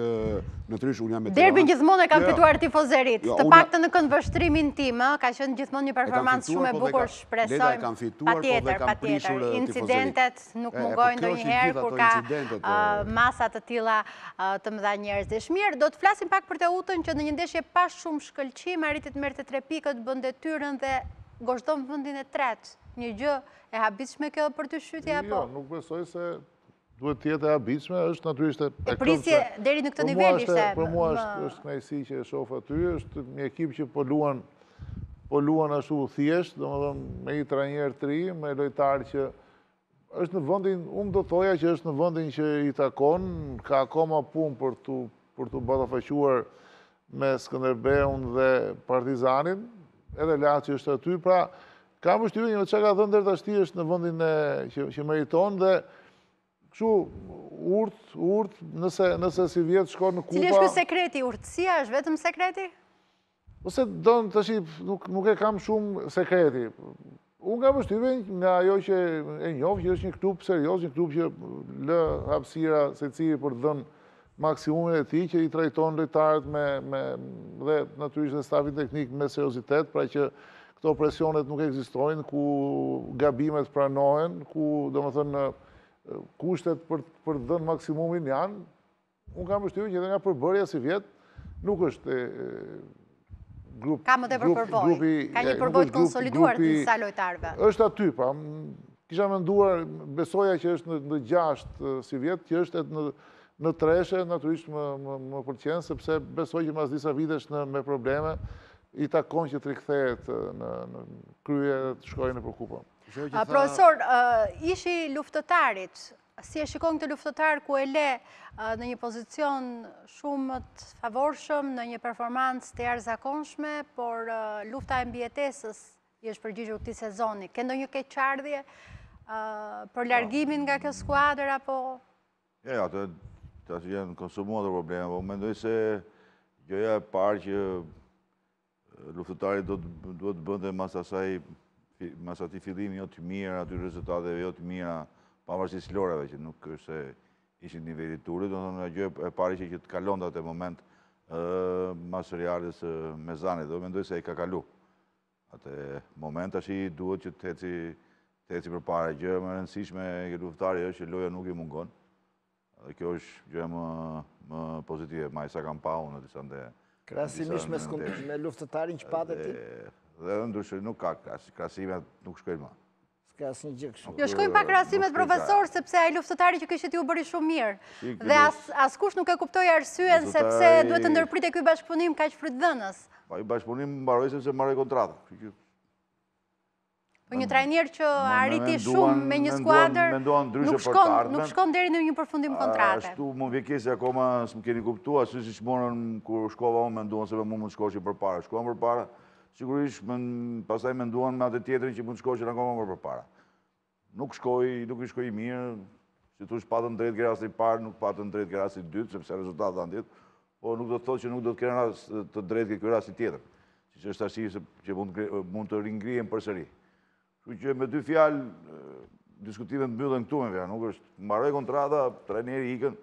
natyrisht unë jam me Tirana. Derbin gjithmonë e kam fituar tifozerit, të paktë në këndvështrimin tim, ka qenë gjithmonë një performancë shumë e bukur, shpresojmë, patjetër, incidentet nuk mungojnë ndonjëherë kur ka masa të tilla të mëdha njerëzish. Mirë, do të flasim pak për Teutën që në një ndeshje pa shumë shkëlqim arriti të merrte 3 pikët, bën detyrën dhe gozhdon vendin e tretë. Një gjë e habitshme kjo për të shytje apo? Jo, nuk besoj se duhet tjetë e habitshme, është natyrisht e prisje deri në këtë nivel ishte. Për mua është kënaqësi që e shoh aty, është një ekip që po luan ashtu thjesht, domethënë me një trajner të ri, me lojtar që është në vendin, unë do thoja që është në vendin që i takon, ka akoma punë për të ballafaqur me Skënderbeun dhe Partizanin, edhe Laçi është aty, pra kam përshtypjen që çka ka dhënë deri tash është në vendin që meriton dhe kështu urt, nëse si vjet shkon në kupa. Cili është ky sekreti? Urtësia është vetëm sekreti? Ose don tash nuk e kam shumë sekreti. Unë kam përshtypjen nga ajo që e njoh që është një klub serioz, një klub që lë hapësira secili për të dhënë maksimumin e tij, që i trajton lojtarët dhe natyrisht dhe stafin teknik me seriozitet, pra që këto presionet nuk ekzistojnë, ku gabimet pranohen, ku domethënë kushtet për të dhënë maksimumin janë. Unë kam përshtypjen që edhe nga përbërja si vjet nuk është grup. Ka më tepër përvojë. Ka një përvojë të konsoliduar të disa lojtarëve. Është aty, pa. Kisha menduar, besoja që është në 6 si vjet, që është në 3 natyrisht më pëlqen, sepse besoj që mas disa vitesh me probleme i takon që të rikthehet në krye të shkojnë për kupa. Profesor, ishi luftëtarit, si e shikon këtë luftëtar ku e le në një pozicion shumë të favorshëm, në një performancë të jashtëzakonshme, por lufta e mbijetesës i është përgjigjur këtij sezoni. Ke ndonjë keqardhje për largimin nga kjo skuadër apo? Ja, atë janë konsumuar të probleme, po mendoj se gjëja e parë që luftëtari duhet të bënte mas atij fillimi jo të mirë, aty rezultateve jo të mira, pavarësisht lorave që nuk është se ishin nivelit turit, do të thonë gjë e parë që të kalonte atë moment mas Realit me Zanit, do mendoj se ai ka kalu. Atë moment tash duhet që të eci përpara. Gjë më e rëndësishme e luftëtarit është që loja nuk i mungon. Dhe kjo është gjë më pozitive, ma i sa kam pa unë në disa ndë. Krasimisht me luftëtarin që patet ti? Dhe ndryshë nuk ka krasimet, nuk shkojnë ma. Ska asë një gjë kështu. Jo, shkojnë pa krasimet, profesor, sepse ai luftëtari që kishit ju bëri shumë mirë. Dhe askush nuk e kuptoi arsyen sepse duhet të ndërpritet ky bashkëpunim kaq frytdhënës. Po i bashkëpunim mbaroi sepse mbaroi kontratë. Po një trajner që arriti shumë me një skuadër, nuk shkon deri në një përfundim kontrate. Ashtu më vjen keq se akoma s'm keni kuptuar, ashtu siç morën kur shkova unë menduan se mund të shkoshi përpara. Shkuam përpara, sigurisht pastaj menduan me atë tjetrin që mund të shkoshin akoma më përpara. Nuk i shkoi mirë, si thosh patën drejt ke rasti i parë, nuk patën drejt ke rasti i dytë, sepse rezultatet janë ditë, po nuk do të thotë që nuk do të kenë rast të drejtë ke ky rasti tjetër. Siç është tash që mund të ringrihen përsëri. Kështu që me dy fjalë, diskutimet mbyllen këtu me vjen, nuk është mbaroi kontrata, trajneri ikën,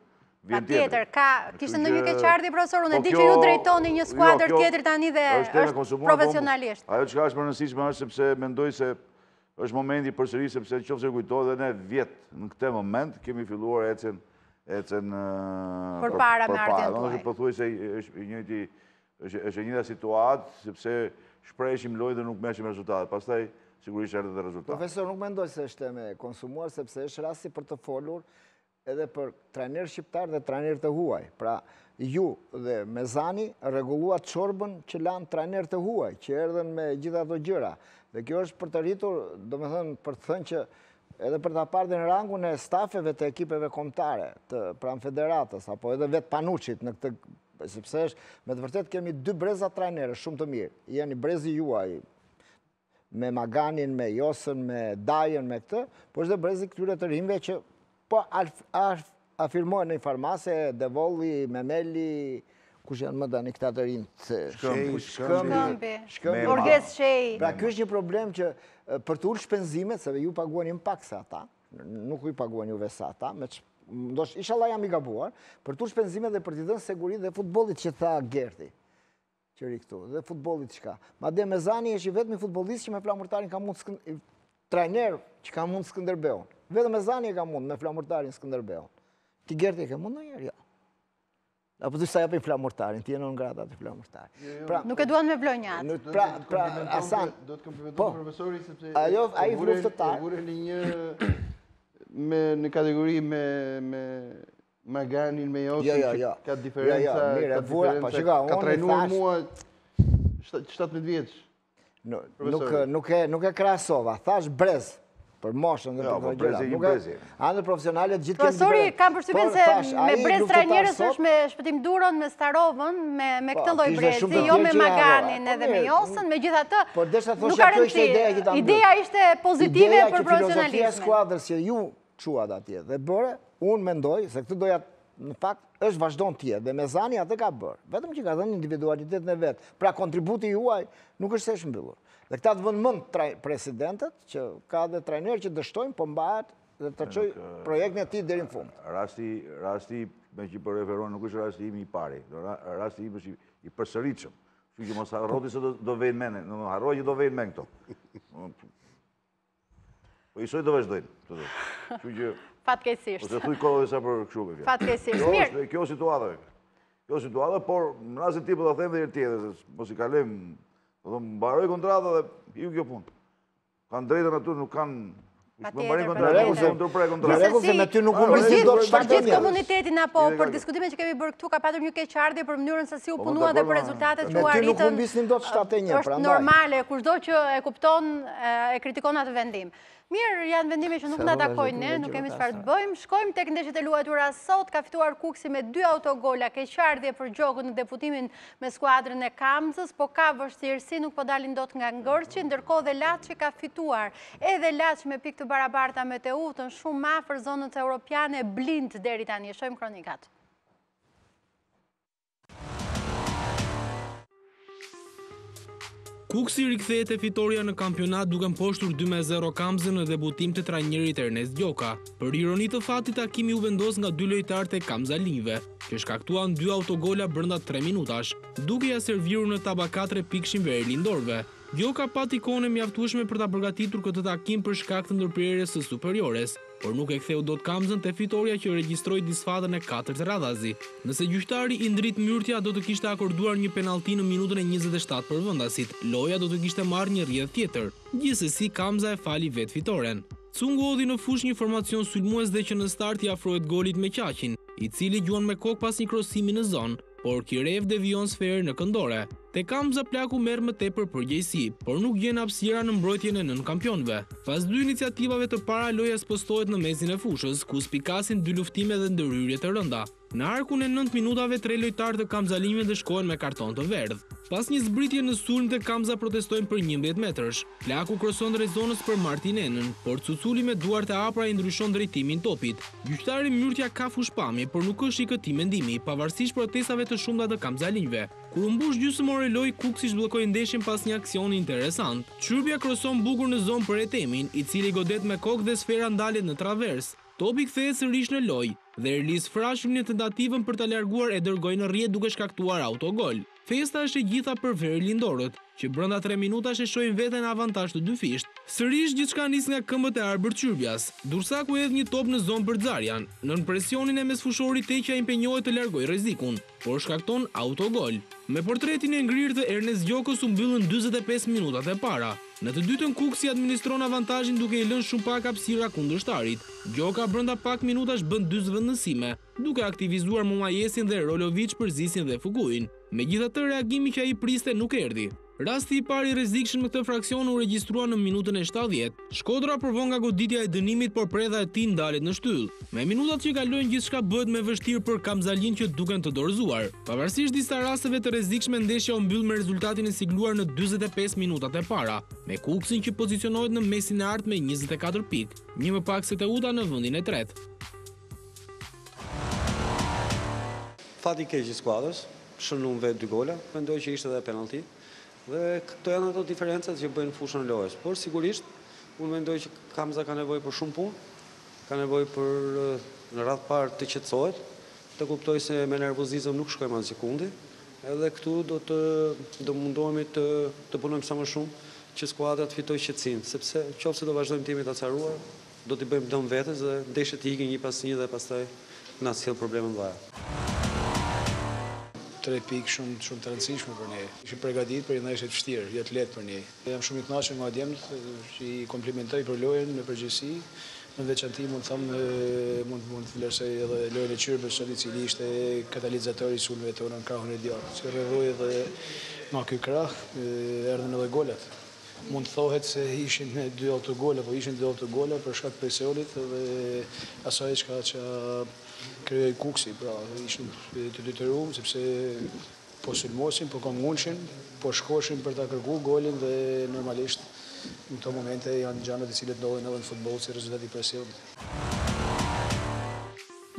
vjen tjetër. Patjetër, kishte ndonjë keqardhje profesor, unë e di që ju drejtoni një skuadër tjetër tani dhe është profesionalisht. Ajo çka është më e rëndësishme është sepse mendoj se është momenti përsëri sepse nëse kujtohet edhe ne vjet në këtë moment kemi filluar ecën përpara me ardhen tuaj. Do të thuaj se është e njëjta situatë sepse shpreheshim lojë dhe nuk merreshim rezultate. Pastaj sigurisht erdhi dhe rezultat. Profesor, nuk mendoj se është me konsumuar, sepse është rasti për të folur edhe për trajner shqiptar dhe trajner të huaj. Pra, ju dhe Mezani rregulluat çorbën që lanë trajner të huaj, që erdhen me gjitha ato gjëra. Dhe kjo është për të rritur, domethënë për të thënë që edhe për ta parë në rangun e stafeve të ekipeve kombëtare, të pranë federatës, apo edhe vetë Panuçit në këtë, sepse me të vërtet kemi 2 breza trajnerë shumë të mirë. Jeni brezi juaj me Maganin, me Josën, me Dajën, me këtë, po është dhe brezi këtyre të rinjve që po afirmojnë në farmase, Devolli, Memeli, kush janë më tani këta të rinjë? Shkëmbi, Orges Shej. Pra, kjo është një problem që për të ullë shpenzimet, se ju paguani më pak se ata, nuk ju paguani juve se ata, inshallah jam i gabuar, për të ullë shpenzimet dhe për t'i dhënë siguri dhe futbollit që tha Gerti, që ri këtu, dhe futbollit qka. Madje Mezani është i vetëmi futbollist që me flamurtarin ka mund trajner që ka mund Skënderbeun. Vetëm Mezani e ka mund me flamurtarin Skënderbeun. Ti Gerti e ke mund në njerë, jo. Apo të sa japin flamurtarin, ti e në ngrata të flamurtarin. Nuk e duan me vlonjat. Pra, Asan... Do të komplementon profesori, sepse... A i luftëtar... E vure një në kategori me Maganin, me Josin, që ka diferenca... Ka trajnuar mua 17 vjeç. Nuk e krasova, thash brez. Për moshën dhe për gjëra. Andë profesionalet gjithë kemi Profesori, kam përshtypjen se me brez trajnerës është me Shpëtim Duron, me Starovën, me këtë lloj brezi, jo me Maganin edhe me Josën, me gjitha të, nuk ka rëndësi. Ideja ishte pozitive për profesionalizmin. Ideja që filozofia e skuadrës që ju quat atje dhe bëre, unë mendoj, se këtë doja në fakt, është vazhdon tje, dhe Mezani atë ka bërë, vetëm që ka dhënë individualitet në vetë. Pra, kontributi juaj nuk është se është mbyllur. Dhe këta të vënë mënd presidentet, që ka dhe trajnerë që dështojnë, po mbahet dhe të qoj projektin e ti deri në fund. Rasti me që për referonë nuk është rasti imi i pari, rasti imi është i përsëritshëm. Që që mos harroti se do vejnë mene, në harroj që do vejnë men këto. Po isoj do vazhdojnë. Fatkeqësisht. Ose thuj kohë dhe sa për këshume. Fatkeqësisht. Mirë. Kjo situatë, por në rasit tipë dhe them dhe jërë tjetër, mos i kalem, mbaroj kontrata dhe ju kjo punë. Kanë drejtën aty, nuk kanë... Përgjithë komunitetin apo për diskutimin që kemi bërë këtu, ka patur një keqardhje për mënyrën se si u punua dhe për rezultatet që u arritën. Është normale, kushdo që e kupton, e kritikon atë vendim. Mirë, janë vendime që nuk nga takojnë ne, nuk kemi çfarë të bëjmë. Shkojmë tek ndeshjet e luajtura sot, ka fituar Kuksi me 2 autogola, keqardhje për gjokën në deputimin me skuadrën e Kamzës, po ka vështirësi, nuk po dalin dot nga ngërçi, ndërkohë dhe Laçi ka fituar. Edhe Laçi me pikë të barabarta me Teutën, shumë afër zonës europiane, blind deri tani. Shohim kronikat. Kuksi rikthehet e fitoria në kampionat duke mposhtur 2-0 Kamzën në debutim të trajnerit Ernest Gjoka. Për ironi të fatit, takimi u vendos nga 2 lojtarët e Kamzalinjve, që shkaktuan 2 autogola brenda 3 minutash, duke ja serviru në tabaka 3 pikëshin ver lindorve. Gjoka pati kohën e mjaftueshme për ta përgatitur këtë takim për shkak të ndërprerjes së superiores, por nuk e ktheu dot Kamzën te fitoria që regjistroi disfatën e 4 radhazi. Nëse gjyqtari i ndrit Myrtja do të kishte akorduar një penallti në minutën e 27 për vendasit, loja do të kishte marrë një rrjedh tjetër. Gjithsesi Kamza e fali vet fitoren. Cungu hodhi në fush një formacion sulmues dhe që në start i afrohet golit me Qaqin, i cili gjuan me kokë pas një krosimi në zonë, por Kirev devion sferën në këndore. Te Kamza plaku merr më tepër përgjegjësi, por nuk gjen hapësira në mbrojtjen e nën kampionëve. Pas 2 iniciativave të para, loja spostohet në mesin e fushës, ku spikasin 2 luftime dhe ndërhyrje të rënda. Në arkun e 9 minutave 3 lojtarë të Kamzalinjve dëshkohen me karton të verdh. Pas një zbritje në sulm të Kamza protestojnë për 11 metrësh. Plaku kroson drejt zonës për Martinenën, por Cuculi me duart e hapura i ndryshon drejtimin topit. Gjyqtari Myrtja ka fushpamje, por nuk është i këtij mendimi, pavarësisht protestave të shumta të Kamzalinjve. Kur u mbush gjysmore loj, Kuksi zhbllokoi ndeshjen pas një aksioni interesant. Çyrbja kroson bukur në zonë për Etemin, i cili godet me kokë dhe sfera ndalet në travers. Topi kthehet sërish në lojë dhe Erlis Frashi në tentativën për ta larguar e dërgoi në rrjet duke shkaktuar autogol. Festa është e gjitha për ver lindorët, që brenda 3 minutash e shohin veten në avantazh të dyfisht. Sërish gjithçka nis nga këmbët e arbër Çyrbjas. Dursaku hedh një top në zonë për Xarian. Nën presionin e mesfushorit Teqja impenjohet të largojë rrezikun, por shkakton autogol. Me portretin e ngrirë të Ernest Gjokës u mbyllën 45 minutat e para. Në të dytën Kuksi administron avantazhin duke i lënë shumë pak hapësira kundërshtarit. Gjoka brenda pak minutash bën 2 zvendësime, duke aktivizuar Mumajesin dhe Rolovic përzisin dhe Fukuin. Megjithatë, reagimi që ai priste nuk erdhi. Rasti i parë i rrezikshëm në këtë fraksion u regjistrua në minutën e 70. Shkodra provon nga goditja e dënimit, por predha e tij ndalet në shtyll. Me minutat që kalojnë gjithçka bëhet më vështirë për Kamzalin që duken të dorëzuar. Pavarësisht disa rasteve të rrezikshme, ndeshja u mbyll me rezultatin e sigluar në 45 minutat e para, me Kuksin që pozicionohet në mesin e artë me 24 pikë, një më pak se Teuta në vendin e tretë. Fati keq i skuadrës, shënun vetë 2 gola, mendoj që ishte edhe penalti. Dhe këto janë ato diferencat që bëjnë fushën lojës. Por sigurisht, unë mendoj që Kamza ka nevojë për shumë punë, ka nevojë për në radhë parë të qetësohet, të kuptoj se me nervozizëm nuk shkojmë as sekundi, edhe këtu do mundohemi të punojmë sa më shumë që skuadra të fitojë qetësinë, sepse qofse do vazhdojmë të jemi të acaruar, do t'i bëjmë dëm vetes dhe ndeshjet të ikin një pas një dhe pastaj na sjell probleme të mëdha. 3 pikë shumë të rëndësishme për ne. Ishim përgatitur për një ndeshje të vështirë, jo të lehtë për ne. Jam shumë i kënaqur nga djemtë që i komplimentoj për lojën në përgjithësi. Në veçanti mund të vlerësoj edhe lojën e Çyrbës, i cili ishte katalizatori i sulmeve tona në krahun e djathtë. Që rrëdhoi edhe nga ky krah erdhën edhe golat. Mund të thohet se ishin 2 autogola, po ishin 2 autogola për shkak të presiolit dhe asaj që krijoi Kuksi, pra ishin të detyruar sepse po sulmosin, po kongunshin, po shkoshin për ta kërkuar golin dhe normalisht në këto momente janë gjërat të cilat ndodhin edhe në futboll si rezultat i presionit.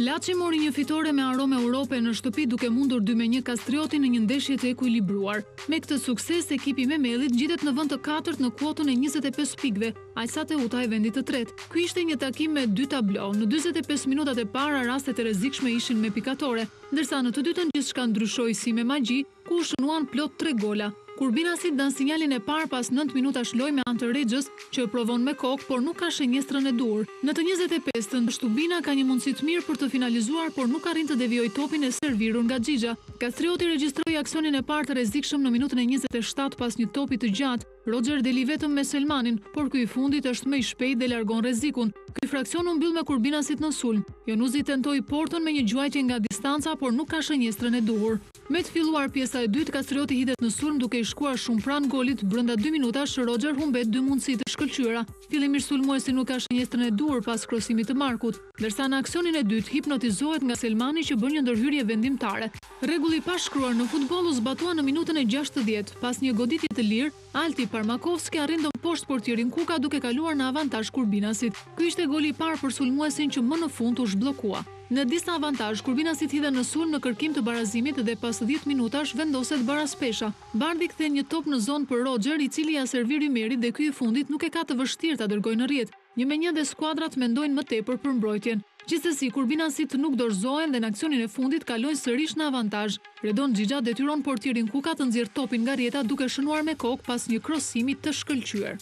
Laçi mori një fitore me aromë Europe në shtëpi duke mundur 2-1 Kastriotin në një ndeshje të ekuilibruar. Me këtë sukses, ekipi me Mellit gjitet në vend të 4 në kuotën e 25 pikëve, aq Teuta e vendit të tretë. Ky ishte një takim me 2 tablo. Në 45 minutat e para rastet e rrezikshme ishin me pikatore, ndërsa në të dytën gjithçka ndryshoi si me magji, ku u shënuan plot 3 gola. Kurbinasit dan sinjalin e parë pas 9 minutash lojë me anë të Rexhës, që provon me kokë, por nuk ka shenjestrën e dur. Në të 25-ën, Shtubina ka një mundësi të mirë për të finalizuar, por nuk arrin të devijojë topin e servirur nga Xhixha. Kastrioti regjistroi aksionin e parë të rrezikshëm në minutën e 27 pas një topi të gjatë. Roger deli vetëm me Selmanin, por ky i fundit është më i shpejt dhe largon rrezikun. Ky fraksion u mbyll me Kurbinasit në sulm. Jonuzi tentoi portën me një gjuajtje nga distanca, por nuk ka shenjestrën e duhur. Me të filluar pjesa e dytë, Kastrioti hidhet në sulm duke i shkuar shumë pranë golit. Brenda 2 minutash Roger humbet 2 mundësi të shkëlqyera. Fillimisht sulmuesi nuk ka shenjestrën e duhur pas krosimit të Markut, ndërsa në aksionin e dytë hipnotizohet nga Selmani që bën një ndërhyrje vendimtare. Rregulli i pashkruar në futboll u zbatua në minutën e 60. Pas një goditje të lirë, Alti Parmakovski arrin të poshtë portierin Kuka duke kaluar në avantazh Kurbinasit. Ky ishte goli i parë për sulmuesin që më në fund u zhbllokua. Në disa avantazh, Kurbinasit hidhen në sulm në kërkim të barazimit dhe pas 10 minutash vendoset baraspesha. Bardhi kthen një top në zonë për Roger, i cili ja serviri Merit dhe ky i fundit nuk e ka të vështirë ta dërgojë në rrjet. 1-1 dhe skuadrat mendojnë më tepër për mbrojtjen. Gjithsesi, Kurbinasit nuk dorëzohen dhe në aksionin e fundit kalojnë sërish në avantazh. Redon Xhixha detyron portierin Kuka të nxjerrë topin nga rrjeta duke shënuar me kokë pas një krosimi të shkëlqyer.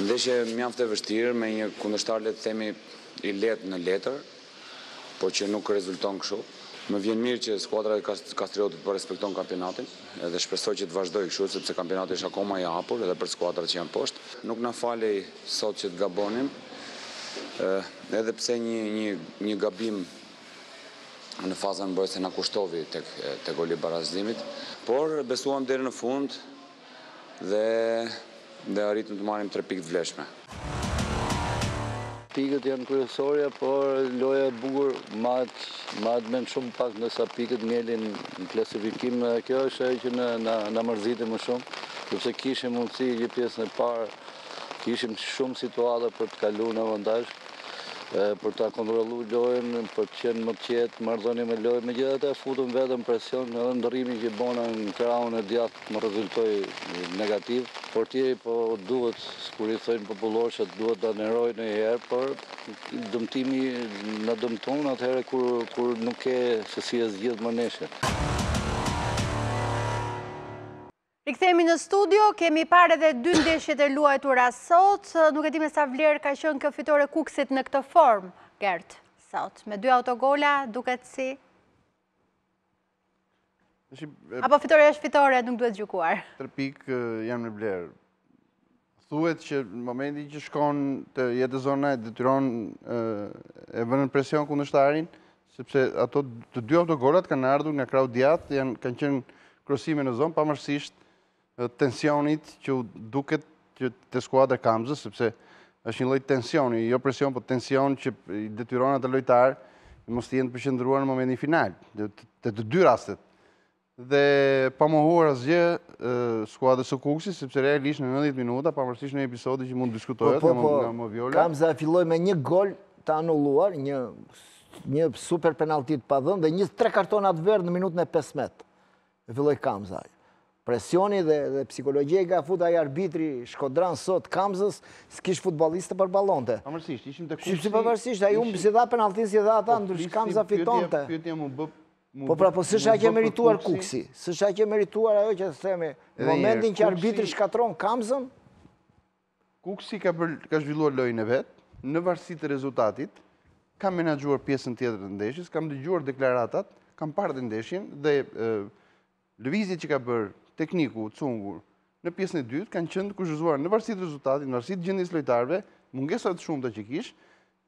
Ndeshje mjaft e vështirë me një kundërshtar, le të themi, i lehtë në letër, por që nuk rezulton kështu. Më vjen mirë që skuadra e Kastriotit po respekton kampionatin dhe shpresoj që të vazhdojë kështu sepse kampionati është akoma i hapur edhe për skuadrat që janë poshtë. Nuk na falej sot që të gabonim, edhe pse një gabim në fazën mbrojtëse na kushtovi tek goli i barazimit, por besuam deri në fund dhe arritëm të marrim 3 pikë të vlefshme. Pikët janë kryesorja, por loja e bukur mahet me shumë pak ndërsa pikët ngelin në klasifikim. Kjo është ajo që na mërzitet më shumë, sepse kishim mundësi një pjesën e parë, kishim shumë situata për të kaluar në avantazh, për ta kontrolluar lojën, për të qenë më të qetë, marrëdhënie me lojën. Megjithatë futëm vetëm presion, edhe ndërrimi që bona në krahun e djathtë më rezultoi negativ. Portieri po duhet, kur i thojnë popullor, që duhet ta nerojë në herë, por dëmtimi na dëmton atëherë kur nuk ke se si e zgjidh më nesër. Rikthehemi në studio, kemi parë edhe 2 ndeshjet e luajtura sot, nuk e di me sa vlerë ka qenë kjo fitore Kukësit në këtë formë, Gert, sot. Me 2 autogola, duket si? Apo fitore është fitore, nuk duhet gjykuar? 3 pikë janë me vlerë. Thuhet që në momentin që shkon të jetë zona e detyron e vënë presion kundërshtarin, sepse ato të 2 autogolat kanë ardhur nga krau djathtë, kanë qenë krosime në zonë, pavarësisht tensionit që duket të skuadra Kamzës, sepse është një lloj tensioni, jo presion, po tension që i detyron atë lojtar mos të jenë të përqendruar në momentin final, të 2 rastet. Dhe pa mohuar asgjë skuadrës së Kukësit, sepse realisht në 90 minuta, pavarësisht në episodi që mund diskutohet nga Moviola. Kamza filloi me 1 gol të anulluar, një super penaltit pa dhënë dhe 3 kartonat verdh në minutën e 15. Filloi Kamza. Presioni dhe psikologjia ka fut ai arbitri Shkodran sot Kamzës, s'kish futbollistë për ballonte. Pavarësisht, ishim te Kukësi. Pavarësisht, ai humbi si dha penaltin si dha ata, ndrysh Kamza fitonte. Po pra, po s'është aq e merituar Kukësi. S'është aq e merituar ajo që themi, në momentin që arbitri shkatron Kamzën, Kukësi ka zhvilluar lojën e vet, në varësi të rezultatit, ka menaxhuar pjesën tjetër të ndeshjes, kam dëgjuar deklaratat, kam parë të ndeshjen dhe lëvizjet që ka bërë tekniku, Cungur, në pjesën e dytë, kanë qenë të kushëzuar në varësi të rezultatit, në varësi të gjendjes lojtarëve, mungesat të shumta që kish,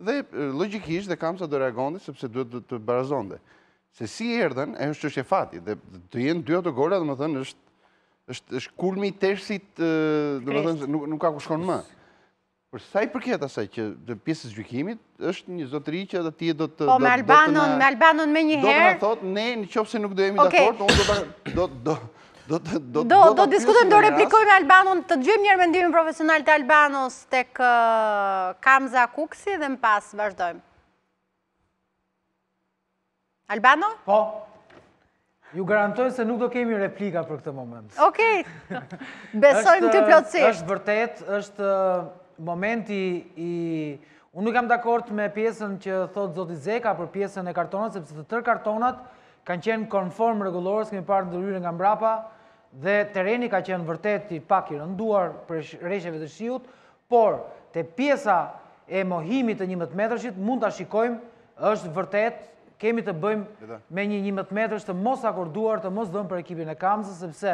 dhe logjikisht dhe Kamza do reagonte sepse duhet të barazonte. Se si erdhen, është çështje fati, dhe të jenë 2 autogola, domethënë është kulmi i tërësit, domethënë nuk ka ku shkon më. Për sa i përket asaj që pjesës gjykimit, është një zotëri që ti do të... Po me Albanon me një herë... Do të na thotë, ne në qoftë se nuk do jemi dakord, unë do diskutojmë, do replikojmë me Albanon, të dëgjojmë njërë mendimin profesional të Albanos tek Kamza Kukësi dhe më pas vazhdojmë. Albano? Po. Ju garantojnë se nuk do kemi replika për këtë moment. Okej. Besojmë ty plotësisht. Është vërtet, është momenti i... Unë nuk jam dakord me pjesën që thot Zoti Zeka për pjesën e kartonat, sepse të tërë kartonat kanë qenë konform rregullorës, kemi parë ndërhyrje nga mbrapa, dhe tereni ka qenë vërtet i pak i rënduar për rreshjeve të shiut, por te pjesa e mohimit të 11 metrëshit mund ta shikojmë, është vërtet kemi të bëjmë me një 11 metrësh të mos akorduar, të mos dhënë për ekipin e Kamzës, sepse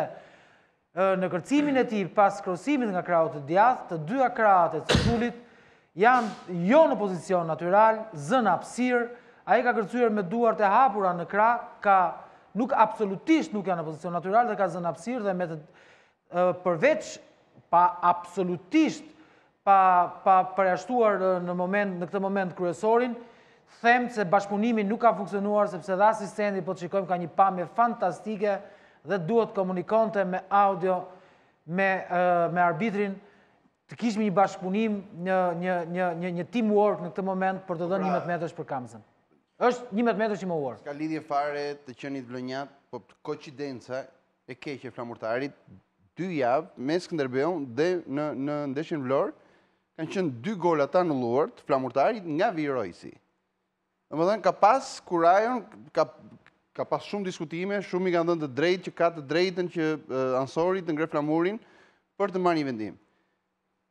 në kërcimin e tij pas krosimit nga krau të djathtë, të 2 krahët e Cesulit janë jo në pozicion natyral, zënë hapësirë, ai ka kërcyer me duart e hapura në krah, nuk absolutisht nuk janë në pozicion natyral dhe ka zënë hapësirë dhe me të përveç pa absolutisht pa përjashtuar në këtë moment kryesorin, them se bashkëpunimi nuk ka funksionuar sepse dhe asistenti, po të shikojmë, ka një pamje fantastike dhe duhet komunikonte me audio me arbitrin, të kishme një bashkëpunim, një teamwork në këtë moment për të dhënë 11 metrësh për Kamzën. Është 11 metrësh i mohuar. Ka lidhje fare të qenit vlonjat, po koincidenca e keqe flamurtarit, 2 javë me Skënderbeun dhe në ndeshjen Vlorë kanë qenë 2 gola të anulluar të flamurtarit nga Virojsi. Domethënë ka pas kurajon, ka pas shumë diskutime, shumë i kanë dhënë të drejtë që ka të drejtën që Ansori të ngre flamurin për të marrë një vendim.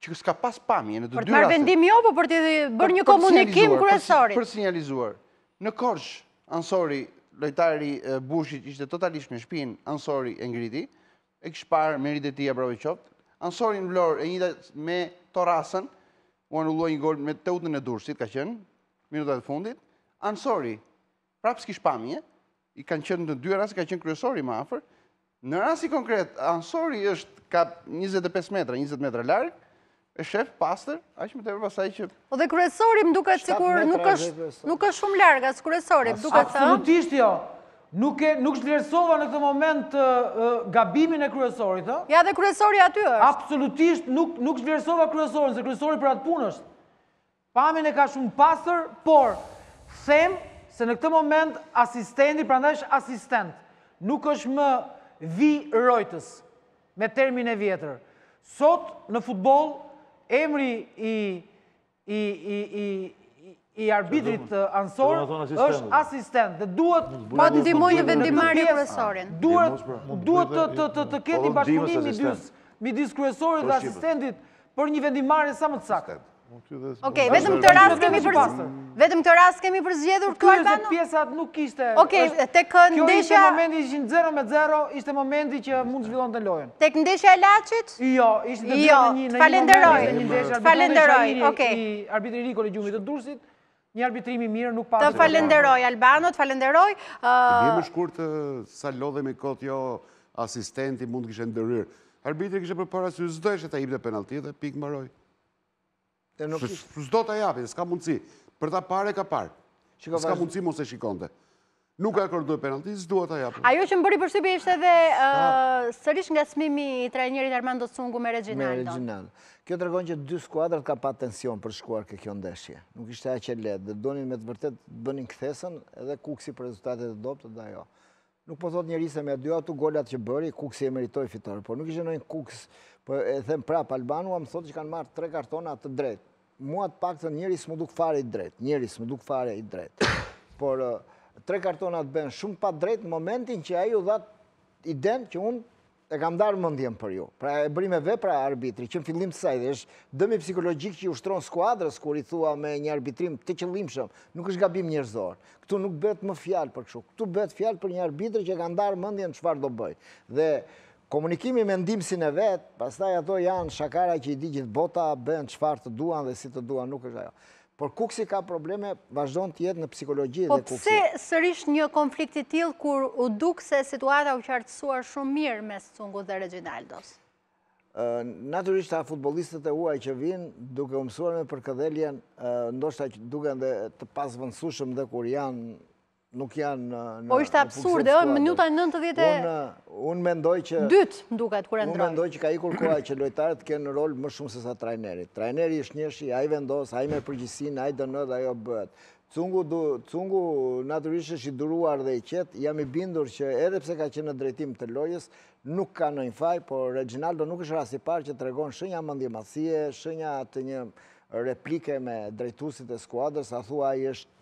Që s'ka pas pamje në të 2 raste. Për të marrë vendim jo, po për të bërë një komunikim kryesorit. Për sinjalizuar. Në Korçë, Ansori, lojtari Bushit, ishte totalisht në shtëpinë, Ansori e ngriti, e kishte parë merit e tij apo qoftë. Ansori në Vlorë e njëjta me Torrasën, u anulloi një gol me teutën e Durrësit, ka qenë minutat e fundit. Ansori, prapë s'kish pamje, i kanë qenë në 2 raste, ka qenë kryesori më afër. Në rasti konkret, Ansori është ka 25 metra, 20 metra larg, e shef pastër, aq më tepër pasaj që... Po dhe kryesori më duket sikur nuk është shumë larg as kryesori, më duket thënë. Absolutisht jo. Nuk vlerësova në këtë moment gabimin e kryesorit, ë? Ja, dhe kryesori aty është. Absolutisht nuk vlerësova kryesorin, se kryesori për atë punë është. Pamjen e ka shumë pastër, por them se në këtë moment asistenti, prandaj është asistent, nuk është më vi rojtës, me termin e vjetër. Sot në futboll, emri i arbitrit ansor është asistent dhe duhet po të ndihmoj në vendimarrje kryesorin. Duhet të ketë bashkëpunim midis kryesorit dhe asistentit për një vendimarrje sa më të saktë. Okej, vetëm këtë rast kemi përzgjedhur këtu Albano? Ky pjesat nuk ishte. Okej, tek ndeshja. Kjo ishte momenti ishin 0-0, ishte momenti që mund zhvillonte lojën. Tek ndeshja e Laçit? Jo, ishte në një falenderoj. Okej. Arbitri i kolegjiumit të Durrësit, një arbitrimi mirë nuk pa. Të falenderoj Albano, të falenderoj. Bëjmë shkurt sa lodhemi kot jo asistenti mund të kishte ndërhyrë. Arbitri kishte përpara sy s'do ishte ta jepte penalti dhe pikë mbaroi. S'do ta japi, s'ka mundësi. Për ta parë ka parë. S'ka mundësi mos e shikonte. Nuk ka akordoi penalti, s'duhet ta japi. Ajo që më bëri përshtypje ishte edhe sërish ngacmimi i trajnerit Armando Cungu me Reginaldon. Kjo tregon që dy skuadrat ka pa tension për shkuar kjo ndeshje. Nuk ishte aq e lehtë, dhe donin me të vërtet bënin kthesën edhe Kuksi për rezultatet e dobta dhe ajo. Nuk po thot njeri se me dy ato golat që bëri, Kuksi e meritoi fitore, por nuk ishte ndonjë Kuks, po e them prap Albano, më thotë që kanë marrë 3 kartona të drejtë. Mua të paktën njeri s'më duk fare i drejtë. Por 3 kartona të bën shumë pa drejtë në momentin që ai u dha idenë që unë e kam darë mendjen për ju. Pra e bëri me vepra arbitri, që në fillim të saj dhe është dëmi psikologjik që i ushtron skuadrës kur i thua me një arbitrim të qëllimshëm, nuk është gabim njerëzor. Këtu nuk bëhet më fjalë për kështu. Këtu bëhet fjalë për një arbitër që ka ndarë mendjen çfarë do bëj. Dhe komunikimi me ndimsin e vetë, pastaj ato janë shakara që i di gjithë bota, bën çfarë të duan dhe si të duan, nuk është ajo. Por Kuksi ka probleme, vazhdon të jetë në psikologji dhe Kuksi. Po pse sërish një konflikt i tillë kur u duk se situata u qartësuar shumë mirë mes Cungut dhe Reginaldos? Natyrisht futbollistët e huaj që vinë duke u mësuar me përkëdheljen, ndoshta duken dhe të pasvendësueshëm dhe kur janë nuk janë në... Po ishte absurde, minuta 90... Unë mendoj që... Dytë duket kur e ndroj. Unë mendoj që ka ikur koha që lojtarët kenë rol më shumë se sa trajnerit. Trajneri është njëshi, ai vendos, ai merr përgjegjësinë, ai dënon dhe ajo bëhet. Cungu natyrisht është i duruar dhe i qetë, jam i bindur që edhe pse ka qenë në drejtim të lojës, nuk ka ndonjë faj, por Reginaldo nuk është rasti i parë që tregon shenja mendjemadhësie, shenja të një replike me drejtuesit e skuadrës, a thua ai është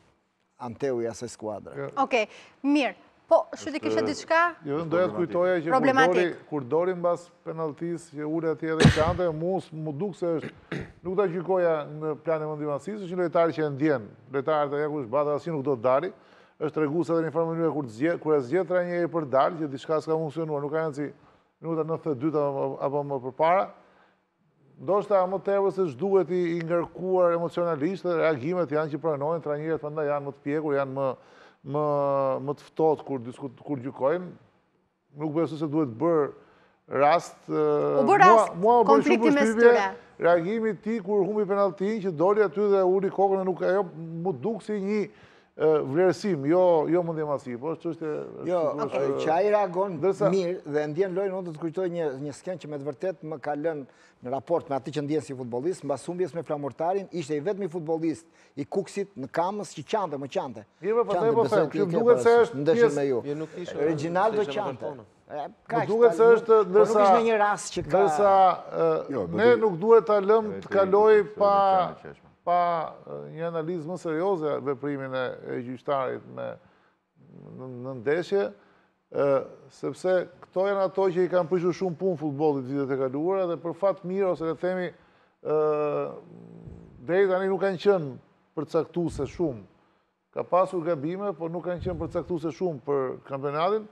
anteu i asaj skuadre. Okej, mirë. Po, shyti kishe diçka? Jo, doja të kujtoja që kur dori mbas penaltisë që ule atje dhe qante, mu duk se është, nuk ta gjykoja në planin e mendjemadhësisë, është një lojtar që e ndjen. Lojtarët e kush bata asnjë nuk do të dali. Është tregues edhe në një farë mënyrë kur e zgjedh trajneri për dalë, që diçka s'ka funksionuar, nuk ka rëndësi minuta 92 apo më përpara. Ndoshta më tepër se ç'duhet i ngarkuar emocionalisht, reagimet janë që pranojnë, trajnerët prandaj janë më të pjekur, janë më të ftohtë kur gjykojnë. Nuk besoj se duhet bërë rast. U bë rast konflikti mes tyre. Reagimi i tij kur humbi penalltin që doli aty dhe uli kokën, nuk ajo mu duk si një vlerësim, jo mendjemadhësi, po është çështje... Jo, që ai reagon mirë dhe ndjen lojën, unë do të kujtoj një skenë që me të vërtet më ka lënë në raport me atë që ndjen si futbollist, mbas humbjes me flamurtarin, ishte i vetmi futbollist i Kuksit në Kamës që qante, më qante. Qante, besoj që duket se është ndeshje me ju. Reginaldo qante. Më duket se është ndërsa... Nuk ishte një rast që ka... Ne nuk duhet ta lëmë të kaloj pa një analizë më serioze veprimin e gjyqtarit në ndeshje, sepse këto janë ato që i kanë prishur shumë punë futbollit vitet e kaluara dhe për fat mirë ose le të themi deri tani nuk kanë qenë përcaktuese shumë. Ka pasur gabime, por nuk kanë qenë përcaktuese shumë për kampionatin.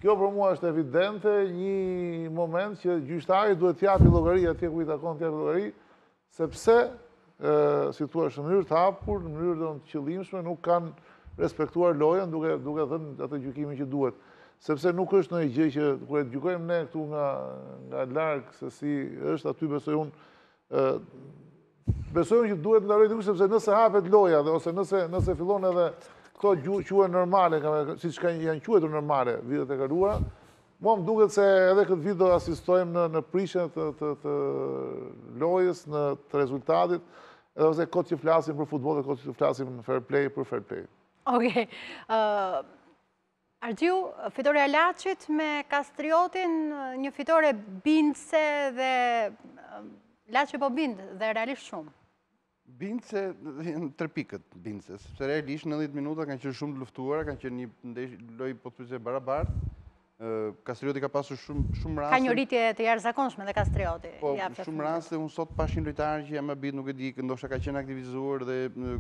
Kjo për mua është evidente një moment që gjyqtari duhet t'japi llogari atje ku i takon t'japi llogari, sepse si thua në mënyrë të hapur, në mënyrë të qëllimshme, nuk kanë respektuar lojën duke dhënë atë gjykimin që duhet. Sepse nuk është ndonjë gjë që kur e gjykojmë ne këtu nga larg se si është aty besojmë që duhet ndarojë dikush, sepse nëse hapet loja ose nëse fillon edhe këto quhen normale, siç janë quhetur normale vitet e kaluara, mua më duket se edhe këtë vit do asistojmë në prishjen të lojës, në të rezultatit, edhe ose kot që flasim për futboll dhe kot që flasim në fair play për fair play. Okej. Argjiu, fitoria e Laçit me Kastriotin, një fitore bindse dhe Laçi po bind dhe realisht shumë. Bindse, 3 pikët bindse, sepse realisht 90 minuta kanë qenë shumë të luftuara, kanë qenë një lojë po të thjesht barabartë. Kastrioti ka pasur shumë raste. Ka një rritje të jashtëzakonshme dhe Kastrioti. Po, shumë raste, unë sot pashin lojtarë që jam abit, nuk e di, ndoshta ka qenë aktivizuar dhe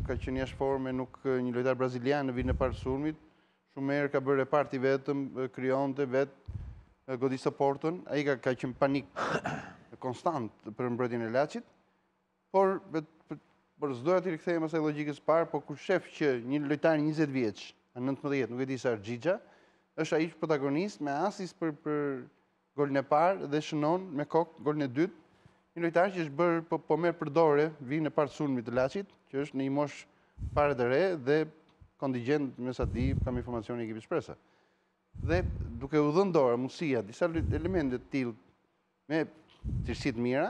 ka qenë jashtë forme, nuk një lojtar brazilian në vitin e parë sulmit. Shumë herë ka bërë reparti vetëm, krijonte vetë, godiste portën, ai ka qenë panik konstant për mbrojtjen e Laçit. Por s'doja t'i rikthehem asaj logjikës parë, por kur shef që një lojtar 20 vjeç, në 19, nuk e di sa Xhixha, është ai protagonist me asis për golin e parë dhe shënon me kokë golin e dytë. Një lojtar që është bërë po merr përdore vitin e parë sulmit të Laçit, që është në një moshë fare të re dhe kontingjent me sa di kam informacione e ekipit shpresa. Dhe duke u dhënë dorë mundësia disa elemente të tillë me cilësi të mira,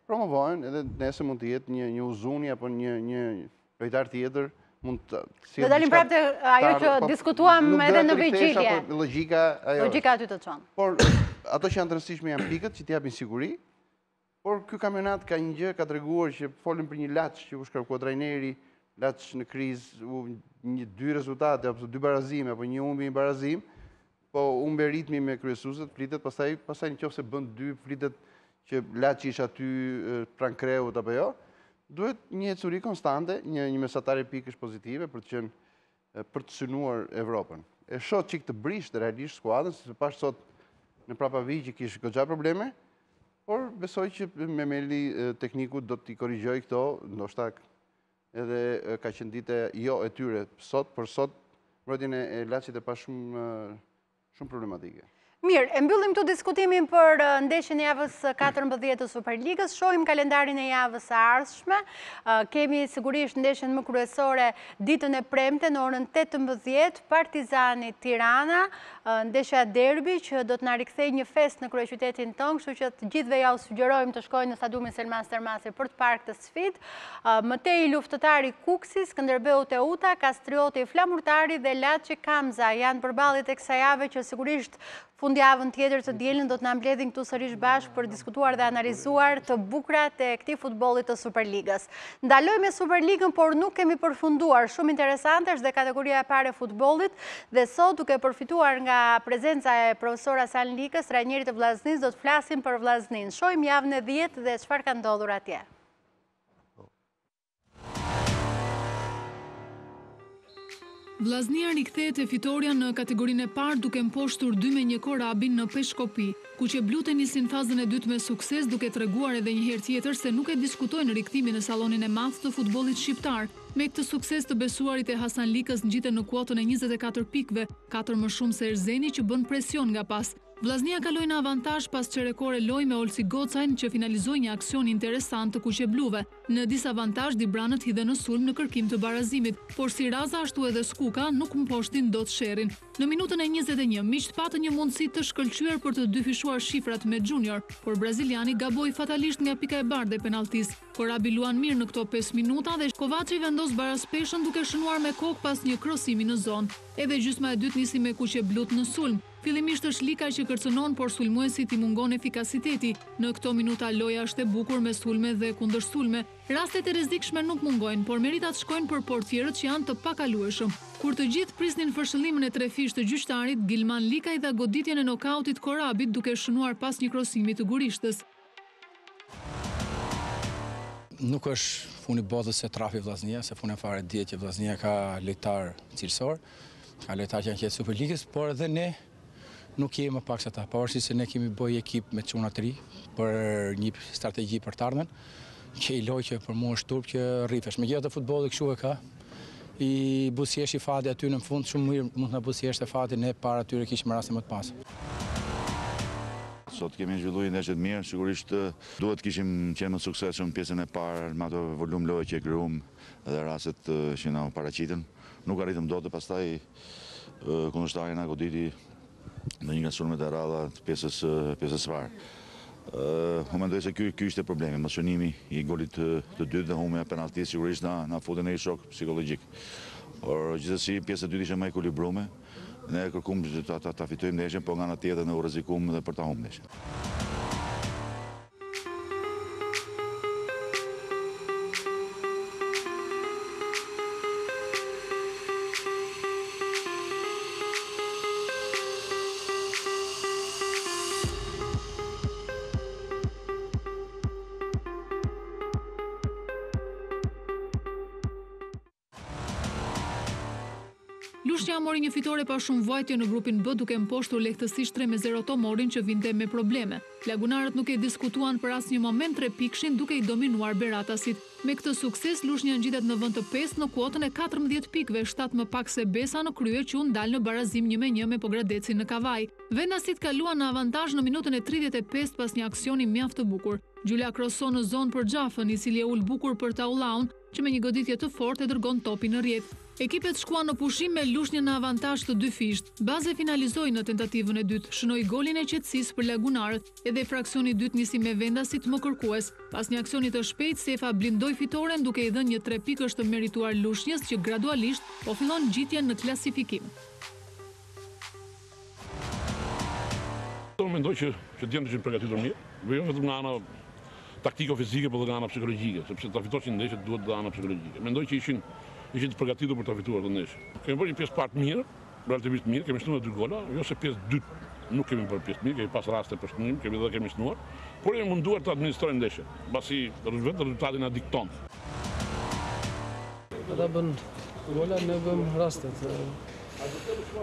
promovohen edhe nesër mund të jetë një Uzuni apo një lojtar tjetër. Do dalim prapë te ajo që diskutuam edhe në Vigjilje. Logjika aty të çon. Por ato që janë të rëndësishme janë pikët që t'i japin siguri. Por ky kampionat ka një gjë, ka treguar që folën për një Laç që u shkarkua trajneri, Laç në krizë, 2 rezultate apo 2 barazime apo një humbi, një barazim, po humbi ritmi me kryesuesit, flitet pastaj nëse bën 2 flitet që Laçi ishte aty pranë Kreut apo jo. Duhet një ecuri konstante, një mesatare pikësh pozitive për të synuar Evropën. E shoh çik të brisht realisht skuadrën, sepse pash sot në Prapavi që kishte goxha probleme, por besoj që Memeli tekniku do t'i korrigjojë këto, ndoshta edhe ka qenë ditë jo e tyre sot, por sot mbrojtjen e Laçit e pa shumë problematike. Mirë, e mbyllim këtu diskutimin për ndeshjen e javës 14 të Superligës. Shohim kalendarin e javës së ardhshme. Kemi sigurisht ndeshjen më kryesore ditën e premte në orën 18, Partizani Tirana, ndeshja derbi që do të na rikthejë një fest në kryeqytetin tonë, kështu që të gjithëve ja u sugjerojmë të shkojnë në stadiumin Selman Stermasi për të parë këtë sfidë. Mëtej luftëtari Kuksi, Skënderbeu Teuta, Kastrioti Flamurtari dhe Laçi Kamza janë përballit e kësaj jave që sigurisht fundjavën tjetër të dielën do të na mbledhin këtu sërish bashkë për diskutuar dhe analizuar të bukrat e këtij futbollit të Superligës. Ndaloj me Superligën, por nuk kemi përfunduar. Shumë interesante është dhe kategoria e parë e futbollit dhe sot duke përfituar nga prezenca e profesor Hasan Likës, trajnerit të Vllaznisë, do të flasim për Vllazninë. Shohim javën e 10 dhe çfarë ka ndodhur atje. Vllaznia rikthehet e fitoria në kategorinë e parë duke mposhtur 2-1 Korabin në Peshkopi, ku që blutë nisin fazën e dytë me sukses duke treguar edhe një herë tjetër se nuk e diskutojnë rikthimin në sallonin e madh të futbollit shqiptar. Me këtë sukses të besuarit e Hasan Likës ngjiten në kuotën e 24 pikëve, 4 më shumë se Erzeni që bën presion nga pas. Vllaznia kaloi në avantazh pas çerekore lojë me Olsi Gocajn që finalizoi një aksion interesant të kuqebluve. Në disavantazh Dibranët hidhen në sulm në kërkim të barazimit, por si Raza ashtu edhe Skuka nuk mposhtin dot sherrin. Në minutën e 21 miqt patën një mundësi të shkëlqyer për të dyfishuar shifrat me Junior, por braziliani gaboi fatalisht nga pika e bardhë e penalltis. Korabi luan mirë në këto 5 minuta dhe Kovaci vendos baraspeshën duke shënuar me kokë pas një krosimi në zonë. Edhe gjysma e dytë nisi me kuqeblut në sulm. Fillimisht është Lika që kërcënon, por sulmuesit i mungon efikasiteti. Në këto minuta loja është e bukur me sulme dhe kundër sulme. Rastet e rrezikshme nuk mungojnë, por meritat shkojnë për portierët që janë të pakalueshëm. Kur të gjithë prisnin fërshëllimin e trefish të gjyqtarit, Gilman Lika i dha goditjen e nokautit Korabit duke shënuar pas një krosimi të gurishtës. Nuk është funi botës se trafi Vllaznia, se funi fare dihet që Vllaznia ka lojtar cilësor, ka lojtar që janë qetë Superligës, por edhe ne nuk jemi më pak se ta, pavarësisht se ne kemi bëj ekip me çuna të ri për një strategji për të ardhmen, që i loj që për mua është turp që rrifesh. Megjithatë futbolli kështu e ka. I buzëqesh i fati aty në fund shumë mirë mund të na buzëqesh te fati, ne para atyre kishim raste më të pasur. Sot kemi zhvilluar ndeshje të mirë, sigurisht duhet kishim qenë më suksesshëm në pjesën e parë me ato volum lojë që krijuam dhe rastet që na paraqiten. Nuk arritëm dot, pastaj kundërshtari na goditi në një nga sulmet e rradha të pjesës së parë. Unë mendoj se ky ishte problemi, mocionimi i golit të dytë dhe humbja e penalltisë sigurisht na futi në një shok psikologjik. Por gjithsesi pjesa e dytë ishte më e ekuilibruar. Ne kërkuam ta fitojmë ndeshjen, por nga ana tjetër ne u rrezikuam edhe për ta humbur ndeshjen. Lushnja mori një fitore pa shumë vajtje në grupin B duke mposhtur lehtësisht 3-0 Tomorin që vinte me probleme. Lagunarët nuk e diskutuan për asnjë moment 3 pikshin duke i dominuar Beratasit. Me këtë sukses, Lushnja ngjitet në vend të 5 në kuotën e 14 pikëve, 7 më pak se Besa në krye që u ndal në barazim 1-1 me Pogradecin në Kavaj. Vendasit kaluan në avantazh në minutën e 35 pas një aksioni mjaft të bukur. Gjula kroson në zonë për Xhafën, i cili e ul bukur për Taulaun, që me një goditje të fortë e dërgon topin në rrjet. Ekipet shkuan në pushim me Lushnjën në avantazh të 2 fisht. Baze finalizoi në tentativën e dytë, shënoi golin e qetësisë për lagunarët, edhe fraksioni i dytë nisi me Vendasit më kërkues. Pas një aksioni të shpejtë, Sefa blindoi fitoren duke i dhënë një 3 pikësh të merituar Lushnjës që gradualisht po fillon ngjitjen në klasifikim. Mendoj që djemë të qenë përgatitur mirë, jo vetëm nga ana taktiko-fizike, por edhe nga ana psikologjike, sepse ta fitoshin ndeshjet duhet nga ana psikologjike. Mendoj që ishin të përgatitur për ta fituar të ndeshje. Kemi bërë një pjesë parë mirë, relativisht mirë, kemi shtuar 2 gola, jo se pjesë dytë nuk kemi bërë pjesë mirë, kemi pas raste për shtunim, kemi shtuar, por jemi munduar të administrojmë ndeshjen, mbasi rezultati na dikton. Ata bën gola, ne bëm rastet.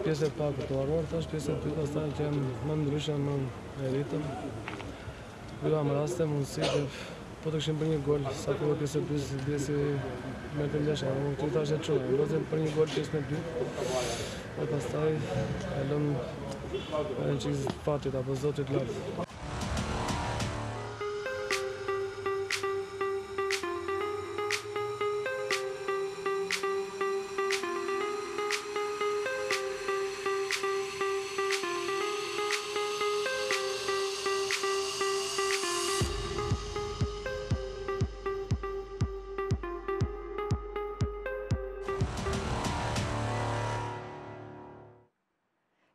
Pjesë e parë të harruar, tash pjesë e dytë pastaj që janë më ndryshe, më e ritëm. Bëram raste, mundësi po të kishim për një gol, sa të pjesë e dytë, besi me të ndeshja, unë të tash e çuaj, lozëm për një gol pjesën e dytë. E pastaj e lëm një çiz fatit apo zotit lart.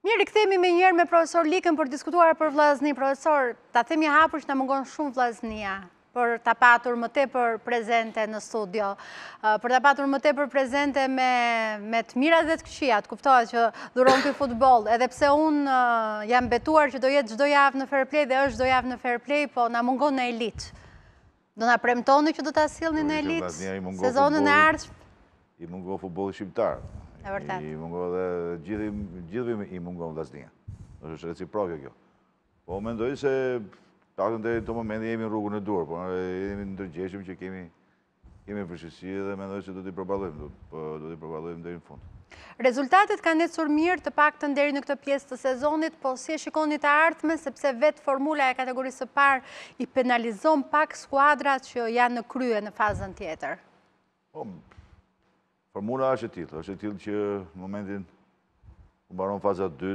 Mirë, rikthehemi me njëherë me profesor Likën për diskutuar për vllazni. Profesor, ta themi hapur që na mungon shumë vllaznia për ta patur më tepër prezente në studio, për ta patur më tepër prezente me të mirat dhe të këqijat. Kuptohet që dhuron ky futboll, edhe pse unë jam betuar që do jetë çdo javë në fair play dhe është çdo javë në fair play, po na mungon në elit. Do na premtoni që do ta sillni në elit sezonën e ardhshëm? I mungon futbolli shqiptar. E vërtet. I mungon dhe gjithëve i mungon vllaznia. Është reciproke kjo. Po mendoj se takën deri në moment jemi në rrugën e dur, po jemi ndërgjegjshëm që kemi vështirësi dhe mendoj se do t'i përballojmë deri në fund. Rezultatet kanë ecur mirë, të paktën deri në këtë pjesë të sezonit, po si e shikoni të ardhmen, sepse vetë formula e kategorisë së parë i penalizon pak skuadrat që janë në krye në fazën tjetër. Formula është e tillë që në momentin ku mbaron faza 2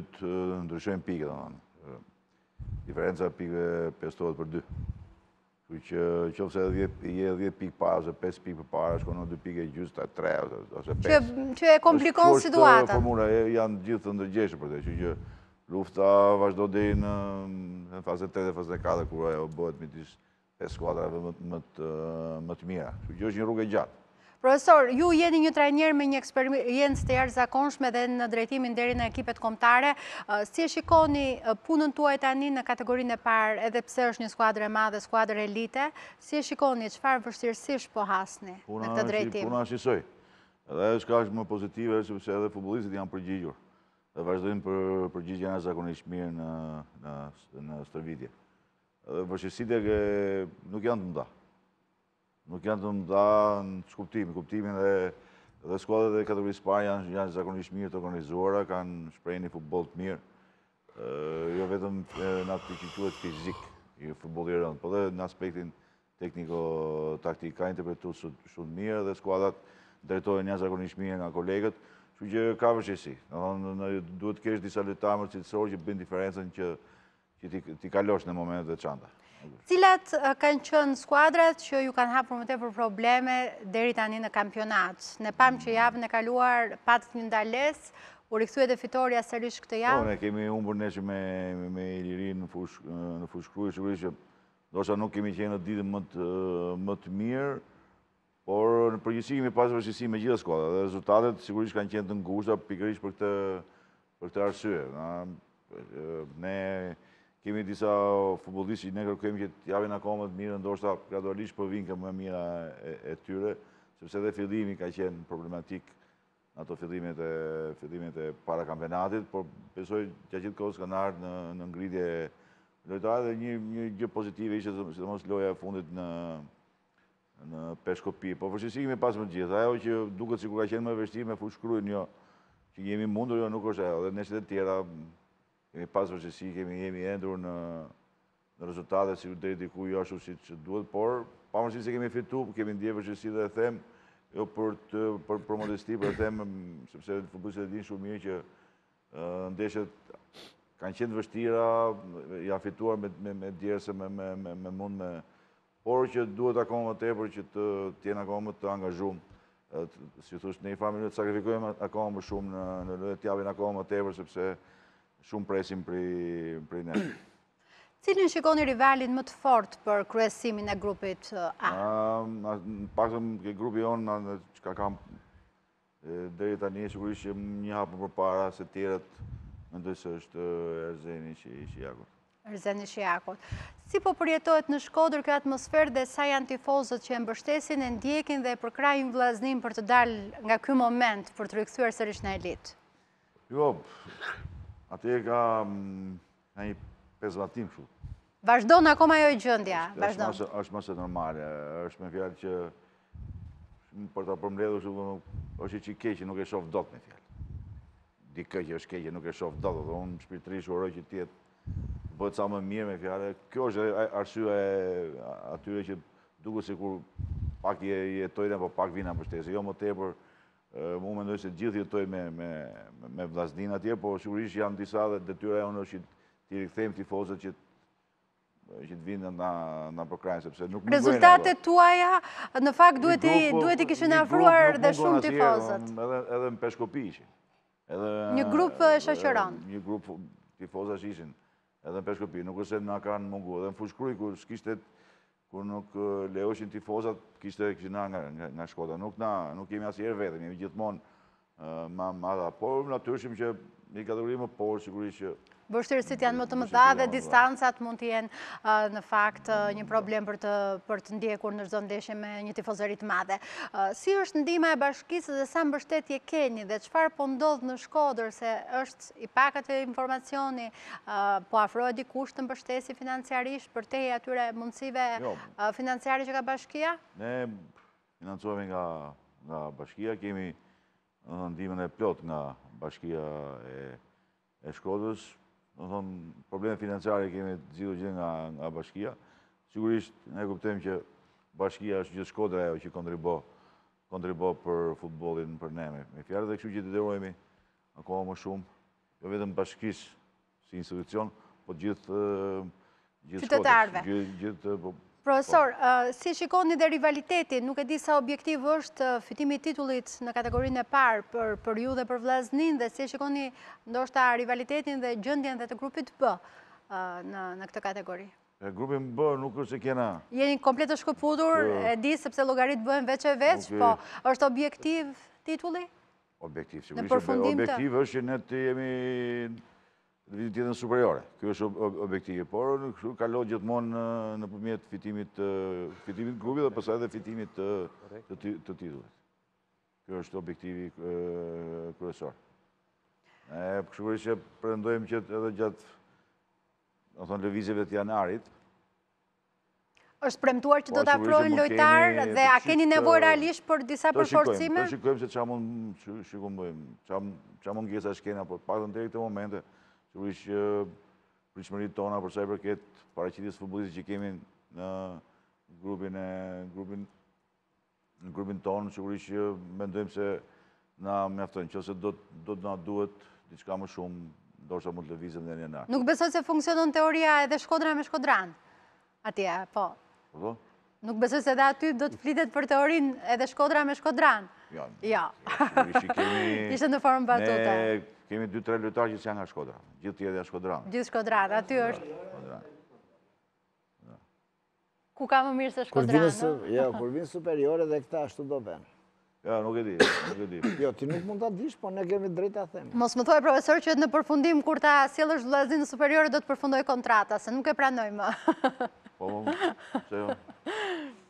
ndryshojnë pikët, domethënë. Diferenca pikëve pestohet për 2. Kështu që qofse je 10 pikë para ose 5 pikë përpara, shkon në 2 pikë e gjys, 3 ose 5. Që e komplikon situatën. Formula janë gjithë të ndërgjegjshëm për të, kështu që lufta vazhdo deri në fazën 3 dhe fazën 4 kur ajo bëhet midis 5 skuadrave më të mira. Kështu që është një rrugë e gjatë. Profesor, ju jeni një trajner me një eksperiencë të jashtëzakonshme dhe në drejtimin deri në ekipet kombëtare. Si e shikoni punën tuaj tani në kategorinë e parë, edhe pse është një skuadër e madhe, skuadër elite, si e shikoni, çfarë vështirësish po hasni në këtë drejtim? Puna është njësoj. Edhe është kaq më pozitive sepse edhe futbollistët janë përgjigjur. Dhe vazhdojnë për përgjigjen jashtëzakonisht mirë në stërvitje. Edhe vështirësitë nuk janë të mëdha. Nuk janë të mëdha në kuptimin dhe skuadrat e kategorisë parë janë zakonisht mirë të organizuara, kanë shprehje futboll të mirë, jo vetëm në atë që quhet fizik, i futbolli i rënd, por edhe në aspektin tekniko-taktik ka interpretuar shumë mirë dhe skuadrat drejtohen jashtëzakonisht mirë nga kolegët, kështu që ka vështirësi. Duhet të kesh disa lojtarë cilësorë që bëjnë diferencën që ti kalosh në momentet e veçanta. Cilat kanë qenë skuadrat që ju kanë hapur më tepër probleme deri tani në kampionat? Ne pam që javën e kaluar patët një ndalesë, u rikthyet e fitoria sërish këtë javë. Ne kemi humbur neshë me Ilirin në fushë krye, sigurisht që ndoshta nuk kemi qenë në ditën më të mirë, por në përgjithësi kemi pasur vështirësi me gjitha skuadrat dhe rezultatet sigurisht kanë qenë të ngushta pikërisht për këtë arsye. Ne kemi disa futbollistë që ne kërkojmë që të japin akoma të mirë, ndoshta gradualisht po vinë më mira e tyre, sepse edhe fillimi ka qenë problematik ato fillimet e para kampionatit, por besoj që gjithë kohës kanë ardhur në ngritje lojtarë dhe një gjë pozitive ishte sidomos loja e fundit në peshkopi. Po vështirësi kemi pas më gjithë. Ajo që duket sikur ka qenë më e vështirë me fushkruajin, jo që jemi mundur, jo nuk është ajo. Dhe nesër e tjera kemi pas vështirësi, jemi endur në rezultate si deri diku jo ashtu siç duhet, por pavarësisht se kemi fitu, kemi ndjer vështirësi dhe e them jo për modesti, për e them sepse futbollistët e dinë shumë mirë që ndeshjet kanë qenë vështira, janë fituar me djerse, me mund, por që duhet akoma më tepër që të jenë akoma më të angazhuar. Si thosh, ne i famë të sakrifikojmë akoma më shumë në lojë, të japin akoma më tepër sepse shumë presim prej ne. Cilin shikoni rivalin më të fortë për kryesimin e grupit A? Paktën ke grupi jonë çka kam deri tani sigurisht që një hap më përpara se tjerët, mendoj se është Erzeni Shijakut. Erzeni Shijakut. Si po përjetohet në Shkodër kjo atmosferë dhe sa janë tifozët që e mbështesin, e ndjekin dhe e përkrajin vllaznin për të dalë nga ky moment për të rikthyer sërish në elitë? Jo, atje ka një pezvatim kështu. Vazhdon akoma ajo gjendja? Është mëse normale, është me fjalë që për ta përmbledhur është që keqe, nuk e shoh dot me fjalë. Dikë që është keqe, nuk e shoh dot, dhe unë shpirtërisht uroj që të jetë bëhet sa më mirë me fjalë. Kjo është arsyeja e atyre që duket sikur pak jetojnë apo pak vinë mbështesje, jo më tepër. Unë mendoj se gjithë jetojnë me vllaznin atje, po sigurisht janë disa dhe detyra jonë është t'i rikthejmë tifozët që të vinë nga përkrajnë, sepse nuk më rezultatet tuaja, në fakt duhet i kishin afruar dhe shumë tifozët. Edhe në Peshkopi ishin. Një grup shoqëron. Një grup tifozash ishin, edhe në Peshkopi. Nuk është se na kanë mungu. Edhe në Fushkruj, kur nuk lejoheshin tifozat, kishin nga Shkodra. Nuk kemi asnjëherë vetëm, jemi gjithmonë madha. Por natyrshëm që një kategori më poshtë, sigurisht që vështirësit janë më të mëdha dhe distancat mund të jenë në fakt një problem për të ndjekur në çdo ndeshje me një tifozëri të madhe. Si është ndihma e bashkisë dhe sa mbështetje keni dhe çfarë po ndodh në Shkodër, se është i pakët e informacioni, po afrohet dikush të mbështesi financiarisht për te atyre mundësive financiare që ka bashkia? Ne financohemi nga bashkia, kemi ndihmën e plot nga bashkia e Shkodrës. Probleme financiare kemi të zgjidhur gjithë nga bashkia. Sigurisht, ne kuptojmë që bashkia është gjithë Shkodra ajo që kontribo për futbollin për ne. Me fjalë dhe kështu që detyrohemi akoma më shumë, jo vetëm bashkisë si institucion, po gjithë qytetarëve. Profesor, si shikoni dhe rivalitetin, nuk e di sa objektiv është fitimi i titullit në kategorinë e parë për ju dhe për vllaznin, dhe si shikoni ndoshta rivalitetin dhe gjendjen dhe të grupit B në këtë kategori? Grupin B nuk është se kena... Jeni komplet të shkëputur, e di sepse llogarit bëhen veç e veç, po është objektiv titulli? Objektiv, sigurisht objektiv është që ne të jemi në tjetën superiore. Kjo është objektivi, por kështu kalon gjithmonë nëpërmjet fitimit grupit dhe pastaj edhe fitimit të titullit. Kjo është objektivi kryesor. Sigurisht që pretendojmë që edhe gjatë lëvizjeve të janarit. Është premtuar që do të afrohen lojtar dhe a keni nevojë realisht për disa përforcime? Do shikojmë se çfarë mungesa kena, por paktën deri këtë momente sigurisht që pritshmëritë tona për sa i përket paraqitjes futbollistëve që kemi në grupin tonë, sigurisht që mendojmë se na mjaftojnë. Nëse do na duhet diçka më shumë, ndoshta mund të lëvizem në janar. Nuk besoj se funksionon teoria edhe Shkodra me Shkodran. Atje, po. Po? Nuk besoj se edhe aty do të flitet për teorinë edhe Shkodra me Shkodran. Jo. Ishte në formë batute. Kemi 2-3 lojtarë që janë nga Shkodra. Gjithë tjerë janë Shkodran. Gjithë Shkodran, aty është. Ku ka më mirë se Shkodran, no? Jo, kur vinë superiore dhe këta ashtu do bënë. Ja, nuk e di. Jo, ti nuk mund ta dish, po ne kemi drejt ta themi. Mos më thuaj, profesor, që në përfundim kur ta sjellësh vllaznin në superiore do të përfundoj kontrata, se nuk e pranoj më. Po, se jo.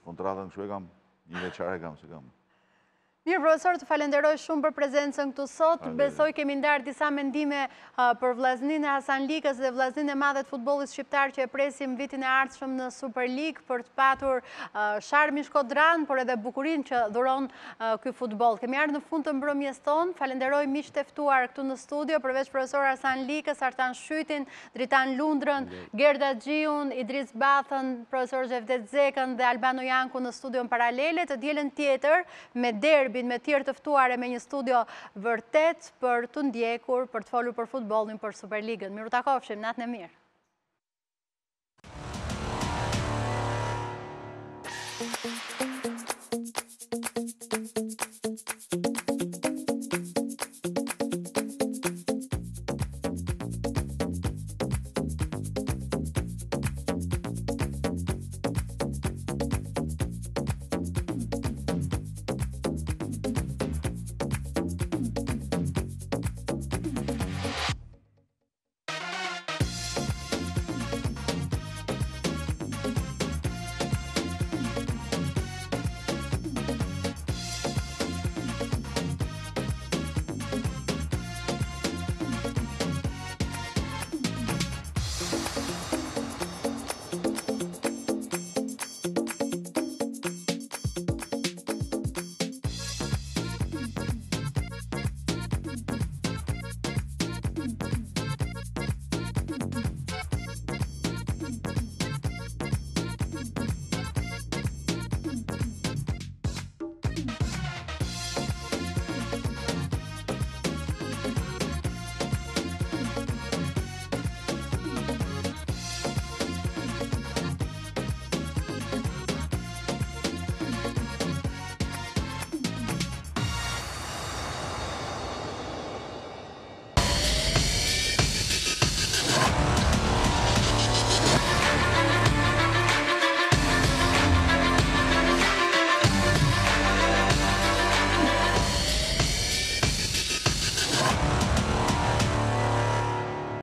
Kontratën kështu e kam, një veçare kam, se kam. Mirë, profesor, të falenderoj shumë për prezencën këtu sot. Besoj kemi ndarë disa mendime për vllazninë e Hasan Likës dhe vllazninë e madhe të futbollit shqiptar që e presim vitin e ardhshëm në Super League për të patur sharmin shkodran, por edhe bukurinë që dhuron ky futboll. Kemi ardhur në fund të mbrëmjes tonë. Falenderoj miqtë e ftuar këtu në studio, përveç profesor Hasan Likës, Artan Shytin, Dritan Lundrën, Gerda Gjiun, Idris Bathën, profesor Xhevdet Zekën dhe Albano Janku në studion paralele. Të dielën tjetër me me tjerë tëftuare me një studio vërtet për të ndjekur, për të folur për futbollin, për Superligën. Miru takofshim, natën e mirë.